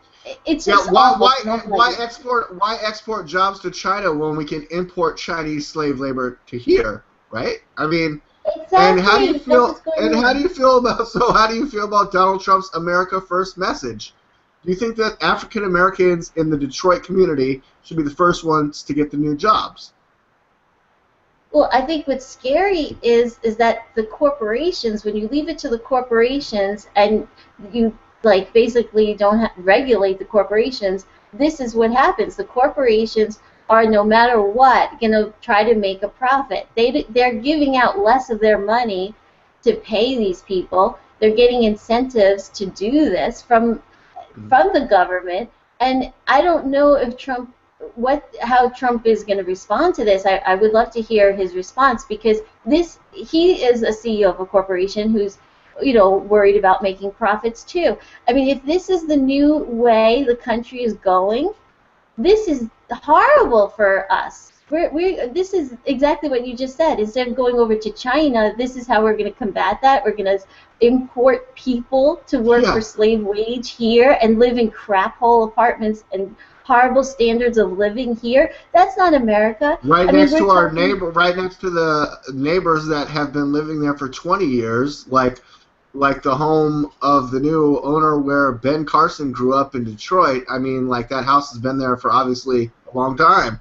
it's just why export jobs to China when we can import Chinese slave labor to here, right? I mean, exactly. And how do you feel about Donald Trump's America First message? Do you think that African Americans in the Detroit community should be the first ones to get the new jobs? Well, I think what's scary is that the corporations, when you leave it to the corporations and you basically don't regulate the corporations, this is what happens. The corporations are, no matter what, going to try to make a profit. They're giving out less of their money to pay these people. They're getting incentives to do this from the government. And I don't know if how Trump is going to respond to this. I would love to hear his response, because he is a CEO of a corporation who's worried about making profits too. I mean, if this is the new way the country is going, this is horrible for us. This is exactly what you just said. Instead of going over to China, this is how we're going to combat that. We're going to import people to work for slave wage here and live in crap hole apartments and horrible standards of living here. That's not America. Right I mean, next we're to our talking- neighbor, right next to the neighbors that have been living there for 20 years, like the home of the new owner where Ben Carson grew up in Detroit. I mean, like that house has been there for obviously a long time.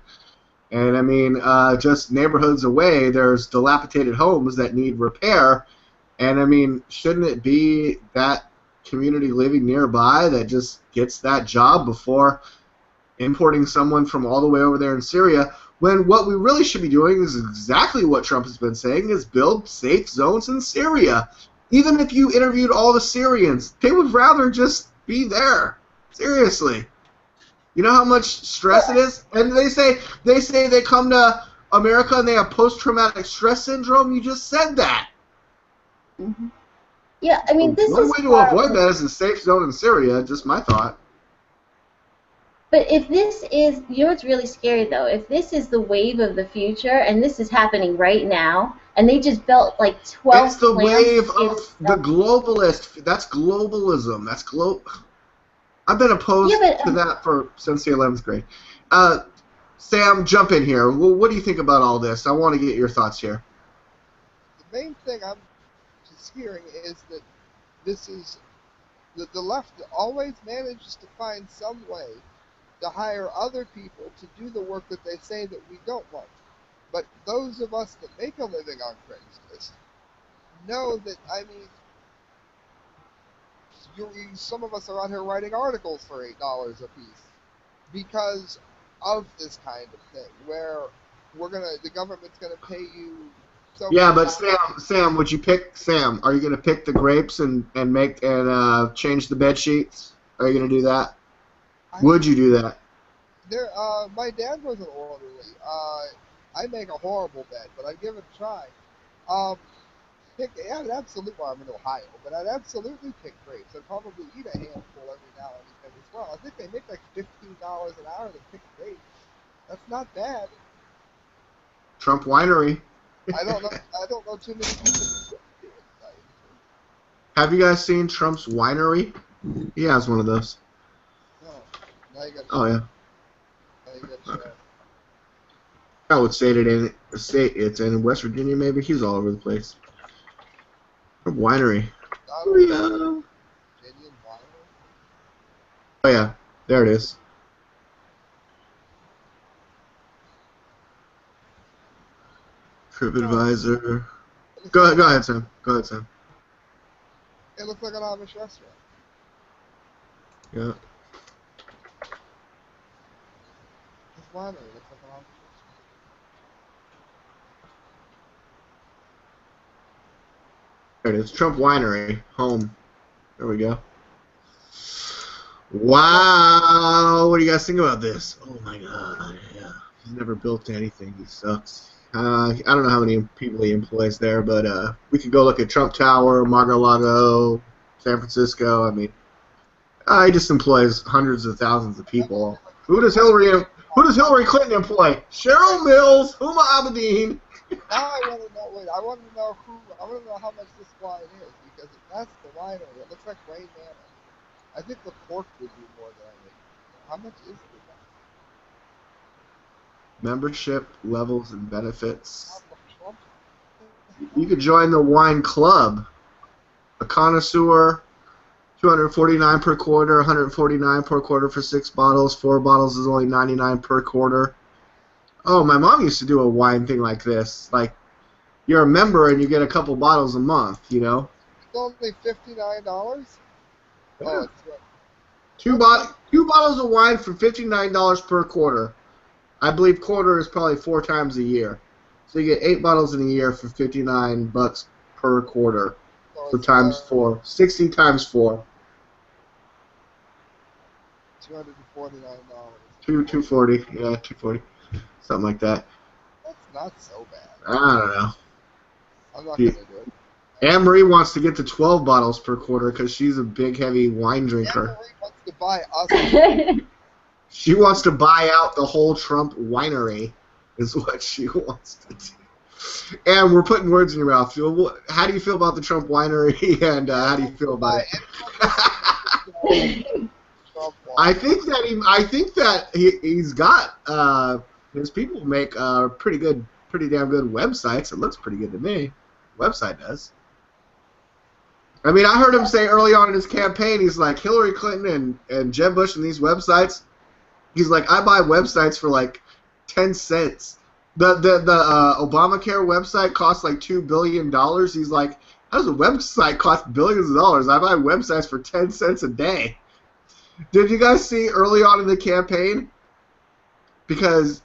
And I mean, just neighborhoods away, there's dilapidated homes that need repair. And I mean, shouldn't it be that community living nearby that just gets that job before importing someone from all the way over there in Syria, when what we really should be doing is exactly what Trump has been saying, is build safe zones in Syria. Even if you interviewed all the Syrians, they would rather just be there. Seriously. You know how much stress it is? And they say they come to America and they have post-traumatic stress syndrome. You just said that. Mhm. Yeah, I mean, this One is way to horrible. avoid that is a safe zone in Syria, just my thought. But if this is, you know what's really scary though? If this is the wave of the future, and this is happening right now, and they just built like 12 It's the plants wave in- of the globalist. That's globalism. That's I've been opposed Yeah, but, to that since the 11th grade. Sam, jump in here. What do you think about all this? I want to get your thoughts here. The main thing I'm just hearing is that this is that the left always manages to find some way to hire other people to do the work that they say that we don't want. But those of us that make a living on Craigslist know that, I mean, some of us are out here writing articles for $8 a piece because of this kind of thing, where the government's gonna pay you. So Yeah, much but Sam, would you pick Sam? Are you going to pick the grapes and change the bed sheets? Are you going to do that? Would you do that? My dad was an orderly. I make a horrible bed, but I'd give it a try. I'd absolutely. Well, I'm in Ohio, but I'd absolutely pick grapes. I'd probably eat a handful every now and then as well. I think they make like $15 an hour to pick grapes. That's not bad. Trump Winery. I don't know too many people who do it. Have you guys seen Trump's Winery? He has one of those. No. Now you got. Oh yeah. Now you got. I would say it's in West Virginia. Maybe he's all over the place. Trump Winery. Oh yeah. Virginian wine. Oh yeah. There it is. TripAdvisor. Go ahead, Sam. It looks like an Amish restaurant. Yeah. This winery looks like an Amish restaurant. There it is. Trump Winery. Home. There we go. Wow. What do you guys think about this? Oh my god. Yeah. He's never built anything. He sucks. I don't know how many people he employs there, but we could go look at Trump Tower, Mar-a-Lago, San Francisco. I mean, he just employs hundreds of thousands of people. Who does Hillary Clinton employ? Cheryl Mills, Huma Abedin. Now I want to know. Wait, I want to know how much this wine is, because if that's the winery, it looks like Ray Manning. I think the pork would be more than I think. How much is the wine? Membership levels and benefits. Trump? You could join the wine club. A connoisseur, $249 per quarter, $149 per quarter for 6 bottles. 4 bottles is only $99 per quarter. Oh, my mom used to do a wine thing like this. Like, you're a member and you get a couple bottles a month, you know? It's only $59. Oh, it's what? Two bottles of wine for $59 per quarter. I believe quarter is probably 4 times a year. So you get 8 bottles in a year for $59 per quarter. So times 4. 60 times 4. $249. $240. Yeah, $240. Something like that. That's not so bad. I don't know. I'm not gonna do it. Anne Marie wants to get to 12 bottles per quarter because she's a big, heavy wine drinker. Anne Marie wants to buy us. She wants to buy out the whole Trump winery, is what she wants to do. And we're putting words in your mouth. How do you feel about the Trump winery, and how do you feel about it? Trump I think that he's got his people make pretty damn good websites. It looks pretty good to me. Website does. I mean, I heard him say early on in his campaign, he's like, Hillary Clinton and Jeb Bush and these websites. He's like, I buy websites for like 10 cents. The Obamacare website costs like $2 billion. He's like, how does a website cost billions of dollars? I buy websites for 10 cents a day. Did you guys see early on in the campaign? Because,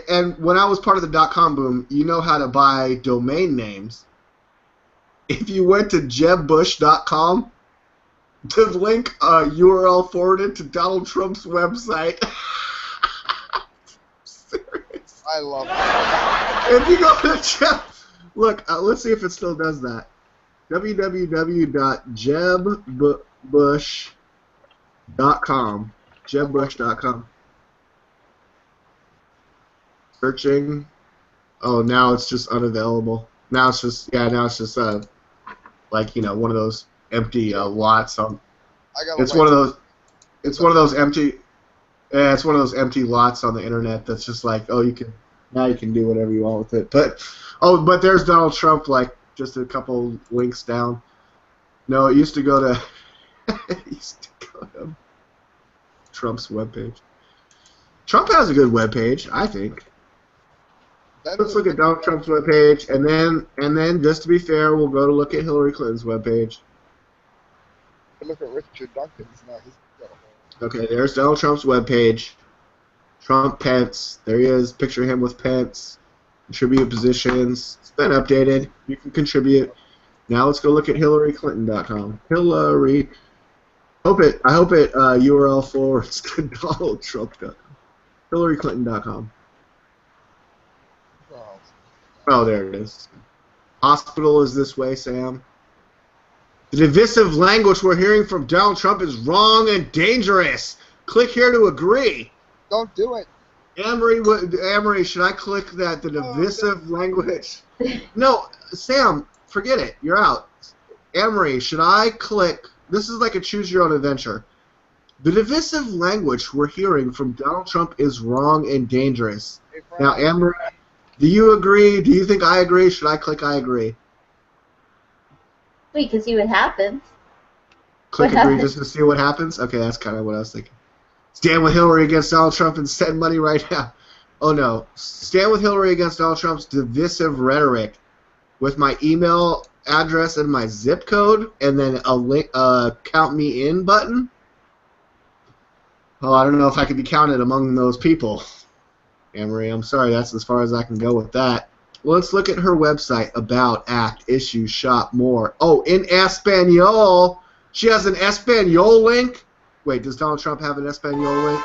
and when I was part of the .com boom, you know how to buy domain names. If you went to jebbush.com, the link URL forwarded to Donald Trump's website. Serious. I love that. If you go to Jeb, look, let's see if it still does that. www.jebbush.com. Jebbush.com. Searching. Oh, now it's just unavailable. Now it's just like, you know, one of those empty lots on. It's one of those empty. Yeah, it's one of those empty lots on the internet that's just like, oh, you can do whatever you want with it. But there's Donald Trump, like just a couple links down. No, it used to go to Trump's webpage. Trump has a good webpage, I think. Let's look at Donald Trump's webpage, and then just to be fair, we'll go to look at Hillary Clinton's webpage. Look at Richard Duncan's now. Okay, there's Donald Trump's webpage. Trump, Pence. There he is. Picture him with Pence. Contribute positions. It's been updated. You can contribute. Now let's go look at HillaryClinton.com. Hillary. I hope it URL forwards to DonaldTrump.com. HillaryClinton.com. Oh, there it is. Hospital is this way, Sam. The divisive language we're hearing from Donald Trump is wrong and dangerous. Click here to agree. Don't do it. Amory, should I click that? The divisive language. No, Sam, forget it. You're out. Amory, should I click? This is like a choose your own adventure. The divisive language we're hearing from Donald Trump is wrong and dangerous. Hey, now, Amory, do you agree? Do you think I agree? Should I click I agree? Wait, to see what happens. Click agree just to see what happens? Okay, that's kind of what I was thinking. Stand with Hillary against Donald Trump and send money right now. Oh, no. Stand with Hillary against Donald Trump's divisive rhetoric with my email address and my zip code and then a link, count me in button. Oh, I don't know if I could be counted among those people. Amory, I'm sorry, that's as far as I can go with that. Well, let's look at her website, about, act, issue, shop, more. Oh, in Espanol. She has an Espanol link. Wait, does Donald Trump have an Espanol link?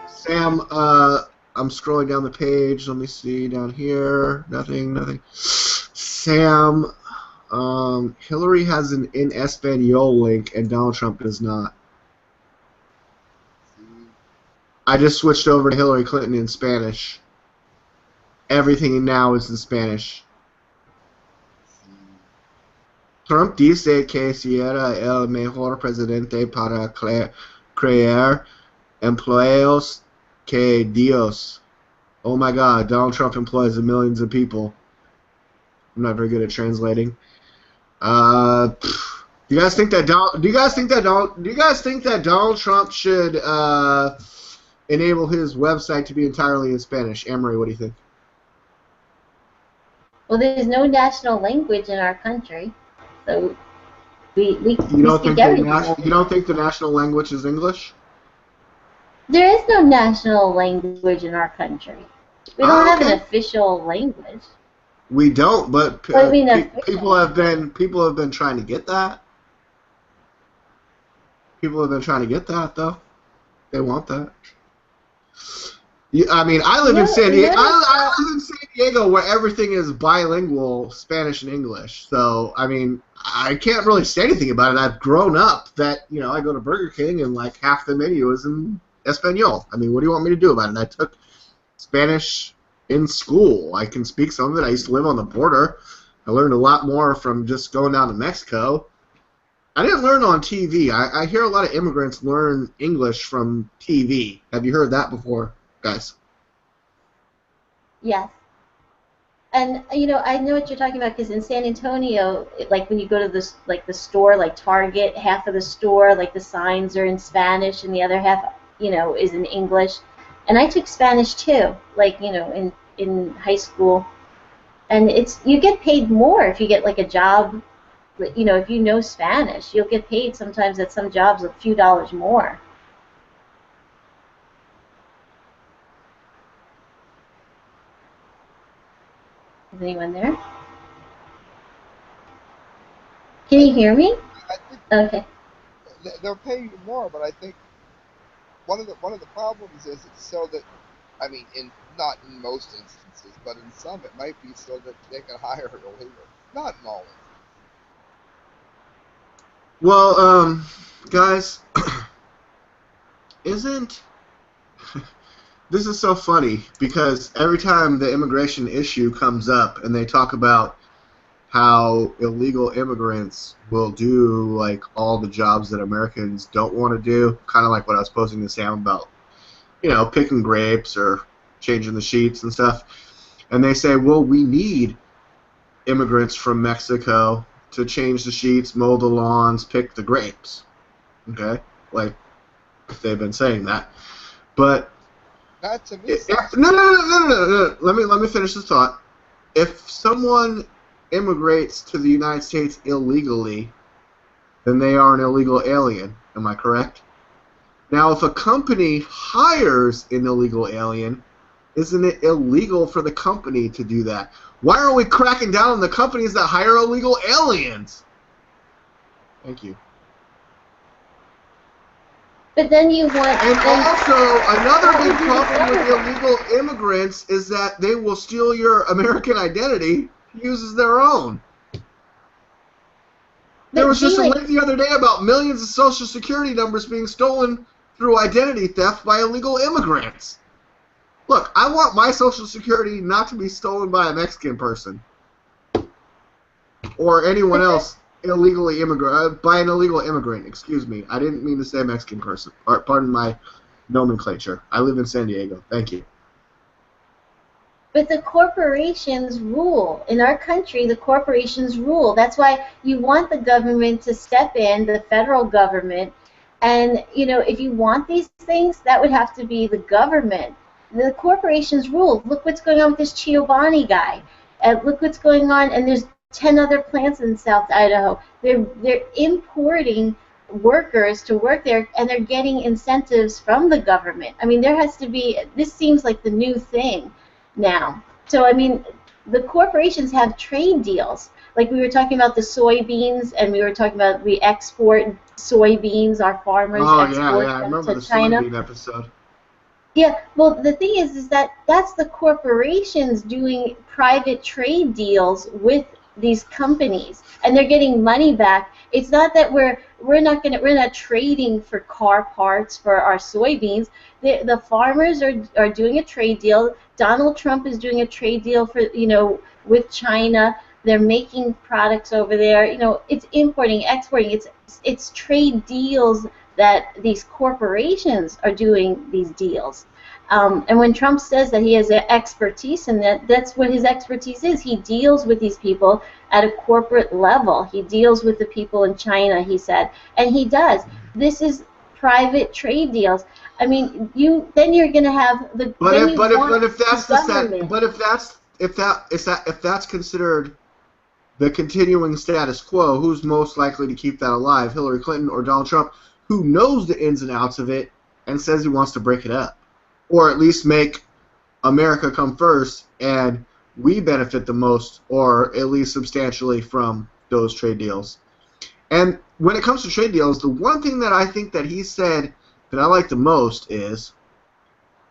Sam, I'm scrolling down the page. Let me see down here. Nothing. Sam, Hillary has an in Espanol link, and Donald Trump does not. I just switched over to Hillary Clinton in Spanish. Everything now is in Spanish. Trump dice que será el mejor presidente para crear empleos que Dios. Oh my God, Donald Trump employs millions of people. I'm not very good at translating. Do you guys think that Donald Trump should enable his website to be entirely in Spanish? Amory, what do you think? Well, there's no national language in our country, so we You speak everything. You don't think the national language is English? There is no national language in our country. We don't have an official language. We don't, but What do you mean people have been trying to get that. People have been trying to get that, though. They want that. I mean, I live in San Diego. I live in San Diego, where everything is bilingual, Spanish and English. So, I mean, I can't really say anything about it. I've grown up that, you know, I go to Burger King and like half the menu is in Espanol. I mean, what do you want me to do about it? I took Spanish in school. I can speak some of it. I used to live on the border. I learned a lot more from just going down to Mexico. I didn't learn on TV. I hear a lot of immigrants learn English from TV. Have you heard that before, guys? Yes. And you know, I know what you're talking about because in San Antonio, like when you go to this, like the store, like Target, half of the store, like the signs are in Spanish, and the other half, you know, is in English. And I took Spanish too, like you know, in high school. And it's you get paid more if you get like a job. You know, if you know Spanish, you'll get paid sometimes at some jobs a few dollars more. Is anyone there? Can you hear me? I think Okay. they're paying you more, but I think one of the problems is it's so that, I mean, in not in most instances, but in some it might be so that they can hire illegal. Not in all Well, guys, isn't this is so funny because every time the immigration issue comes up and they talk about how illegal immigrants will do like all the jobs that Americans don't want to do, kind of like what I was posing to Sam about, you know, picking grapes or changing the sheets and stuff. And they say, well, we need immigrants from Mexico to change the sheets, mow the lawns, pick the grapes. Okay? Like, they've been saying that. But that to me. no. Let me finish the thought. If someone immigrates to the United States illegally, then they are an illegal alien. Am I correct? Now, if a company hires an illegal alien, isn't it illegal for the company to do that? Why are we cracking down on the companies that hire illegal aliens? Thank you. But then you want. And also, another big problem with illegal immigrants is that they will steal your American identity to use as their own. There was just a link the other day about millions of Social Security numbers being stolen through identity theft by illegal immigrants. Look, I want my Social Security not to be stolen by a Mexican person or anyone else illegally by an illegal immigrant. Excuse me, I didn't mean to say Mexican person. Pardon my nomenclature. I live in San Diego. Thank you. But the corporations rule. In our country, the corporations rule. That's why you want the government to step in, the federal government, and you know, if you want these things, that would have to be the government. The corporations rule. Look what's going on with this Giovanni guy. Look what's going on, and there's 10 other plants in South Idaho. They're importing workers to work there, and they're getting incentives from the government. I mean, there has to be. This seems like the new thing now. So I mean, the corporations have trade deals. Like we were talking about the soybeans, and we were talking about we export soybeans. Our farmers export I them remember to the China. soybean episode. Yeah, well, the thing is that that's the corporations doing private trade deals with these companies, and they're getting money back. It's not that we're not trading for car parts for our soybeans. The farmers are doing a trade deal. Donald Trump is doing a trade deal for with China. They're making products over there. It's importing, exporting. It's trade deals that these corporations are doing these deals. And when Trump says that he has expertise in that, that's what his expertise is. He deals with these people at a corporate level. He deals with the people in China, he said. And he does. This is private trade deals. I mean, then you're going to have the if that's considered the continuing status quo, who's most likely to keep that alive, Hillary Clinton or Donald Trump, who knows the ins and outs of it and says he wants to break it up? Or at least make America come first and we benefit the most, or at least substantially, from those trade deals. And when it comes to trade deals, the one thing that I think that he said that I like the most is,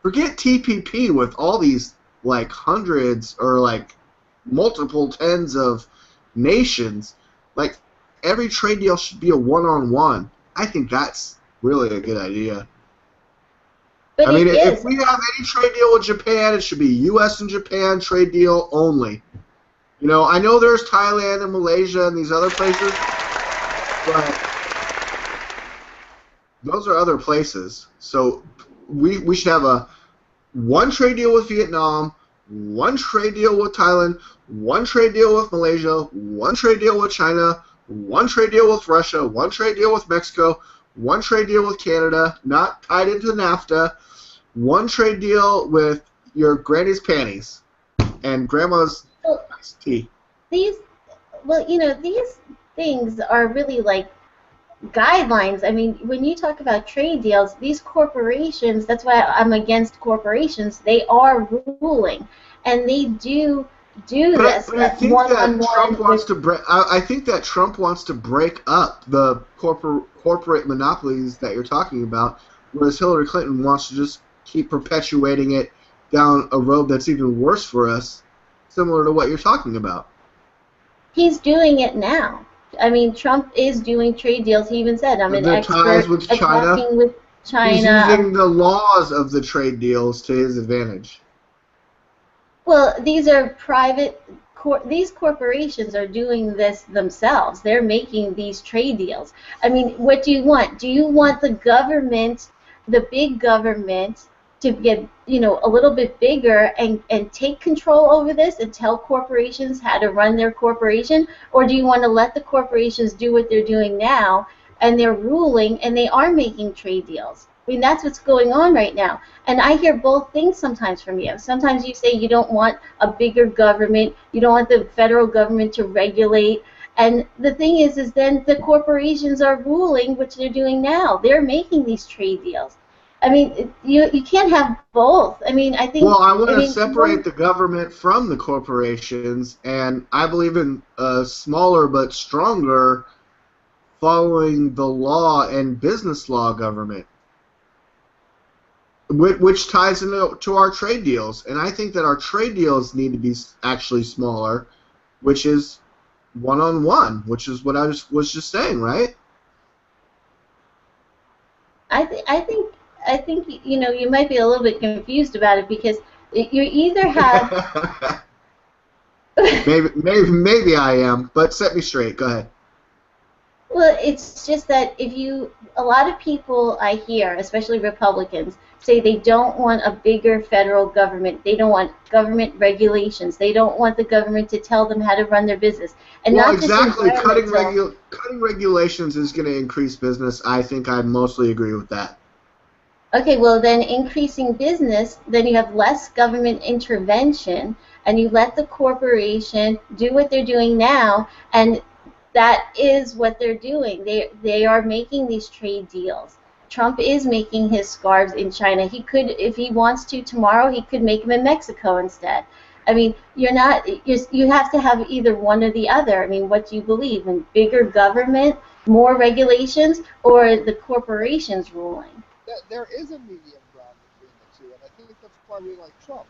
forget TPP with all these like hundreds or like multiple tens of nations. Like, every trade deal should be a one-on-one. I think that's really a good idea. But I mean, if we have any trade deal with Japan, it should be U.S. and Japan trade deal only. I know there's Thailand and Malaysia and these other places, but Those are other places. So we should have a one trade deal with Vietnam, one trade deal with Thailand, one trade deal with Malaysia, one trade deal with China, one trade deal with Russia, one trade deal with Mexico, one trade deal with Canada, not tied into NAFTA, one trade deal with your granny's panties and grandma's Well, iced tea. these, these things are really like guidelines. I mean, when you talk about trade deals, these corporations, that's why I'm against corporations, they are ruling. And they do this But I think that one-on-one Trump wants with, to break. I think that Trump wants to break up the corporate monopolies that you're talking about, whereas Hillary Clinton wants to just keep perpetuating it down a road that's even worse for us, similar to what you're talking about. he's doing it now. I mean, Trump is doing trade deals. He even said, I'm an The ties expert with at China. talking with He's China. using the laws of the trade deals to his advantage. Well, these are private. These corporations are doing this themselves. They're making these trade deals. I mean, what do you want? Do you want the government, the big government, to get a little bit bigger and take control over this and tell corporations how to run their corporation, or do you want to let the corporations do what they're doing now and they're ruling and they are making trade deals? I mean, that's what's going on right now. And I hear both things sometimes from you. Sometimes you say you don't want a bigger government, you don't want the federal government to regulate. And the thing is then the corporations are ruling, which they're doing now. They're making these trade deals. I mean, you can't have both. I mean, I think. Well, I want to separate the government from the corporations, and I believe in a smaller but stronger following the law and business law government, which ties into our trade deals. And I think that our trade deals need to be actually smaller, which is one-on-one, which is what I was just saying, right? I think you might be a little bit confused about it because you either have maybe I am, but set me straight. Go ahead. Well, it's just that a lot of people I hear, especially Republicans, say they don't want a bigger federal government. They don't want government regulations. They don't want the government to tell them how to run their business. And well, not exactly. Just Cutting regulations is going to increase business. I think I mostly agree with that. Okay, well then increasing business, then you have less government intervention, and you let the corporation do what they're doing now, and that is what they're doing. They are making these trade deals. Trump is making his scarves in China. He could, if he wants to tomorrow, he could make them in Mexico instead. I mean, you have to have either one or the other. I mean, what do you believe in? Bigger government, more regulations, or the corporations ruling? There is a medium ground between the two, and I think that's why we like Trump.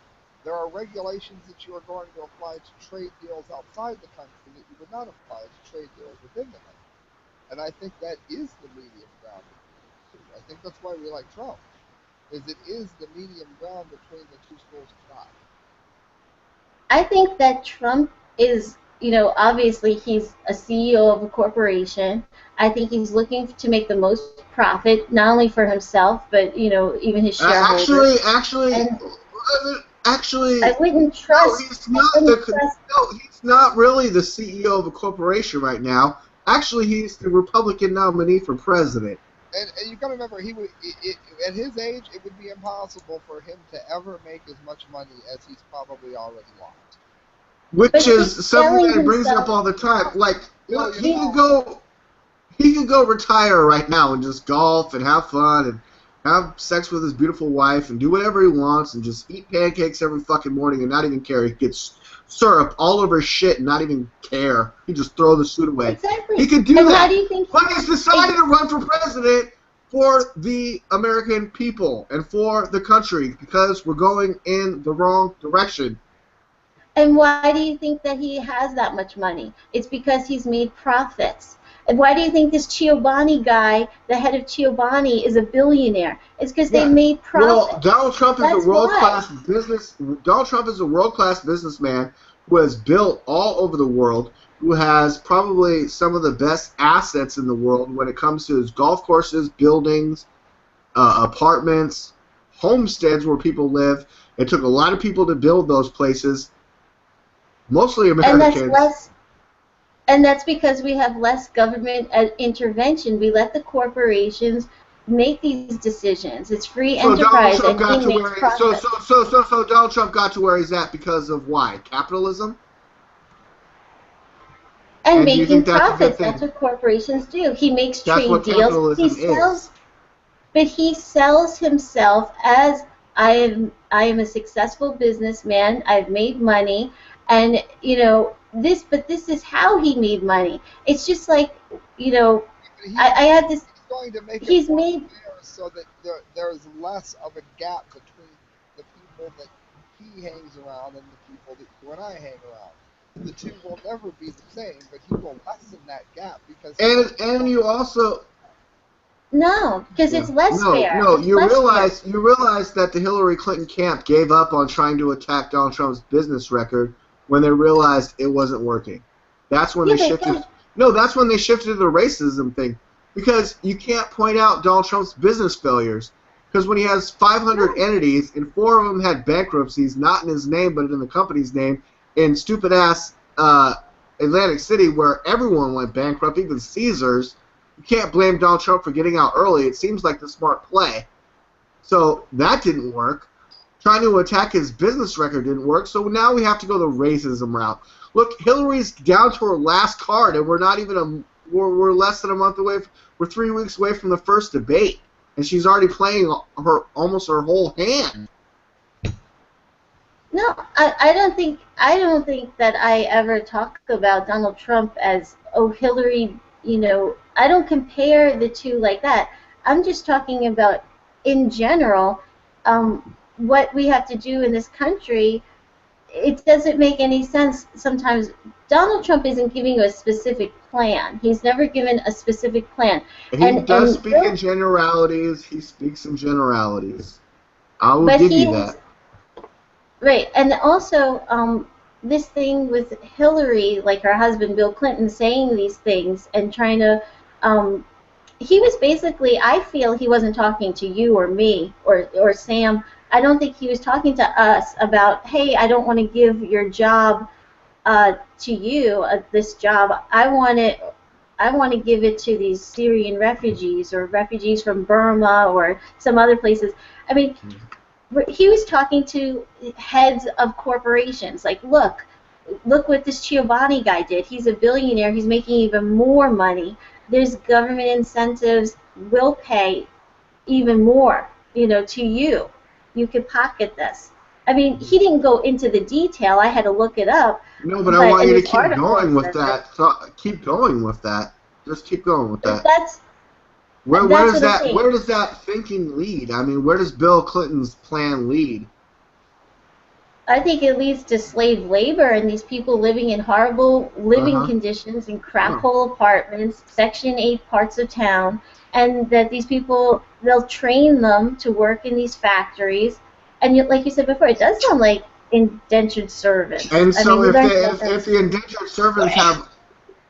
There are regulations that you are going to apply to trade deals outside the country that you would not apply to trade deals within the country. And I think that is the medium ground between the two. I think that's why we like Trump, is it is the medium ground between the two schools of thought. I think that Trump is, obviously he's a CEO of a corporation. I think he's looking to make the most profit, not only for himself, but, even his shareholders. Actually, I wouldn't trust. He's not really the CEO of a corporation right now. Actually, he's the Republican nominee for president. And you got to remember, he would at his age, it would be impossible for him to ever make as much money as he's probably already lost. Which is something that brings up all the time. Like, he could go retire right now and just golf and have fun and have sex with his beautiful wife and do whatever he wants and just eat pancakes every fucking morning and not even care. He gets syrup all over his shit and not even care. He just throw the suit away. Exactly. He could do that. How do you think but he's decided to run for president for the American people and for the country because we're going in the wrong direction. And why do you think that he has that much money? It's because he's made profits. And why do you think this Ciobani guy, the head of Ciobani, is a billionaire? It's because they made profits. Well, Donald Trump is a world-class businessman who has built all over the world who has probably some of the best assets in the world when it comes to his golf courses, buildings, apartments, homesteads where people live. It took a lot of people to build those places, mostly And that's Americans. less. And that's because we have less government intervention. We let the corporations make these decisions. It's free So Donald enterprise, Trump and he got to makes where profit. so Donald Trump got to where he's at because of why? Capitalism? And And do you think making that's a good profits. That's thing? what corporations do. He makes That's trade what deals. He capitalism is. sells, but he sells himself as I am a successful businessman. I've made money, and this. But this is how he made money. It's just like you know, He's, I had this. he's going to make it He's more made. fair so that there's less of a gap between the people that he hangs around and the people that you and I hang around. The two will never be the same, but he will lessen that gap because he knows And you also No, because yeah. it's less fair. No, It's less fair. you realize that the Hillary Clinton camp gave up on trying to attack Donald Trump's business record when they realized it wasn't working. That's when Yeah, they but shifted. No, that's when they shifted to the racism thing, because you can't point out Donald Trump's business failures. Because when he has 500 entities and 4 of them had bankruptcies, not in his name but in the company's name, in stupid ass Atlantic City where everyone went bankrupt, even Caesars. You can't blame Donald Trump for getting out early. It seems like the smart play. So that didn't work. Trying to attack his business record didn't work. So now we have to go the racism route. Look, Hillary's down to her last card, and we're not even we're less than a month away. We're 3 weeks away from the first debate, and she's already playing almost her whole hand. No, I don't think that I ever talk about Donald Trump as Hillary. I don't compare the two like that. I'm just talking about in general what we have to do in this country. It doesn't make any sense sometimes. Donald Trump isn't giving you a specific plan. He's never given a specific plan. He And does and speak in generalities. He speaks in generalities. I will but give he you was that. right. And also this thing with Hillary, like her husband Bill Clinton, saying these things and trying to he was basically, I feel he wasn't talking to you or me or Sam. I don't think he was talking to us about, hey, I don't want to give your job to you, this job. I want to give it to these Syrian refugees or refugees from Burma or some other places. I mean, he was talking to heads of corporations. Like, look what this Giovanni guy did. He's a billionaire. He's making even more money. There's government incentives. We'll pay even more, to you. You could pocket this. I mean, he didn't go into the detail. I had to look it up. No, but I want In you to this keep article, going it with says that. Keep going with that. Just keep going with that. that. Where That's does what I'm that saying. where does that thinking lead? I mean, where does Bill Clinton's plan lead? I think it leads to slave labor and these people living in horrible living conditions in crap hole apartments, Section 8 parts of town, and that these people, they'll train them to work in these factories. And like you said before, it does sound like indentured servants. And I so mean, we if learned they about that. if the indentured servants have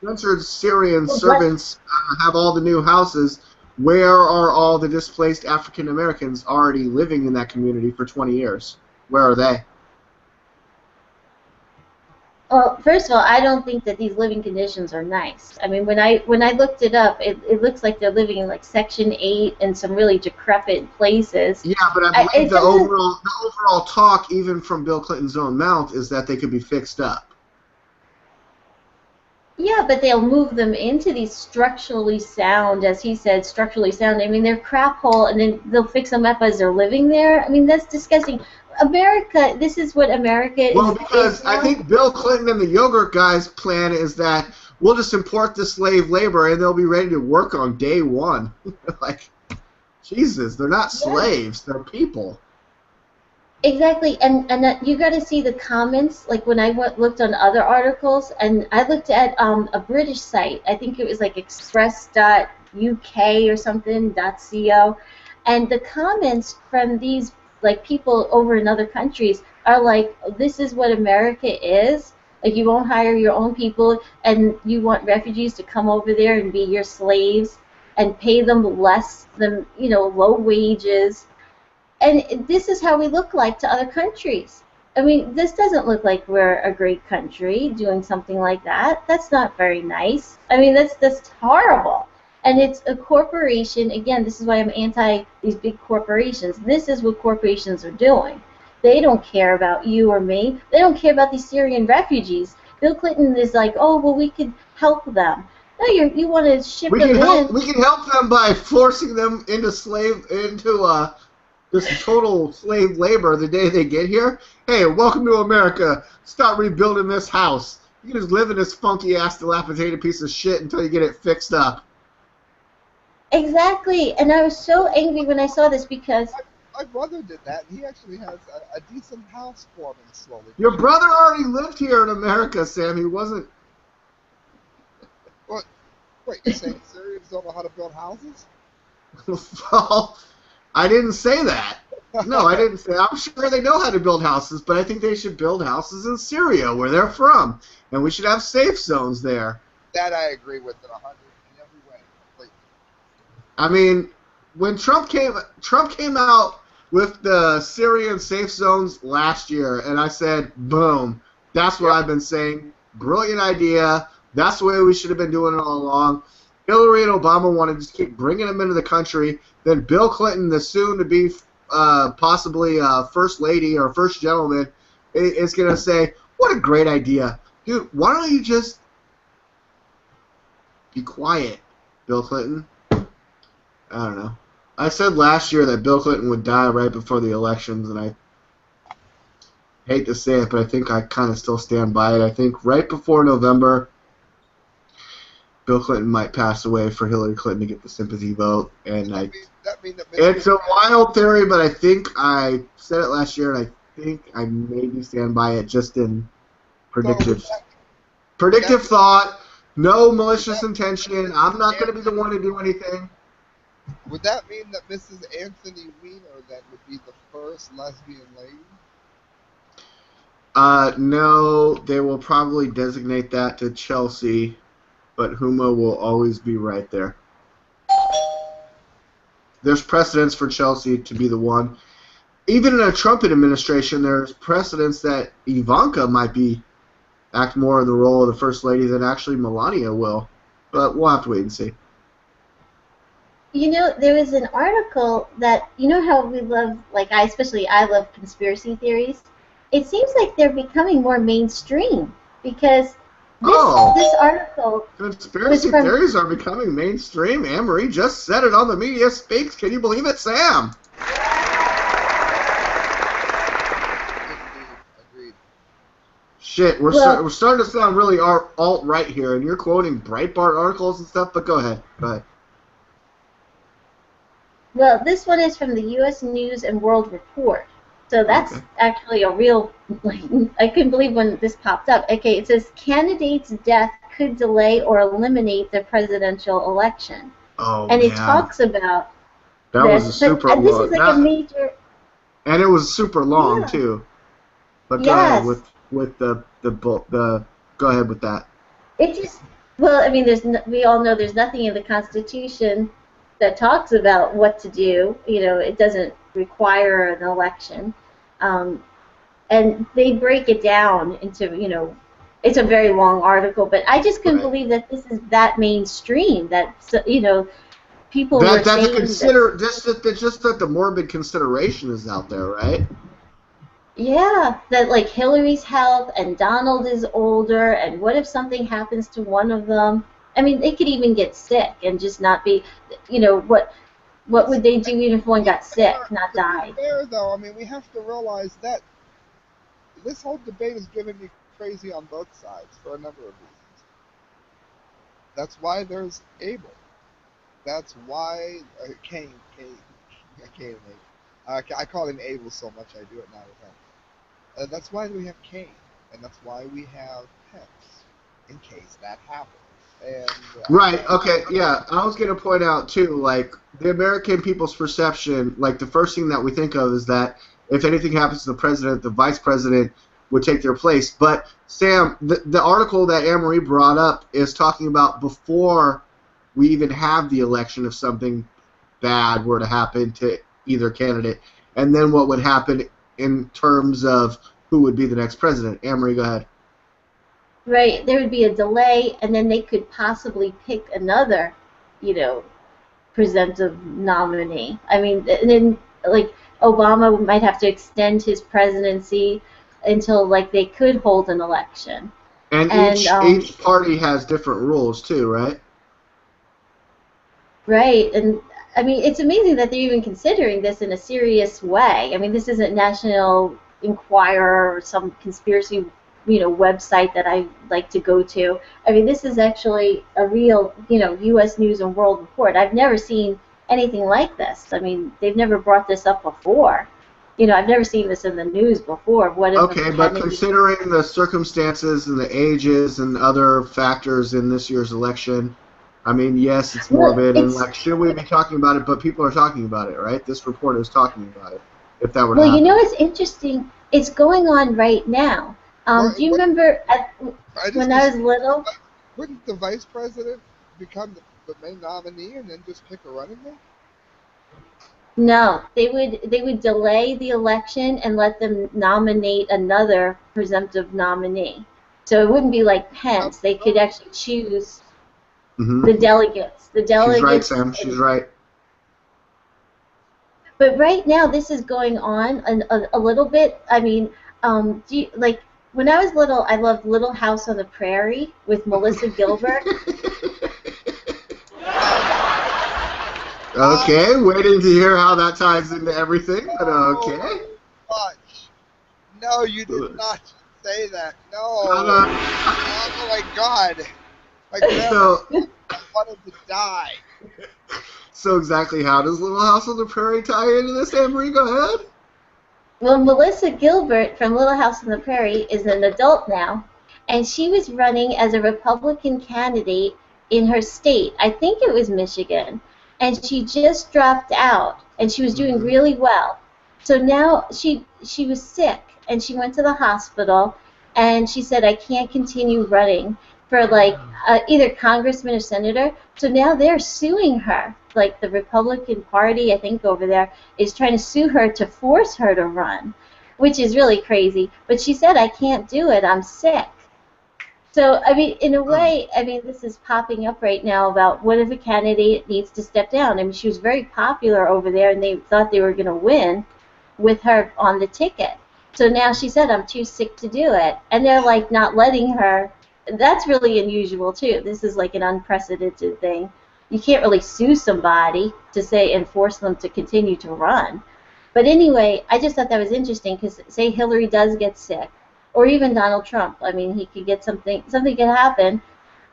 indentured Syrian Well, servants have all the new houses, where are all the displaced African Americans already living in that community for 20 years? Where are they? Well, first of all, I don't think that these living conditions are nice. I mean, when I looked it up, it looks like they're living in like Section 8 and some really decrepit places. Yeah, but I believe It the doesn't. overall talk, even from Bill Clinton's own mouth, is that they could be fixed up. Yeah, but they'll move them into these structurally sound, as he said, structurally sound. I mean, they're crap hole, and then they'll fix them up as they're living there. I mean, that's disgusting. America, this is what America Well, is because I now. think Bill Clinton and the yogurt guy's plan is that we'll just import the slave labor and they'll be ready to work on day one. Like, Jesus, they're not slaves, they're people. Exactly, and you got to see the comments. Like when I looked on other articles, and I looked at a British site. I think it was like express.uk or something .co, and the comments from these like people over in other countries are like, "This is what America is." Like you won't hire your own people, and you want refugees to come over there and be your slaves and pay them less than low wages. And this is how we look like to other countries. I mean, this doesn't look like we're a great country doing something like that. That's not very nice. I mean, that's horrible. And it's a corporation. Again, this is why I'm anti these big corporations. This is what corporations are doing. They don't care about you or me. They don't care about these Syrian refugees. Bill Clinton is like, oh, well, we could help them. No, you want to ship them in. We can help them by forcing them into this total slave labor the day they get here. Hey, welcome to America. Start rebuilding this house. You can just live in this funky-ass, dilapidated piece of shit until you get it fixed up. Exactly. And I was so angry when I saw this because... My brother did that. He actually has a decent house for me slowly. Your brother already lived here in America, Sam. He wasn't... What? Wait, you're saying Syrians don't know how to build houses? Well... I didn't say that. No, I didn't say. I'm sure they know how to build houses, but I think they should build houses in Syria, where they're from, and we should have safe zones there. That I agree with in 100 in every way. Completely. I mean, when Trump came out with the Syrian safe zones last year, and I said, boom, that's what I've been saying. Brilliant idea. That's the way we should have been doing it all along. Hillary and Obama wanted to just keep bringing them into the country. Then Bill Clinton, the soon-to-be possibly first lady or first gentleman, is going to say, what a great idea. Dude, why don't you just be quiet, Bill Clinton? I don't know. I said last year that Bill Clinton would die right before the elections, and I hate to say it, but I think I kind of still stand by it. I think right before November, Bill Clinton might pass away for Hillary Clinton to get the sympathy vote, and it's a wild theory, but I think I said it last year, and I think I maybe stand by it just in predictive thought, no malicious intention. I'm not going to be the one to do anything. Would that mean that Mrs. Anthony Weiner then would be the first lesbian lady? No, they will probably designate that to Chelsea. But Huma will always be right there. There's precedence for Chelsea to be the one. Even in a Trump administration, there's precedence that Ivanka might act more in the role of the First Lady than actually Melania will. But we'll have to wait and see. You know, there was an article that, you know how we love, like I love conspiracy theories. It seems like they're becoming more mainstream because... This article... Conspiracy theories are becoming mainstream. Anne-Marie just said it on the Media Speaks. Can you believe it, Sam? Agreed. Shit, we're starting to sound really alt-right here, and you're quoting Breitbart articles and stuff, but go ahead. Well, this one is from the U.S. News and World Report. So that's actually a real, I couldn't believe when this popped up. Okay, it says candidate's death could delay or eliminate the presidential election. Oh, and it talks about that this. Was a super and this is like a major... And it was super long, too. But go ahead with the go ahead with that. It just, well, I mean, we all know there's nothing in the Constitution that talks about what to do. You know, it doesn't require an election, and they break it down into, it's a very long article, but I just couldn't believe that this is that mainstream, that, people were saying just that the morbid consideration is out there, right? Yeah, that like Hillary's health and Donald is older, and what if something happens to one of them? I mean, they could even get sick and just not be, what would they do even if one got sick, not died? Fair though, I mean, we have to realize that this whole debate is driving me crazy on both sides for a number of reasons. That's why there's Abel. That's why Cain. I call him Abel so much I do it now with him. That's why we have Cain, and that's why we have Pence, in case that happens. And, right, okay, yeah. I was going to point out, too, like, the American people's perception, like, the first thing that we think of is that if anything happens to the president, the vice president would take their place. But Sam, the article that Anne-Marie brought up is talking about before we even have the election, if something bad were to happen to either candidate, and then what would happen in terms of who would be the next president. Anne-Marie, go ahead. Right, there would be a delay, and then they could possibly pick another, presumptive nominee. I mean, and then like Obama might have to extend his presidency until like they could hold an election. And each party has different rules too, right? Right, and I mean, it's amazing that they're even considering this in a serious way. I mean, this isn't National Enquirer or some conspiracy, website that I like to go to. I mean, this is actually a real, U.S. News and World Report. I've never seen anything like this. I mean, they've never brought this up before. I've never seen this in the news before. What if okay, but considering the circumstances and the ages and other factors in this year's election, I mean, yes, it's morbid, and like, should we be talking about it? But people are talking about it, right? This report is talking about it. If that were to happen. It's interesting. It's going on right now. Do you remember when I was little? Wouldn't the vice president become the main nominee and then just pick a running mate? No, they would delay the election and let them nominate another presumptive nominee. So it wouldn't be like Pence. They could actually choose the delegates. The delegates. She's right, Sam. She's right. But right now, this is going on a little bit. I mean, when I was little, I loved Little House on the Prairie with Melissa Gilbert. Okay, waiting to hear how that ties into everything, but okay. No, you did not say that. No. Oh my God. My grandma wanted to die. So exactly how does Little House on the Prairie tie into this, Anne-Marie? Go ahead. Well, Melissa Gilbert from Little House on the Prairie is an adult now, and she was running as a Republican candidate in her state. I think it was Michigan. And she just dropped out, and she was doing really well. So now she was sick, and she went to the hospital, and she said, I can't continue running for either congressman or senator. So now they're suing her. Like the Republican Party, I think over there, is trying to sue her to force her to run, which is really crazy. But she said, I can't do it. I'm sick. So, I mean, in a way, this is popping up right now about what if a candidate needs to step down. I mean, she was very popular over there, and they thought they were going to win with her on the ticket. So now she said, I'm too sick to do it. And they're, not letting her. That's really unusual, too. This is, an unprecedented thing. You can't really sue somebody to say and force them to continue to run. But anyway, I just thought that was interesting because, say, Hillary does get sick. Or even Donald Trump. I mean, he could get something could happen.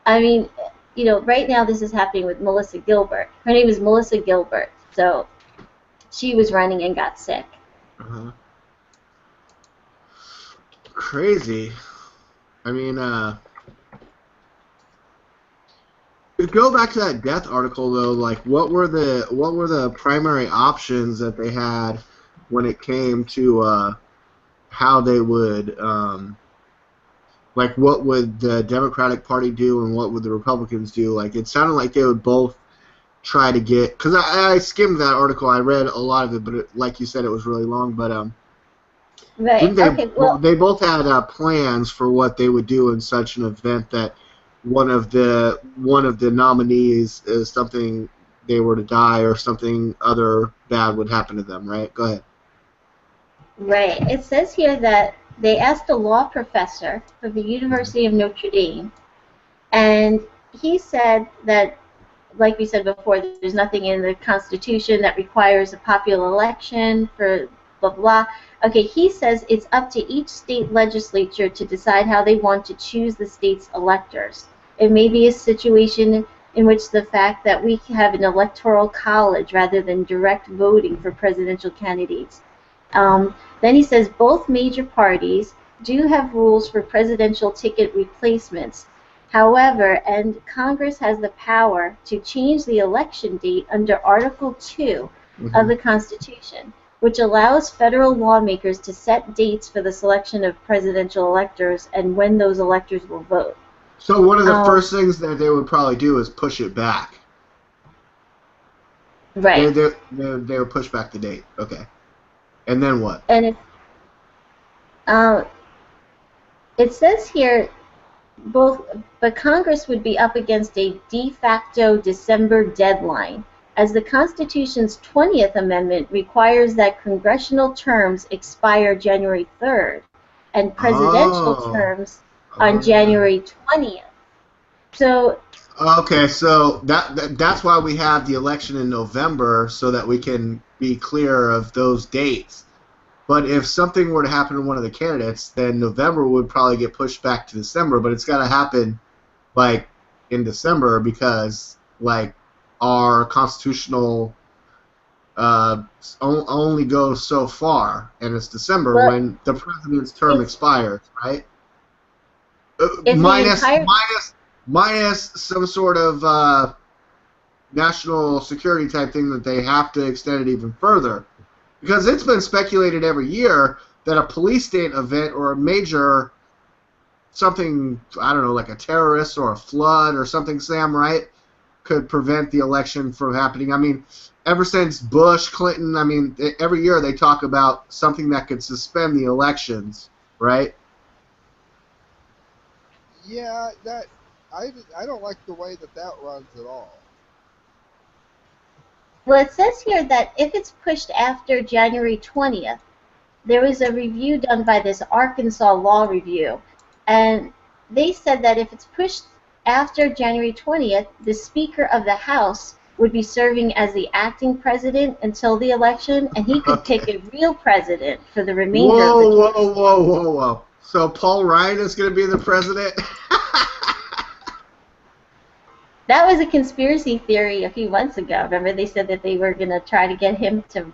I mean, right now this is happening with Melissa Gilbert. Her name is Melissa Gilbert. So she was running and got sick. Crazy. I mean, to go back to that death article though, what were the primary options that they had when it came to how they would, what would the Democratic Party do and what would the Republicans do? It sounded like they would both try to get, because I skimmed that article, I read a lot of it, but like you said, it was really long, but right. They both had plans for what they would do in such an event that one of the nominees is something they were to die or something other bad would happen to them, right? Go ahead. Right. It says here that they asked a law professor from the University of Notre Dame, and he said that, like we said before, there's nothing in the Constitution that requires a popular election for blah, blah. Okay, he says it's up to each state legislature to decide how they want to choose the state's electors. It may be a situation in which the fact that we have an electoral college rather than direct voting for presidential candidates. Then he says both major parties do have rules for presidential ticket replacements. However, and Congress has the power to change the election date under Article 2 of the Constitution. which allows federal lawmakers to set dates for the selection of presidential electors and when those electors will vote. So one of the first things that they would probably do is push it back. Right. They would push back the date. Okay. And then what? And it says here, but Congress would be up against a de facto December deadline, as the Constitution's 20th Amendment requires that congressional terms expire January 3rd and presidential terms on January 20th. So. Okay, so that's why we have the election in November, so that we can be clear of those dates. But if something were to happen to one of the candidates, then November would probably get pushed back to December. But it's got to happen, like, in December because, like, our constitutional only goes so far, and it's December when the president's term expires, right? Minus some sort of national security type thing that they have to extend it even further. Because it's been speculated every year that a police state event or a major something, I don't know, like a terrorist or a flood or something, Sam, right, could prevent the election from happening. I mean, ever since Bush, Clinton, I mean, every year they talk about something that could suspend the elections, right? Yeah, I don't like the way that runs at all. Well, it says here that if it's pushed after January 20th, there was a review done by this Arkansas Law Review, and they said that if it's pushed after January 20th, the Speaker of the House would be serving as the acting president until the election, and he could pick a real president for the remainder of the term. Whoa. So Paul Ryan is going to be the president? That was a conspiracy theory a few months ago. Remember, they said that they were going to try to get him to.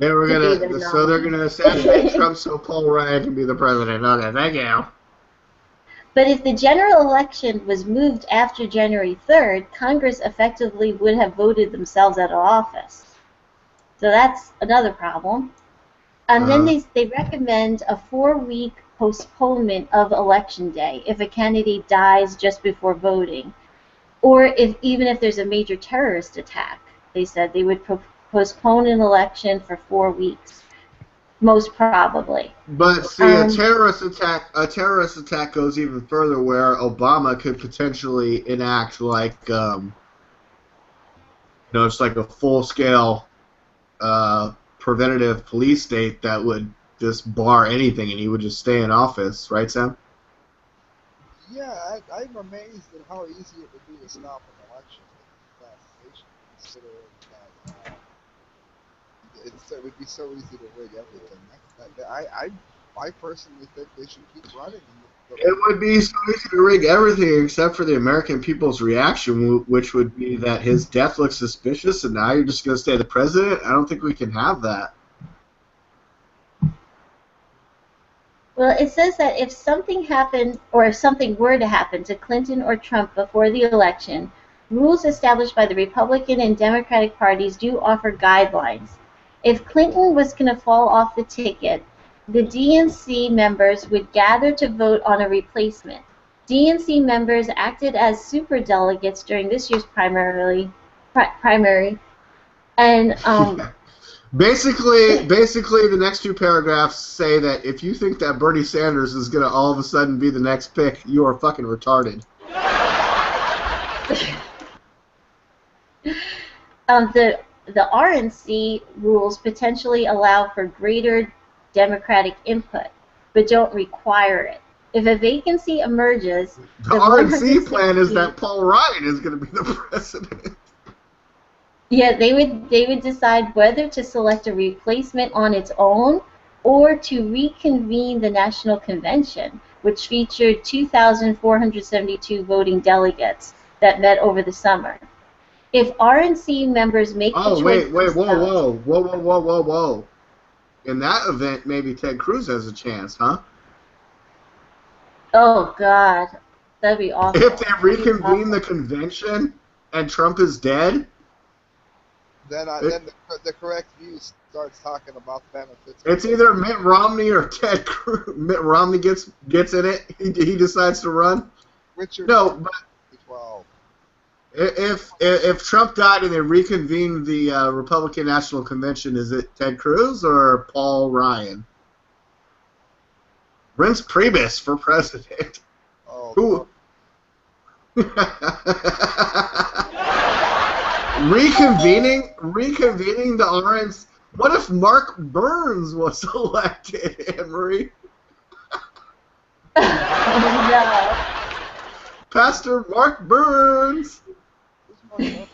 They're going to assassinate Trump so Paul Ryan can be the president. Okay, thank you. But if the general election was moved after January 3rd, Congress effectively would have voted themselves out of office. So that's another problem. And then they recommend a 4-week postponement of Election Day if a candidate dies just before voting. Or even if there's a major terrorist attack, they said they would postpone an election for 4 weeks, most probably. But see, a terrorist attack goes even further, where Obama could potentially enact like, it's like a full-scale preventative police state that would just bar anything, and he would just stay in office, right, Sam? Yeah, I'm amazed at how easy it would be to stop an election with assassination, considering that it would be so easy to rig everything. I personally think they should keep running. It would be so easy to rig everything except for the American people's reaction, which would be that his death looks suspicious, and now you're just going to stay the president? I don't think we can have that. Well, it says that if something happened, or if something were to happen to Clinton or Trump before the election, rules established by the Republican and Democratic parties do offer guidelines. If Clinton was going to fall off the ticket, the DNC members would gather to vote on a replacement. DNC members acted as superdelegates during this year's primary, and Basically, the next two paragraphs say that if you think that Bernie Sanders is going to all of a sudden be the next pick, you are fucking retarded. The RNC rules potentially allow for greater Democratic input, but don't require it. If a vacancy emerges, the RNC plan is that Paul Ryan is going to be the president. Yeah, they would decide whether to select a replacement on its own or to reconvene the National Convention, which featured 2,472 voting delegates that met over the summer. If RNC members make the choice... Whoa. In that event, maybe Ted Cruz has a chance, huh? Oh, God. That'd be awful. If they reconvene the convention and Trump is dead... then the correct view starts talking about benefits. It's either Mitt Romney or Ted Cruz. Mitt Romney gets in it. He decides to run. Richard No, but 12. if Trump died and they reconvened the Republican National Convention, is it Ted Cruz or Paul Ryan? Reince Priebus for president. Oh, Who? reconvening the RNC. What if Mark Burns was elected, Anne-Marie? No. Pastor Mark Burns. who's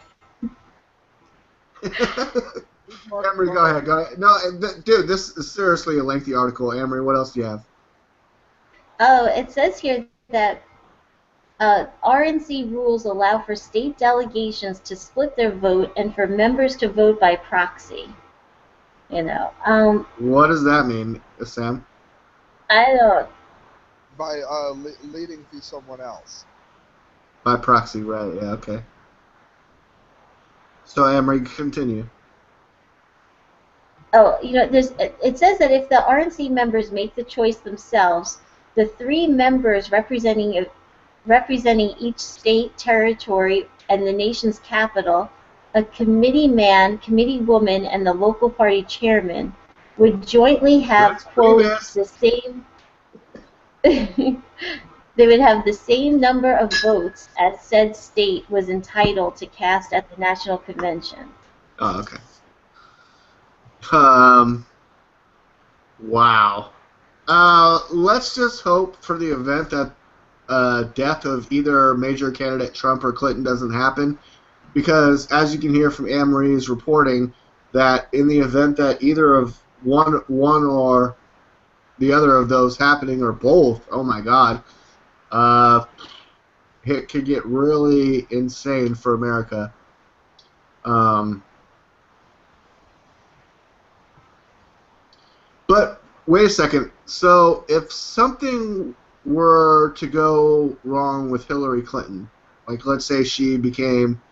Mark Emery, go ahead. No, dude, this is seriously a lengthy article. Emery, what else do you have? Oh, it says here that RNC rules allow for state delegations to split their vote and for members to vote by proxy. You know, What does that mean, Sam? I don't. by leading through someone else. By proxy, right? Yeah, okay. So, Emery, continue. Oh, you know, it says that if the RNC members make the choice themselves, the 3 members representing each state, territory, and the nation's capital, a committee man, committee woman, and the local party chairman would jointly have, quote, the same. They would have the same number of votes as said state was entitled to cast at the National Convention. Oh, okay. Wow. Let's just hope for the event that death of either major candidate Trump or Clinton doesn't happen, because as you can hear from Anne-Marie's reporting, that in the event that either of one or the other of those happening, or both, oh my God, it could get really insane for America. But wait a second. So if something were to go wrong with Hillary Clinton, like let's say she became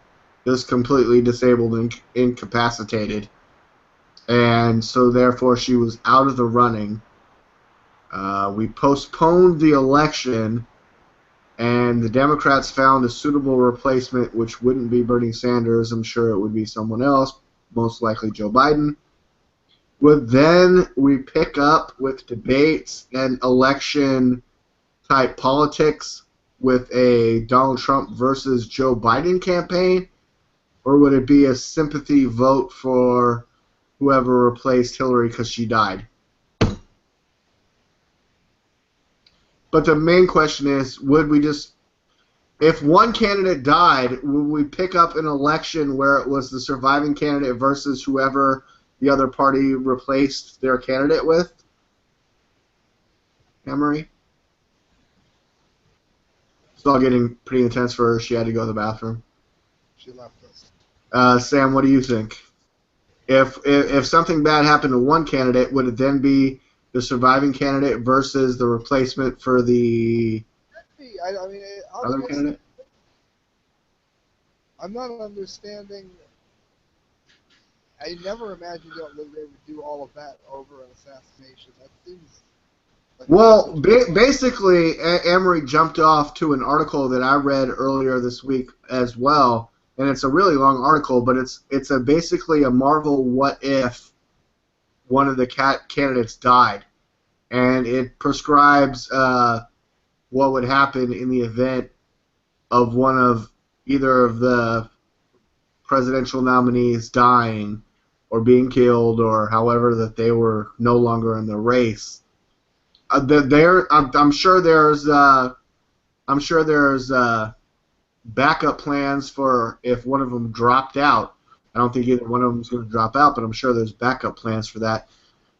just completely disabled and incapacitated, and so therefore she was out of the running, we postponed the election, and the Democrats found a suitable replacement, which wouldn't be Bernie Sanders. I'm sure it would be someone else, most likely Joe Biden. Would then we pick up with debates and election-type politics with a Donald Trump versus Joe Biden campaign? Or would it be a sympathy vote for whoever replaced Hillary because she died? But the main question is, would we just, if one candidate died, would we pick up an election where it was the surviving candidate versus whoever the other party replaced their candidate with? Emery? It's all getting pretty intense for her. She had to go to the bathroom. She left us. Sam, what do you think? If something bad happened to one candidate, would it then be the surviving candidate versus the replacement for the I mean, other candidate? I'm not understanding. I never imagined they would do all of that over an assassination. That seems like Well, basically, Emery jumped off to an article that I read earlier this week as well, and it's a really long article, but it's basically a Marvel what if one of the candidates died, and it prescribes what would happen in the event of one of either of the presidential nominees dying or being killed, or however that they were no longer in the race. I'm sure there's backup plans for if one of them dropped out. I don't think either one of them is going to drop out, but I'm sure there's backup plans for that.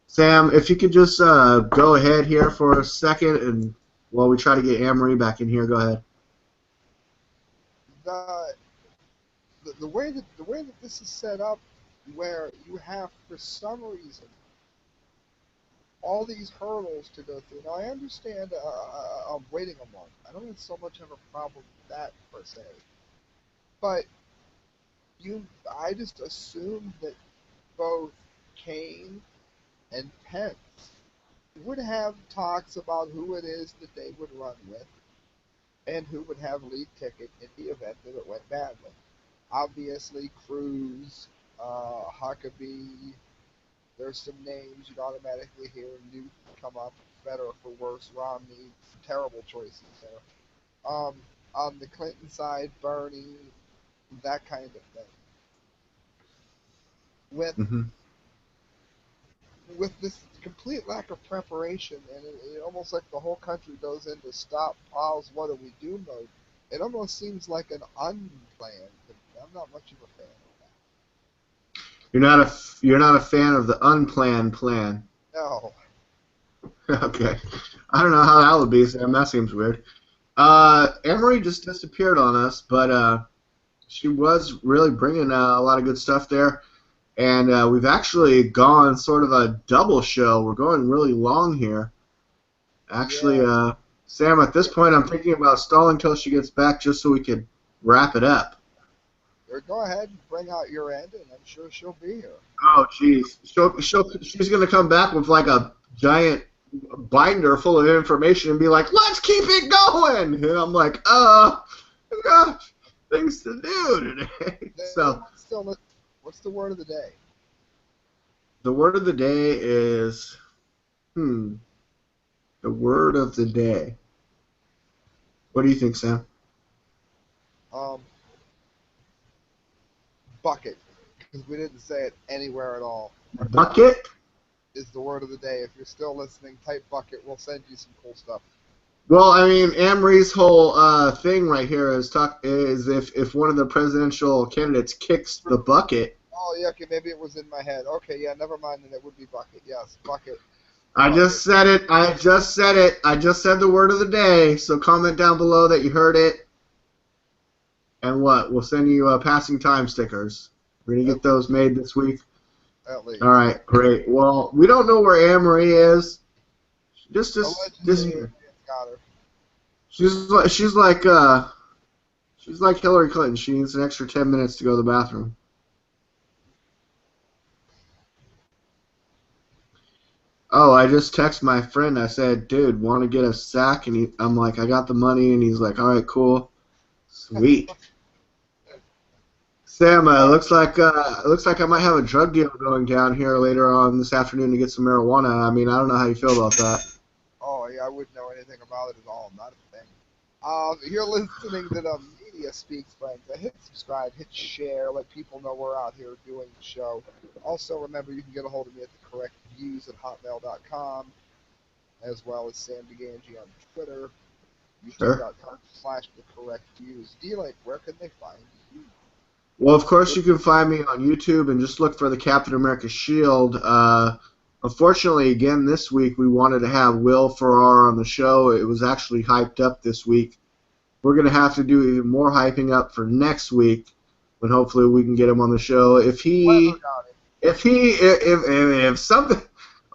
Sam, if you could just go ahead here for a second, and while we try to get Anne-Marie back in here, go ahead. The way that this is set up, where you have for some reason all these hurdles to go through. Now I understand waiting a month. I don't have so much of a problem with that per se, but I just assumed that both Kane and Pence would have talks about who it is that they would run with and who would have lead ticket in the event that it went badly. Obviously, Cruz, Huckabee. There's some names you'd automatically hear Newt come up, better or for worse. Romney, terrible choices there. On the Clinton side, Bernie, that kind of thing. With Hmm. with this complete lack of preparation, and it almost like the whole country goes into stop, pause, what do we do mode. It almost seems like an unplanned. I'm not much of a fan of You're not a fan of the unplanned plan. that. No. Okay. I don't know how that would be, Sam. That seems weird. Emery just disappeared on us, but she was really bringing a lot of good stuff there. And we've actually gone sort of a double show. We're going really long here. Actually, Sam, at this point, I'm thinking about stalling till she gets back just so we could wrap it up. Or go ahead and bring out your end, and I'm sure she'll be here. Oh, jeez. She's going to come back with like a giant binder full of information and be like, let's keep it going. And I'm like, gosh, things to do today. So What's the word of the day? the word of the day is, the word of the day. What do you think, Sam? Bucket, because we didn't say it anywhere at all. Bucket? Is the word of the day. If you're still listening, type bucket. We'll send you some cool stuff. Well, I mean, Amory's whole thing right here is if one of the presidential candidates kicks the bucket. Oh, yeah, okay, maybe it was in my head. Okay, yeah, never mind, then it would be bucket. Yes, bucket. I just said it. I just said the word of the day. So comment down below that you heard it. And what? We'll send you passing time stickers. We're going to get those made this week. At least. All right, great. Well, we don't know where Amory is. Just Allegedly, got her. she's like Hillary Clinton. She needs an extra 10 minutes to go to the bathroom. Oh, I just texted my friend. I said, dude, want to get a sack? And I'm like, I got the money. And he's like, all right, cool. Sweet. Sam, looks like I might have a drug deal going down here later on this afternoon to get some marijuana. I mean, I don't know how you feel about that. Oh, yeah, I wouldn't know anything about it at all. Not a thing. You're listening to the Media Speaks, friends. Hit subscribe, hit share, let people know we're out here doing the show. Also, remember, you can get a hold of me at thecorrectviews@hotmail.com, as well as Sam DeGangi on Twitter, youtube.com/thecorrectviews. D-Lake, where can they find you? Well, of course, you can find me on YouTube and just look for the Captain America shield. Unfortunately, again, this week we wanted to have Will Ferrara on the show. It was actually hyped up this week. We're going to have to do even more hyping up for next week, when hopefully we can get him on the show. If something,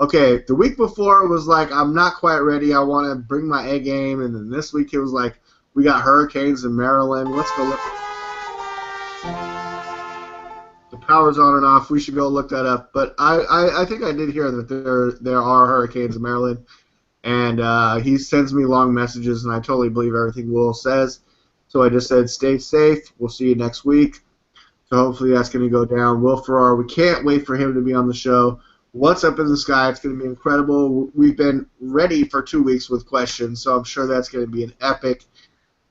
okay, the week before it was like, I'm not quite ready. I want to bring my A game, and then this week it was like, we got hurricanes in Maryland. Let's go look. The power's on and off. We should go look that up. But I think I did hear that there are hurricanes in Maryland. And he sends me long messages, and I totally believe everything Will says. So I just said, stay safe. We'll see you next week. So hopefully that's going to go down. Will Ferrara, we can't wait for him to be on the show. What's Up in the Sky? It's going to be incredible. We've been ready for 2 weeks with questions, so I'm sure that's going to be an epic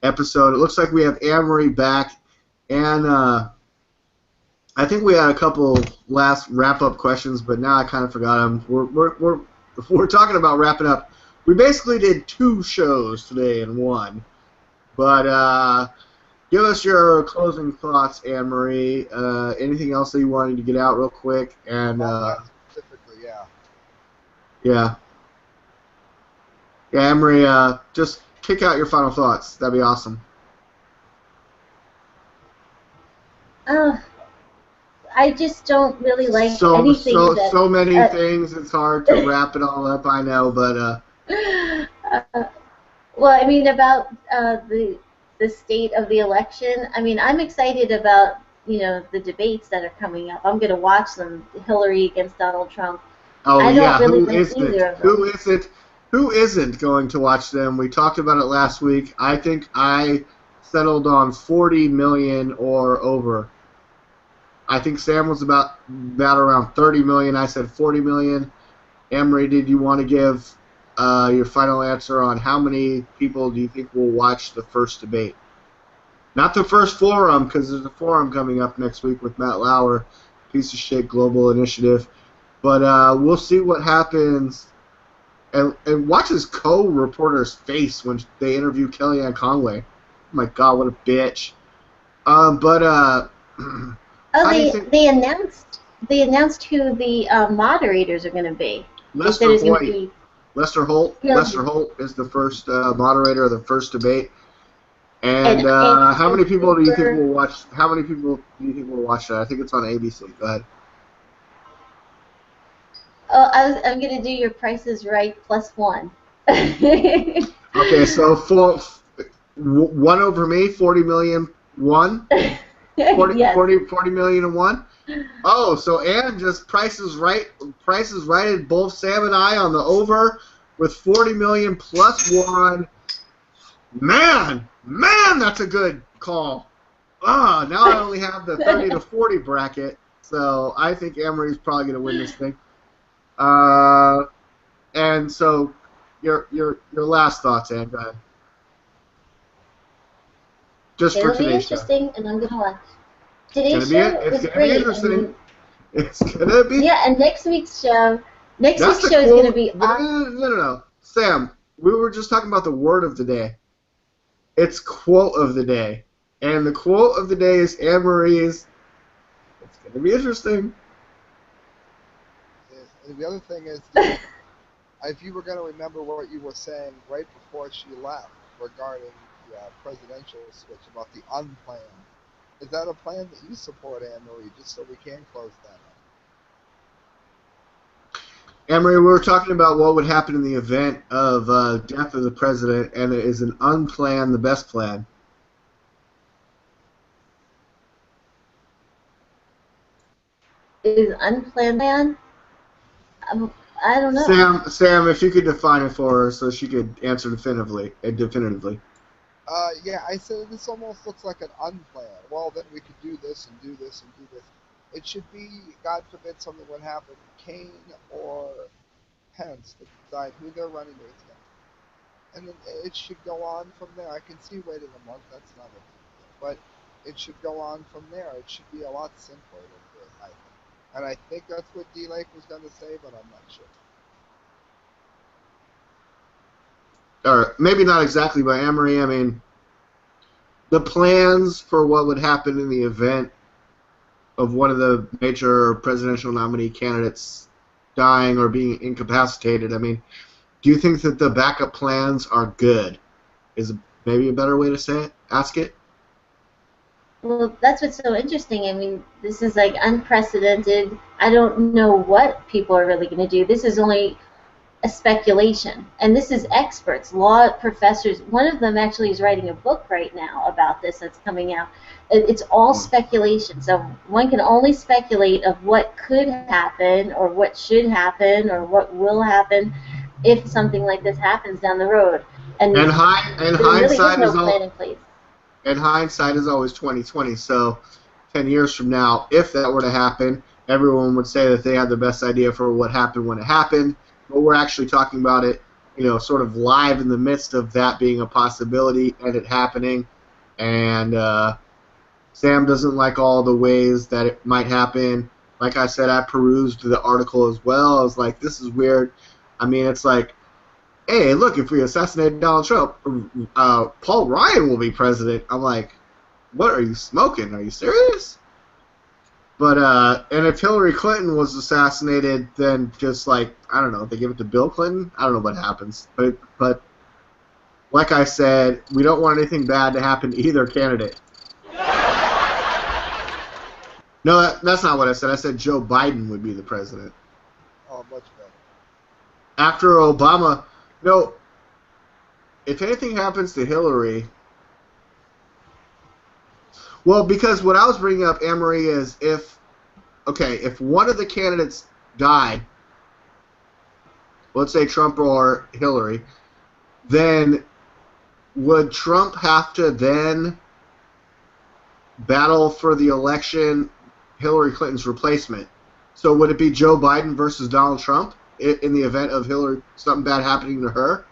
episode. It looks like we have Amory back. And I think we had a couple last wrap-up questions, but now I kind of forgot them. We're talking about wrapping up. We basically did 2 shows today in one. But give us your closing thoughts, Anne-Marie. Anything else that you wanted to get out real quick? And specifically, yeah. Yeah. Yeah, Anne-Marie, just kick out your final thoughts. That'd be awesome. I just don't really like anything so many things. It's hard to wrap it all up. I know, but well, I mean, about the state of the election. I mean, I'm excited about the debates that are coming up. I'm going to watch them. Hillary against Donald Trump. Oh I don't yeah, really who like isn't? either of Who them. isn't? Who isn't going to watch them? We talked about it last week. I think I settled on 40 million or over. I think Sam was about around 30 million. I said 40 million. Emery, did you want to give your final answer on how many people do you think will watch the first debate? Not the first forum, because there's a forum coming up next week with Matt Lauer, piece of shit global initiative. But we'll see what happens. And watch his co-reporter's face when they interview Kellyanne Conway. Oh my God, what a bitch. But Oh, how do you they think they announced who the moderators are going to be. They said Lester it's going to Hoyt, be Lester Holt? yeah, Lester Holt is the first moderator of the first debate. and And how many people do you think will watch? How many people do you think will watch that? I think it's on ABC. Go ahead. oh, I'm going to do your Price is Right plus one. Okay, so one over me, 40 million one. 40, Yes. 40 million and one. Oh, so Ann just prices righted both Sam and I on the over with 40 million plus one. Man, that's a good call. Now I only have the 30 to 40 bracket, so I think Emery's probably going to win this thing. And so your last thoughts, Ann. Go ahead. Just for It'll be today's show. interesting, and I'm going to watch. It's Today's gonna show be was it's gonna great. be interesting. It's gonna be. Yeah, and next week's show is That's the going to quote. be awesome. No. Sam, we were just talking about the word of the day. It's quote of the day. And the quote of the day is Anne Marie's. It's going to be interesting. And the other thing is, if you were going to remember what you were saying right before she left regarding the presidential switch about the unplanned, is that a plan that you support, Anne Marie, just so we can close that up? Anne Marie, we were talking about what would happen in the event of death of the president, and it is an unplanned the best plan. Is unplanned plan? I don't know. Sam, if you could define it for her so she could answer definitively. Yeah, I said this almost looks like an unplanned. Well, then we could do this and do this and do this. It should be, God forbid something would happen, Kane or Pence to decide who their running mates are. And then it should go on from there. I can see waiting a month, that's not a big deal. But it should go on from there. It should be a lot simpler than this, I think. And I think that's what D-Lake was going to say, but I'm not sure. Or maybe not exactly, but Anne Marie, I mean, the plans for what would happen in the event of one of the major presidential nominee candidates dying or being incapacitated, I mean, do you think that the backup plans are good? Is maybe a better way to say it? Ask it? Well, that's what's so interesting. I mean, this is like unprecedented. I don't know what people are really going to do. This is only a speculation. And this is experts, law professors. One of them actually is writing a book right now about this that's coming out. It's all speculation. So one can only speculate of what could happen or what should happen or what will happen if something like this happens down the road. And there really is no plan in place. And hindsight is always 20/20. So 10 years from now, if that were to happen, everyone would say that they had the best idea for what happened when it happened. But we're actually talking about it, sort of live in the midst of that being a possibility and it happening. And Sam doesn't like all the ways that it might happen. Like I said, I perused the article as well. I was like, this is weird. I mean, it's like, hey, look, if we assassinate Donald Trump, Paul Ryan will be president. I'm like, what are you smoking? Are you serious? But, and if Hillary Clinton was assassinated, then just like, I don't know, they give it to Bill Clinton? I don't know what happens. But like I said, we don't want anything bad to happen to either candidate. No, that's not what I said. I said Joe Biden would be the president. Oh, much better. After Obama, if anything happens to Hillary, Well, because what I was bringing up, Anne-Marie, is if one of the candidates died, let's say Trump or Hillary, then would Trump have to then battle for the election Hillary Clinton's replacement? So would it be Joe Biden versus Donald Trump in the event of Hillary, something bad happening to her?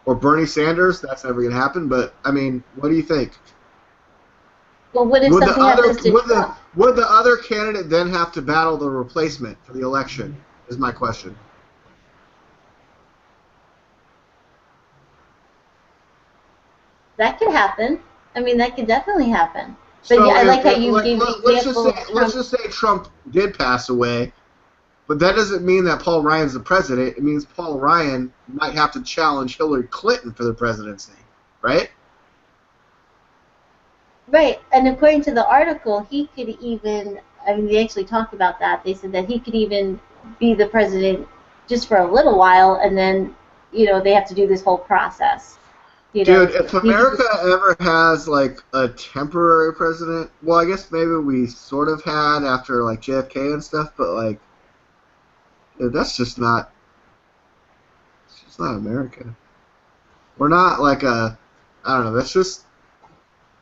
Or Bernie Sanders? That's never going to happen, but, I mean, what do you think? Well, what if something happens to Trump? Would the other candidate then have to battle the replacement for the election, is my question. That could happen. I mean, that could definitely happen. But So yeah, I like how if- you like, gave the let's example of let's Trump. just say Trump did pass away, but that doesn't mean that Paul Ryan's the president. It means Paul Ryan might have to challenge Hillary Clinton for the presidency, right? Right, and according to the article, he could even, I mean, they actually talked about that. They said that he could even be the president just for a little while, and then, they have to do this whole process. Dude, if America ever has, like, a temporary president, well, I guess maybe we sort of had after, like, JFK and stuff, but, like, dude, it's just not America. We're not, like, I don't know, that's just,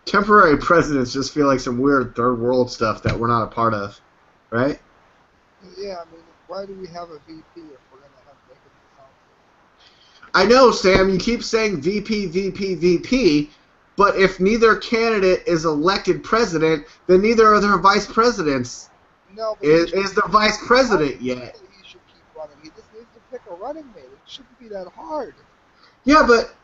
temporary presidents just feel like some weird third world stuff that we're not a part of, right? Yeah, I mean, why do we have a VP if we're going to have make it sound good? I know, Sam, you keep saying VP, VP, VP, but if neither candidate is elected president, then neither are their vice presidents. No, but Is the vice president yet? He should keep running. He just needs to pick a running mate. It shouldn't be that hard. Yeah, but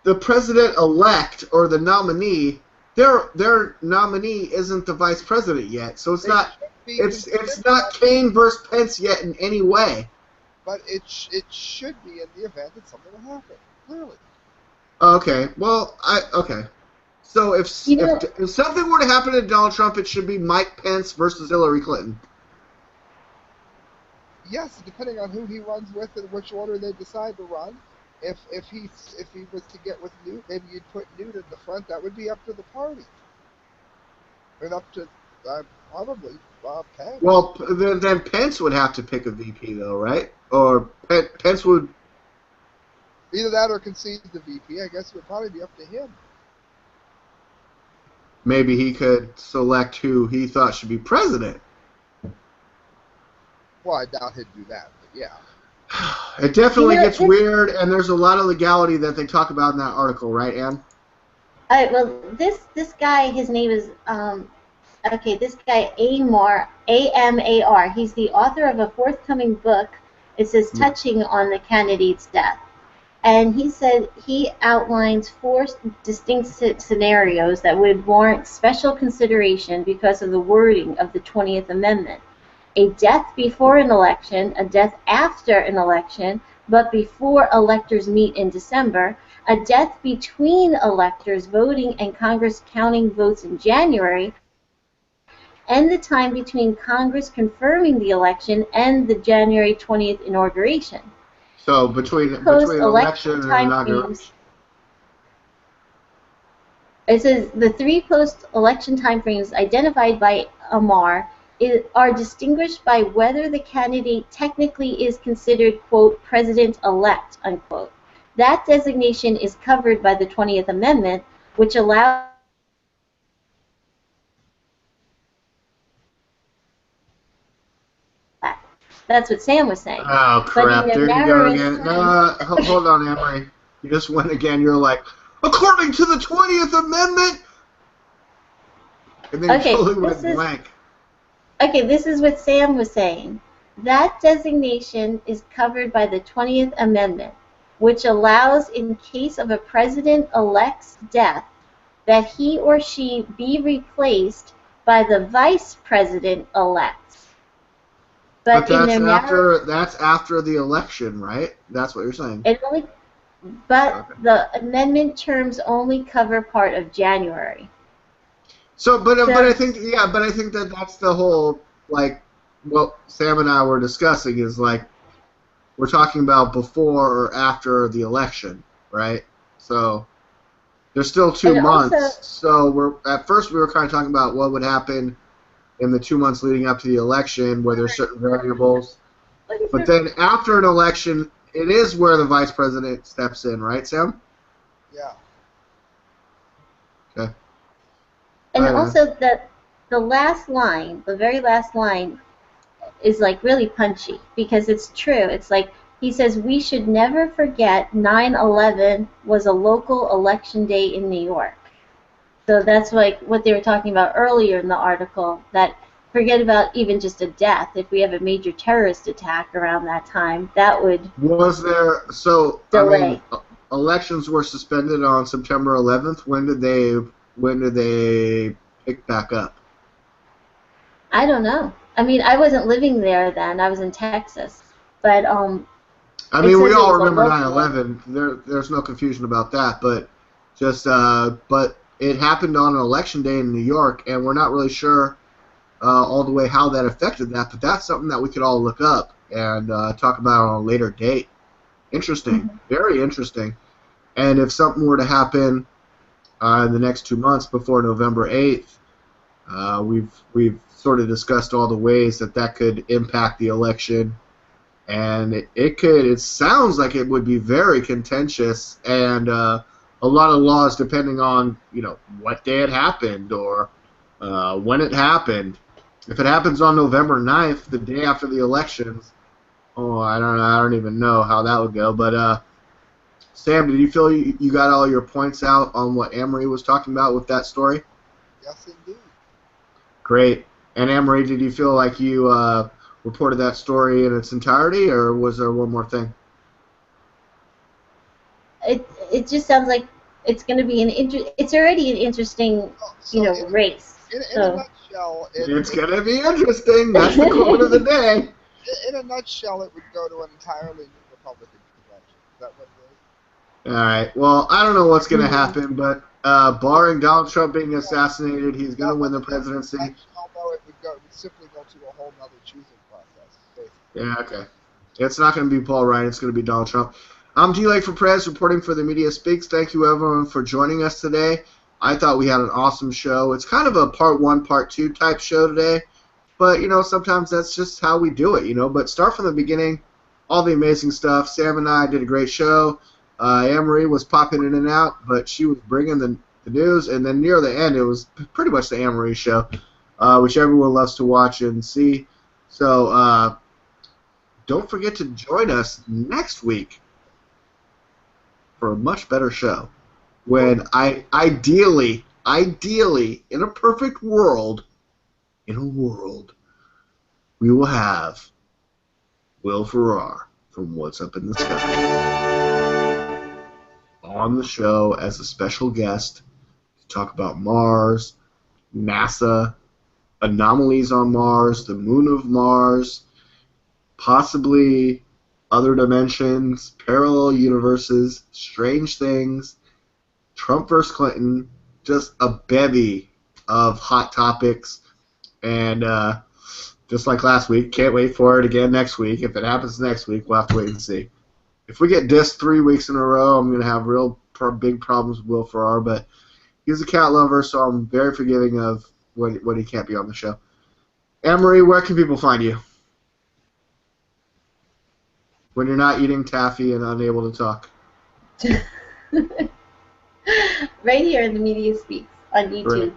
the president-elect or the nominee, their nominee isn't the vice president yet, so it's not Kane versus Pence yet in any way. But it should be in the event that something will happen. Clearly. Okay. Well, okay. So if something were to happen to Donald Trump, it should be Mike Pence versus Hillary Clinton. Yes, depending on who he runs with and which order they decide to run. If he was to get with Newt, maybe you'd put Newt in the front. That would be up to the party, and up to probably Pence. Well, then Pence would have to pick a VP, though, right? Or Pence would either that or concede the VP. I guess it would probably be up to him. Maybe he could select who he thought should be president. Well, I doubt he'd do that, but yeah. It definitely gets weird, and there's a lot of legality that they talk about in that article, right, Ann? All right, well, this guy, his name is, this guy, Amar, A-M-A-R. He's the author of a forthcoming book. It says touching on the candidate's death. And he said he outlines 4 distinct scenarios that would warrant special consideration because of the wording of the 20th Amendment. A death before an election, a death after an election, but before electors meet in December, a death between electors voting and Congress counting votes in January, and the time between Congress confirming the election and the January 20th inauguration. So between election and inauguration. It says the 3 post-election timeframes identified by Amar are distinguished by whether the candidate technically is considered, quote, president-elect, unquote. That designation is covered by the 20th Amendment, which allows That's what Sam was saying. Oh, crap. There you go again. No, hold on, Anne-Marie. You just went again. You're like, according to the 20th Amendment? And then you totally went blank. Okay, this is what Sam was saying. That designation is covered by the 20th Amendment, which allows, in case of a president-elect's death, that he or she be replaced by the vice president-elect. But that's after the election, right? That's what you're saying. The amendment terms only cover part of January. But I think that that's the whole, like, what Sam and I were discussing is, like, we're talking about before or after the election, right? So There's still 2 And months, also, so at first we were kind of talking about what would happen in the 2 months leading up to the election, where there's certain variables. But then after an election, it is where the vice president steps in, right, Sam? Yeah. Okay. and Right on. also the last line, the very last line, is like really punchy because it's true. It's like he says we should never forget 9/11 was a local election day in New York. So that's like what they were talking about earlier in the article, that forget about even just a death. If we have a major terrorist attack around that time, that would Was there so? delay. I mean, elections were suspended on September 11th. When did they pick back up? I don't know. I mean, I wasn't living there then. I was in Texas. But I it mean, we says it all was a remember local 9/11. There's no confusion about that. But but it happened on an election day in New York, and we're not really sure all the way how that affected that. But that's something that we could all look up and talk about on a later date. Interesting, very interesting. And if something were to happen in the next 2 months before November 8th, we've sort of discussed all the ways that could impact the election, and it sounds like it would be very contentious, and a lot of laws depending on what day it happened or when it happened. If it happens on November 9th, the day after the elections, I don't even know how that would go. But Sam, did you feel you got all your points out on what Amory was talking about with that story? Yes, indeed. Great. And Amory, did you feel like you reported that story in its entirety, or was there one more thing? it just sounds like it's going to be it's already an interesting, race. In a So nutshell, It's going to be interesting. That's the quote of the day. in a nutshell, it would go to an entirely new Republican convention. Is that what it is? All right. Well, I don't know what's going to happen, but barring Donald Trump being assassinated, he's going to win the presidency. In a nutshell, though, it would simply go to a whole nother choosing process, basically. Yeah, okay. It's not going to be Paul Ryan. It's going to be Donald Trump. I'm D-Lake for Prez, reporting for the Media Speaks. Thank you, everyone, for joining us today. I thought we had an awesome show. It's kind of a part one, part two type show today, but, sometimes that's just how we do it, But start from the beginning, all the amazing stuff. Sam and I did a great show. Anne-Marie was popping in and out, but she was bringing the news, and then near the end, it was pretty much the Anne-Marie show, which everyone loves to watch and see. So don't forget to join us next week for a much better show, when ideally, in a perfect world, we will have Will Ferrar from What's Up in the Sky on the show as a special guest to talk about Mars, NASA, anomalies on Mars, the moon of Mars, possibly other dimensions, parallel universes, strange things, Trump versus Clinton, just a bevy of hot topics. And just like last week, can't wait for it again next week. If it happens next week, we'll have to wait and see. If we get dissed 3 weeks in a row, I'm going to have real big problems with Will Ferrar, but he's a cat lover, so I'm very forgiving of when he can't be on the show. Anne-Marie, where can people find you when you're not eating taffy and unable to talk? right here in the Media Speaks on YouTube. Great.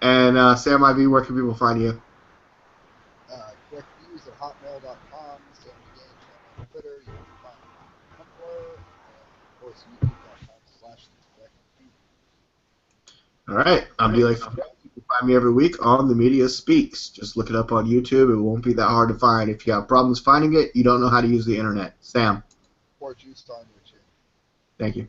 And Sam IV, where can people find you? Correctviews at hotmail.com, Sam Gaines on Twitter, you can find me on Tumblr, and of course youtube.com/correctviews. All right, I'm D-Lake. You can find me every week on The Media Speaks. Just look it up on YouTube. It won't be that hard to find. If you have problems finding it, you don't know how to use the internet. Sam. Or juice on your chin. Thank you.